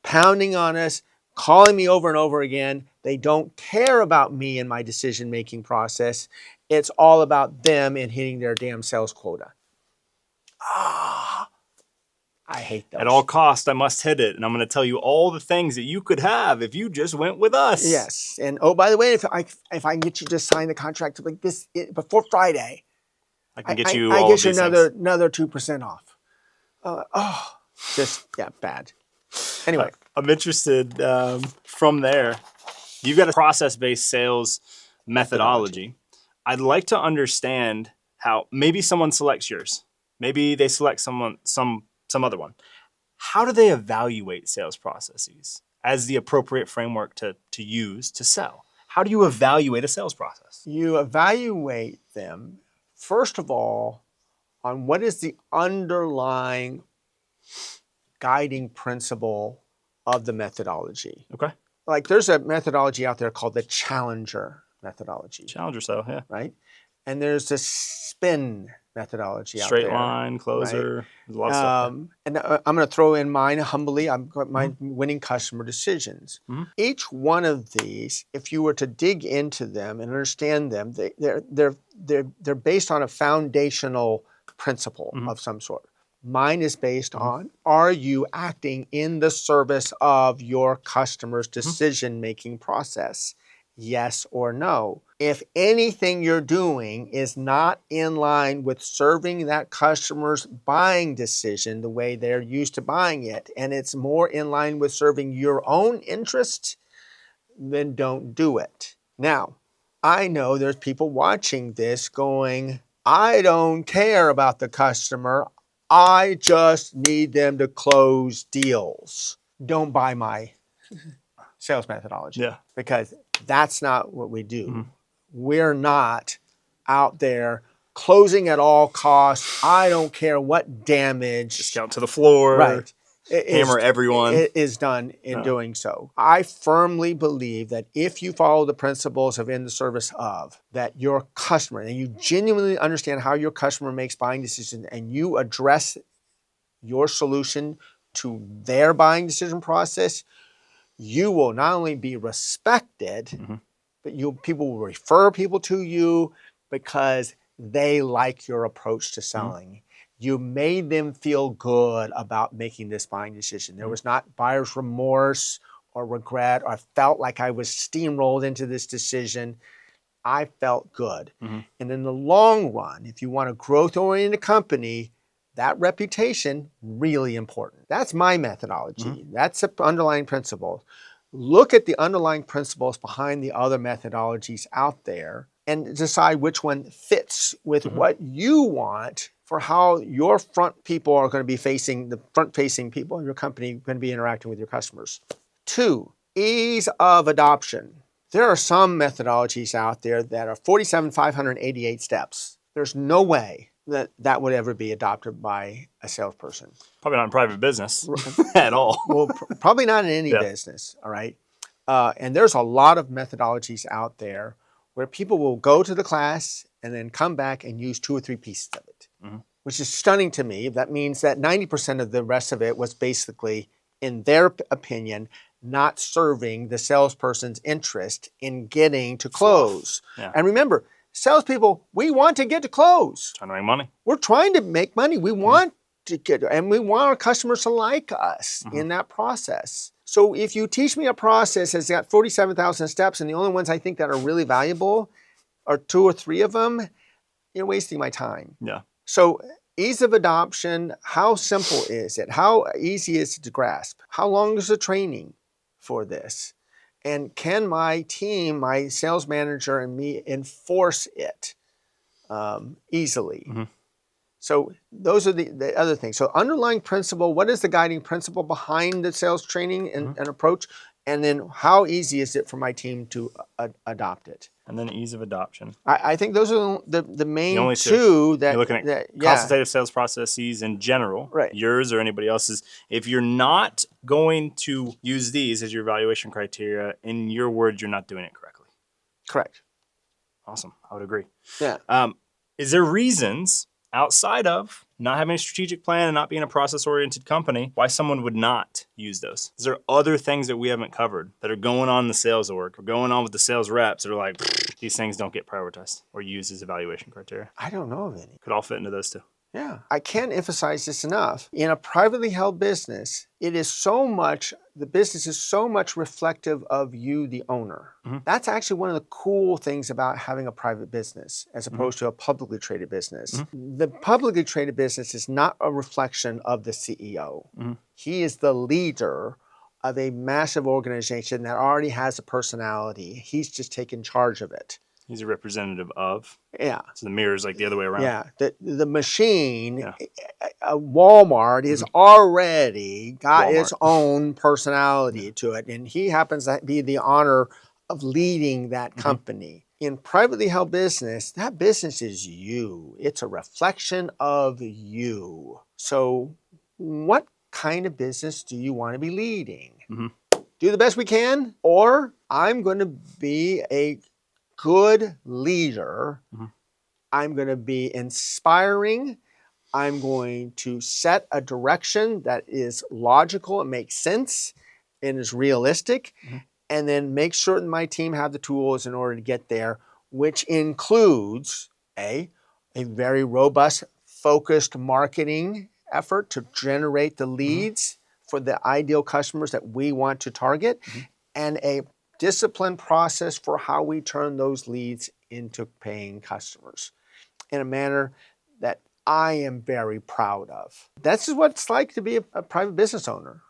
pounding on us, calling me over and over again. They don't care about me and my decision-making process. It's all about them and hitting their damn sales quota. I hate those. At all costs, I must hit it. And I'm going to tell you all the things that you could have if you just went with us. Yes. And oh, by the way, if I can get you to sign the contract like this before Friday, I can get you I all get of you these another 2% off. Bad. Anyway. I'm interested from there. You've got a process-based sales methodology. I'd like to understand how maybe someone selects yours. Maybe they select some other one. how do they evaluate sales processes as the appropriate framework to use to sell? How do you evaluate a sales process? You evaluate them, first of all, on what is the underlying guiding principle of the methodology. Okay. Like there's a methodology out there called the Challenger methodology. Challenger sale, yeah. Right? And there's the spin methodology out there. Straight line, closer, right? there's a lot of stuff. And I'm going to throw in mine humbly. I've got my winning customer decisions. Each one of these, if you were to dig into them and understand them, they're based on a foundational principle of some sort. Mine is based on, are you acting in the service of your customer's decision-making process? Yes or no. If anything you're doing is not in line with serving that customer's buying decision the way they're used to buying it, and it's more in line with serving your own interest, then don't do it. Now, I know there's people watching this going, I don't care about the customer. I just need them to close deals. Don't buy my sales methodology. Yeah. Because that's not what we do. We're not out there closing at all costs. I don't care what damage. Discount to the floor. Right. Hammer everyone. It is done in doing so. I firmly believe that if you follow the principles of in the service of, that your customer, and you genuinely understand how your customer makes buying decisions, and you address your solution to their buying decision process, you will not only be respected, but people will refer people to you because they like your approach to selling. You made them feel good about making this buying decision. There was not buyer's remorse or regret, or I felt like I was steamrolled into this decision. I felt good. And in the long run, if you want a growth-oriented company, that reputation, really important. That's my methodology. That's the underlying principle. Look at the underlying principles behind the other methodologies out there and decide which one fits with what you want for how your front people are going to be facing, the front-facing people in your company going to be interacting with your customers. 2, ease of adoption. There are some methodologies out there that are 47,588 steps. There's no way that would ever be adopted by a salesperson. Probably not in private business at all. Well, probably not in any business, all right? And there's a lot of methodologies out there where people will go to the class and then come back and use 2 or 3 pieces of it, which is stunning to me. That means that 90% of the rest of it was basically, in their opinion, not serving the salesperson's interest in getting to close. And remember, salespeople, we want to get to close. Trying to make money. We're trying to make money. We want to get, and we want our customers to like us in that process. So if you teach me a process that's got 47,000 steps and the only ones I think that are really valuable are 2 or 3 of them, you're wasting my time. Yeah. So ease of adoption, how simple is it? How easy is it to grasp? How long is the training for this? And can my team, my sales manager and me enforce it easily? So those are the other things. So underlying principle, what is the guiding principle behind the sales training and approach? And then how easy is it for my team to adopt it? And then ease of adoption. I think those are the main The only two that you're looking at consultative sales processes in general, yours or anybody else's. If you're not going to use these as your evaluation criteria, in your words, you're not doing it correctly. Correct. Awesome. I would agree. Yeah. Is there reasons outside of not having a strategic plan and not being a process-oriented company, why someone would not use those? Is there other things that we haven't covered that are going on in the sales org or going on with the sales reps that are like, these things don't get prioritized or used as evaluation criteria? I don't know of any. Could all fit into those two. Yeah. I can't emphasize this enough. In a privately held business, it is so much, the business is so much reflective of you, the owner. That's actually one of the cool things about having a private business as opposed to a publicly traded business. The publicly traded business is not a reflection of the CEO. He is the leader of a massive organization that already has a personality. He's just taken charge of it. He's a representative of. Yeah. So the mirror is like the other way around. Yeah. The machine, Yeah. Walmart, is already got its Walmart. own personality to it. And he happens to be the honor of leading that company. In privately held business, that business is you. It's a reflection of you. So what kind of business do you want to be leading? Do the best we can, or I'm going to be a good leader. I'm going to be inspiring. I'm going to set a direction that is logical and makes sense and is realistic, and then make certain my team have the tools in order to get there, which includes a very robust, focused marketing effort to generate the leads for the ideal customers that we want to target, and a disciplined process for how we turn those leads into paying customers in a manner that I am very proud of. That's what it's like to be a private business owner.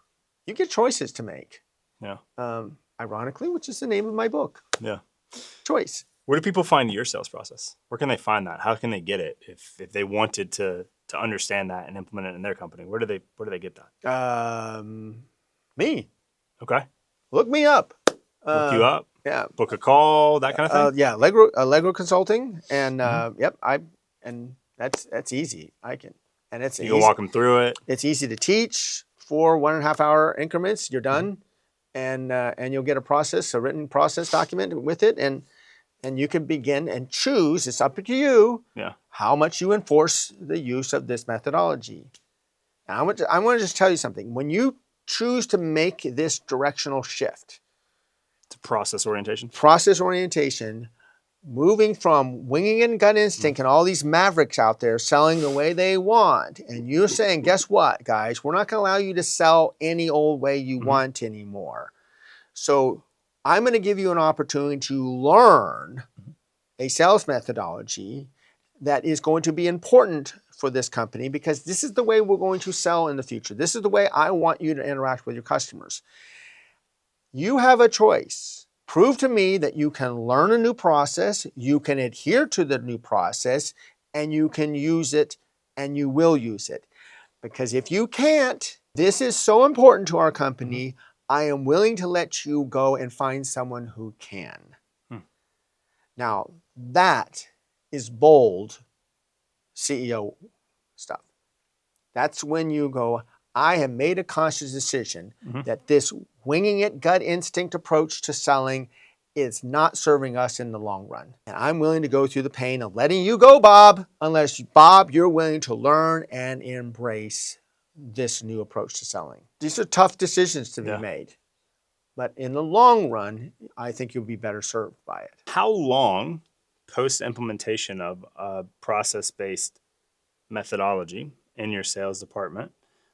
You get choices to make. Yeah. Ironically, which is the name of my book. Yeah. Choice. Where do people find your sales process? Where can they find that? How can they get it if they wanted to understand that and implement it in their company? Where do they get that? Me. Okay. Look me up. Look you up. Yeah. Book a call. That kind of thing. Yeah. Allegro Consulting, and that's easy. I can, and it's You can walk them through it. It's easy to teach. 4 1.5 hour increments. You're done, and you'll get a written process document with it, and you can begin and choose. It's up to you. Yeah. How much you enforce the use of this methodology. Now, I want to just tell you something. When you choose to make this directional shift, to process orientation, moving from winging and gut instinct and all these mavericks out there selling the way they want, and you're saying, guess what, guys? We're not going to allow you to sell any old way you want anymore. So I'm going to give you an opportunity to learn a sales methodology that is going to be important for this company, because this is the way we're going to sell in the future. This is the way I want you to interact with your customers. You have a choice. Prove to me that you can learn a new process, you can adhere to the new process, and you can use it, and you will use it. Because if you can't, this is so important to our company, I am willing to let you go and find someone who can. Now, that is bold CEO stuff. That's when you go, I have made a conscious decision that this winging it, gut instinct approach to selling is not serving us in the long run. And I'm willing to go through the pain of letting you go, Bob, unless, Bob, you're willing to learn and embrace this new approach to selling. These are tough decisions to be made. But in the long run, I think you'll be better served by it. How long post-implementation of a process-based methodology in your sales department,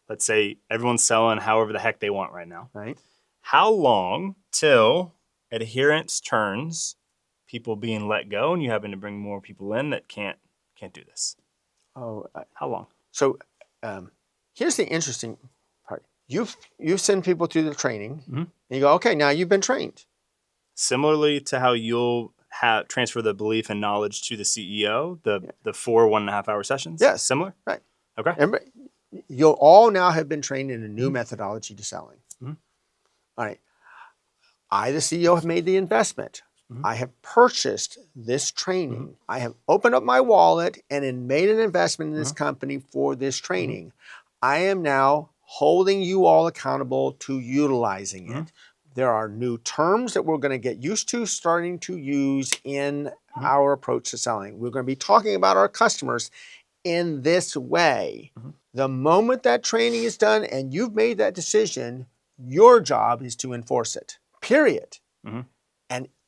let's say everyone's selling however the heck they want right now. Right. How long till adherence turns, people being let go, and you having to bring more people in that can't do this? How long? So here's the interesting part. You send people through the training, and you go, okay, now you've been trained. Similarly to how you'll transfer the belief and knowledge to the CEO, the 4 1.5 hour sessions? Yes. Similar? Right. Okay. Everybody, you'll all now have been trained in a new methodology to selling. All right. I, the CEO, have made the investment. I have purchased this training. I have opened up my wallet and made an investment in this company for this training. I am now holding you all accountable to utilizing it. There are new terms that we're going to get used to starting to use in our approach to selling. We're going to be talking about our customers in this way. The moment that training is done and you've made that decision, your job is to enforce it, period.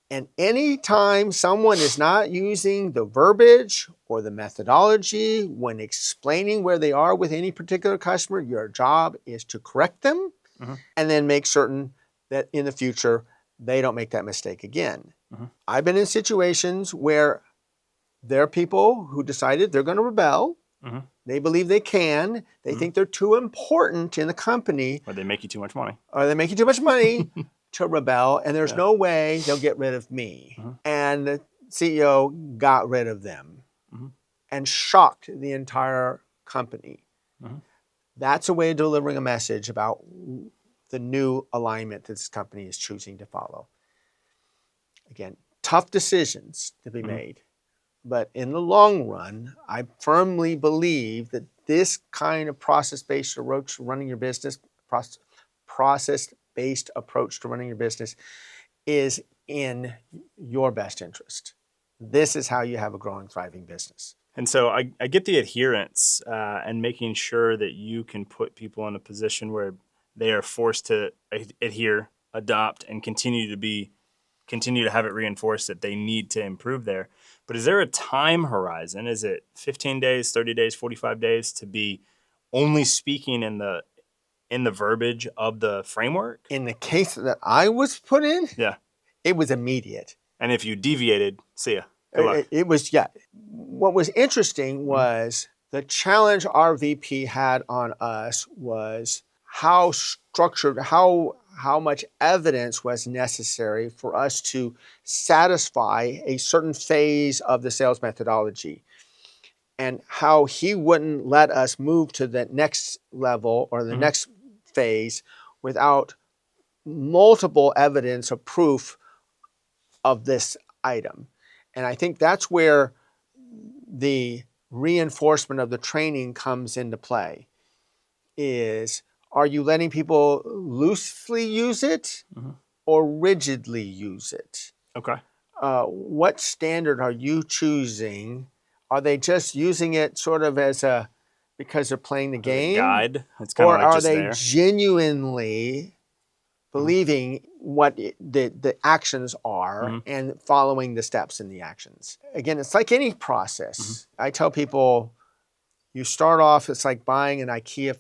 And any time someone is not using the verbiage or the methodology when explaining where they are with any particular customer, your job is to correct them and then make certain that in the future they don't make that mistake again. I've been in situations where there are people who decided they're going to rebel. They believe they can. They think they're too important in the company. Or they make you too much money. To rebel, and there's no way they'll get rid of me. And CEO got rid of them Mhm. and shocked the entire company. Mhm. That's a way of delivering a message about the new alignment that this company is choosing to follow. Again, tough decisions to be made. But in the long run, I firmly believe that this kind of process-based approach to running your business, process-based approach to running your business is in your best interest. This is how you have a growing, thriving business. And so I get the adherence and making sure that you can put people in a position where they are forced to adhere, adopt, and continue to have it reinforced that they need to improve there. But is there a time horizon? Is it 15 days, 30 days, 45 days to be only speaking in the verbiage of the framework? In the case that I was put in, Yeah. it was immediate. And if you deviated, see ya. Good luck. It was, yeah. What was interesting was the challenge our VP had on us was how structured, how much evidence was necessary for us to satisfy a certain phase of the sales methodology, and how he wouldn't let us move to the next level or the next phase without multiple evidence of proof of this item. And I think that's where the reinforcement of the training comes into play. Is, are you letting people loosely use it or rigidly use it? Okay. What standard are you choosing? Are they just using it sort of as a, because they're playing the game? Guide. It's kind of Or like are just they there. genuinely believing what the actions are and following the steps in the actions? Again, it's like any process. I tell people, you start off, it's like buying an IKEA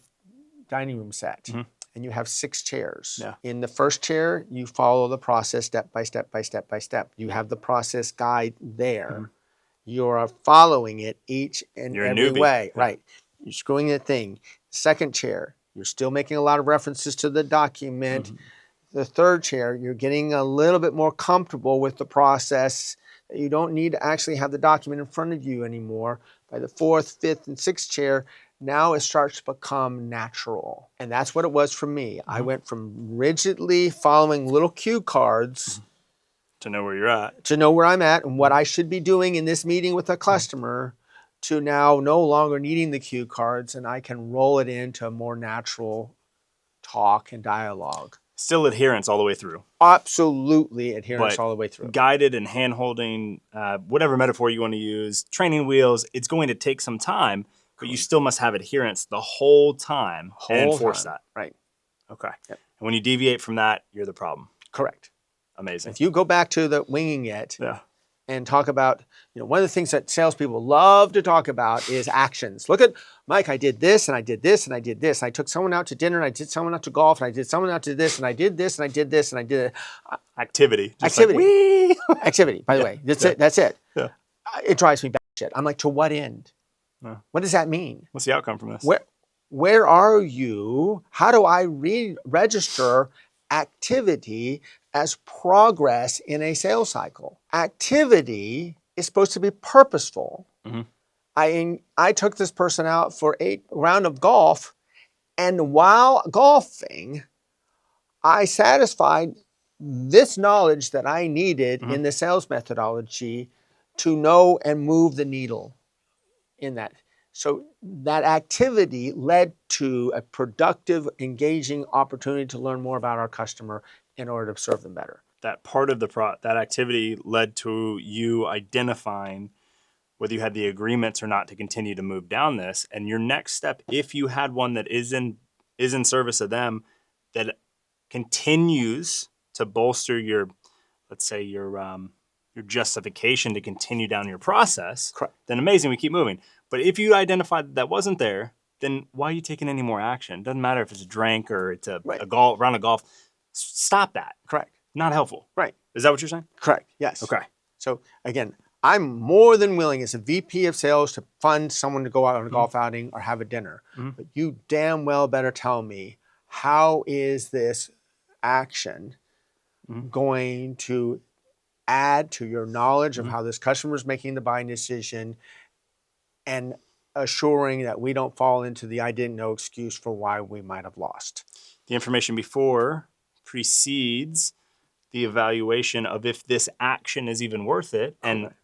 dining room set. And you have 6 chairs. Yeah. In the first chair, you follow the process step by step by step by step. You have the process guide there. You are following it each and You're a every newbie. way. Yeah. Right. You're screwing the thing. Second chair, you're still making a lot of references to the document. The third chair, you're getting a little bit more comfortable with the process. You don't need to actually have the document in front of you anymore. By the 4th, 5th, and 6th chair, now it starts to become natural. And that's what it was for me. I went from rigidly following little cue cards To know where you're at. to know where I'm at and what I should be doing in this meeting with a customer, to now no longer needing the cue cards, and I can roll it into a more natural talk and dialogue. Still adherence all the way through. Absolutely adherence But all the way through. guided and hand-holding, whatever metaphor you want to use, training wheels, it's going to take some time, but you still must have adherence the whole time and enforce that. Right. Okay. Yep. And when you deviate from that, you're the problem. Correct. Amazing. If you go back to the winging it Yeah. and talk about, one of the things that salespeople love to talk about is actions. Look at, Mike, I did this and I did this and I did this. I took someone out to dinner and I did someone out to golf and I did someone out to this and I did this and I did this and I did Activity. Just activity. Like, Activity, by the way. That's it. That's it. Yeah. It drives me batshit. I'm like, to what end? Yeah. What does that mean? What's the outcome from this? Where are you? How do I register activity as progress in a sales cycle? Activity is supposed to be purposeful. I took this person out for 8 rounds of golf, and while golfing, I satisfied this knowledge that I needed in the sales methodology to know and move the needle in that. So that activity led to a productive, engaging opportunity to learn more about our customer in order to serve them better. That part of that activity led to you identifying whether you had the agreements or not to continue to move down this. And your next step, if you had one that is in service of them, that continues to bolster your, let's say your justification to continue down your process, Correct. Then amazing, we keep moving. But if you identified that wasn't there, then why are you taking any more action? Doesn't matter if it's a drink or it's a round of golf. Stop that. Correct. Not helpful. Right. Is that what you're saying? Correct. Yes. Okay. So again, I'm more than willing as a VP of sales to fund someone to go out on a golf outing or have a dinner. But you damn well better tell me, how is this action going to add to your knowledge of how this customer is making the buying decision and assuring that we don't fall into the I didn't know excuse for why we might have lost. The information before precedes the evaluation of if this action is even worth it. And Correct.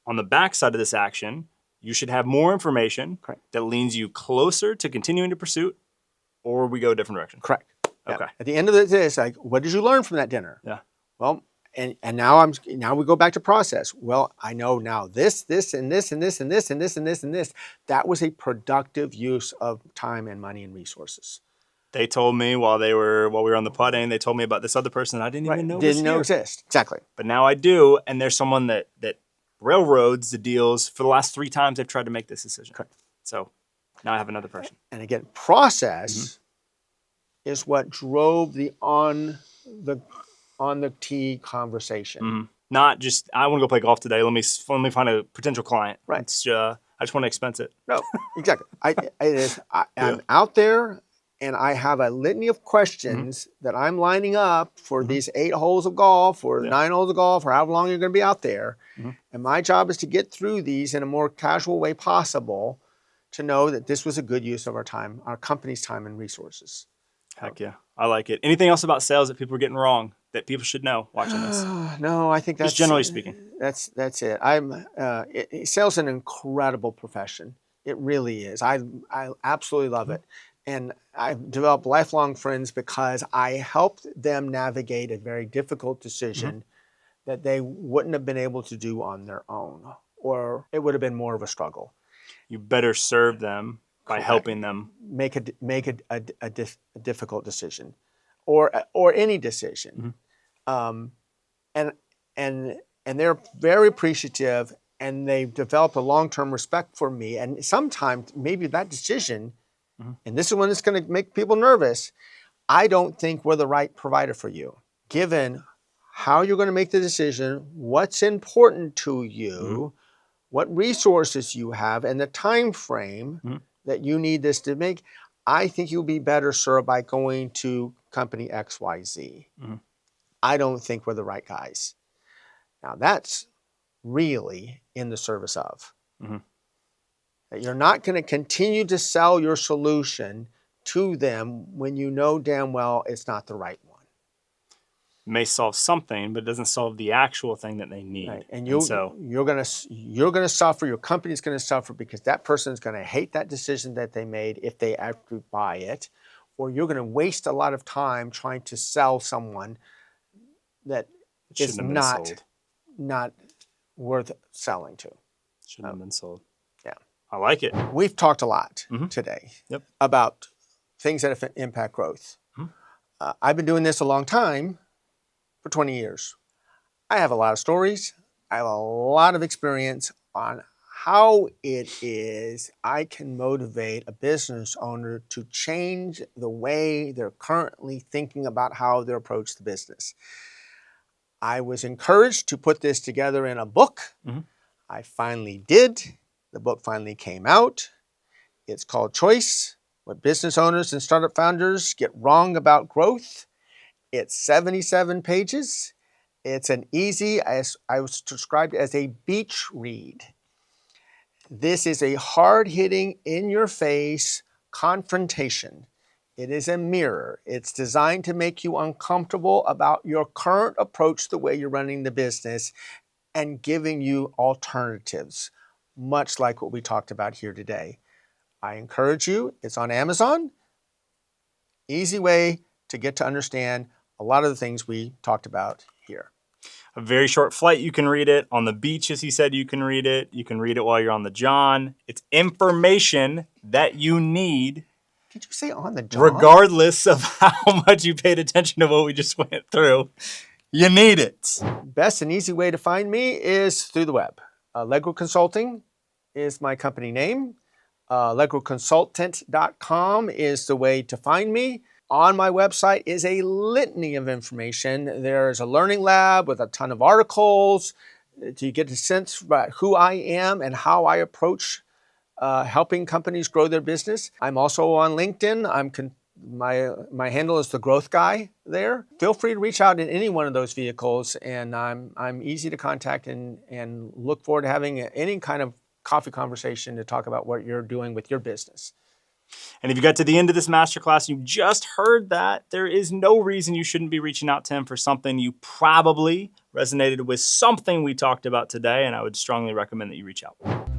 on the backside of this action, you should have more information Correct. that leans you closer to continuing to pursuit, or we go a different direction. Correct. Okay. Yeah. At the end of the day, it's like, what did you learn from that dinner? Yeah. Well, and now we go back to process. Well, I know now this, and this, and this, and this, and this, and this, and this. That was a productive use of time and money and resources. They told me while we were on the putting, they told me about this other person I didn't even know Didn't know here. exist. Exactly. But now I do, and there's someone that railroads the deals for the last 3 times they've tried to make this decision. Correct. So now I have another person. And again, process is what drove the on the tee conversation. Not just, I want to go play golf today. Let me find a potential client. Right. It's, I just want to expense it. No, exactly. I'm out there and I have a litany of questions that I'm lining up for these 8 holes of golf or 9 holes of golf or however long you're going to be out there. And my job is to get through these in a more casual way possible to know that this was a good use of our time, our company's time and resources. Heck yeah. I like it. Anything else about sales that people are getting wrong that people should know watching this? No, I think that's Just generally speaking. That's it. Sales is an incredible profession. It really is. I absolutely love it. And I've developed lifelong friends because I helped them navigate a very difficult decision that they wouldn't have been able to do on their own, or it would have been more of a struggle. You better serve them by Correct. helping them Make a difficult decision, or any decision, and they're very appreciative, and they've developed a long-term respect for me. And sometimes maybe that decision, and this is one that's going to make people nervous. I don't think we're the right provider for you, given how you're going to make the decision, what's important to you, what resources you have, and the time frame that you need this to make. I think you'll be better served by going to company XYZ. I don't think we're the right guys. Now that's really in the service of. That you're not going to continue to sell your solution to them when you know damn well it's not the right one. may solve something, but it doesn't solve the actual thing that they need. Right. And you're going to suffer. Your company's going to suffer because that person's going to hate that decision that they made if they actually buy it, or you're going to waste a lot of time trying to sell someone that is not worth selling to. Shouldn't have been sold. Yeah. I like it. We've talked a lot today about things that impact growth. I've been doing this a long time, for 20 years. I have a lot of stories. I have a lot of experience on how it is I can motivate a business owner to change the way they're currently thinking about how they approach the business. I was encouraged to put this together in a book. I finally did. The book finally came out. It's called Choice: What Business Owners and Startup Founders Get Wrong About Growth. It's 77 pages. It's an easy, as I was described as a beach read. This is a hard-hitting, in-your-face confrontation. It is a mirror. It's designed to make you uncomfortable about your current approach, the way you're running the business, and giving you alternatives, much like what we talked about here today. I encourage you. It's on Amazon. Easy way to get to understand a lot of the things we talked about here. A very short flight, you can read it. On the beach, as he said, you can read it. You can read it while you're on the John. It's information that you need. Did you say on the John? Regardless of how much you paid attention to what we just went through. You need it. Best and easy way to find me is through the web. Allegro Consulting is my company name. AllegroConsultant.com is the way to find me. On my website is a litany of information. There's a learning lab with a ton of articles. You get a sense about who I am and how I approach helping companies grow their business. I'm also on LinkedIn. I'm My handle is the growth guy there. Feel free to reach out in any one of those vehicles, and I'm easy to contact and look forward to having any kind of coffee conversation to talk about what you're doing with your business. And if you got to the end of this masterclass, you just heard that, there is no reason you shouldn't be reaching out to him for something. You probably resonated with something we talked about today, and I would strongly recommend that you reach out.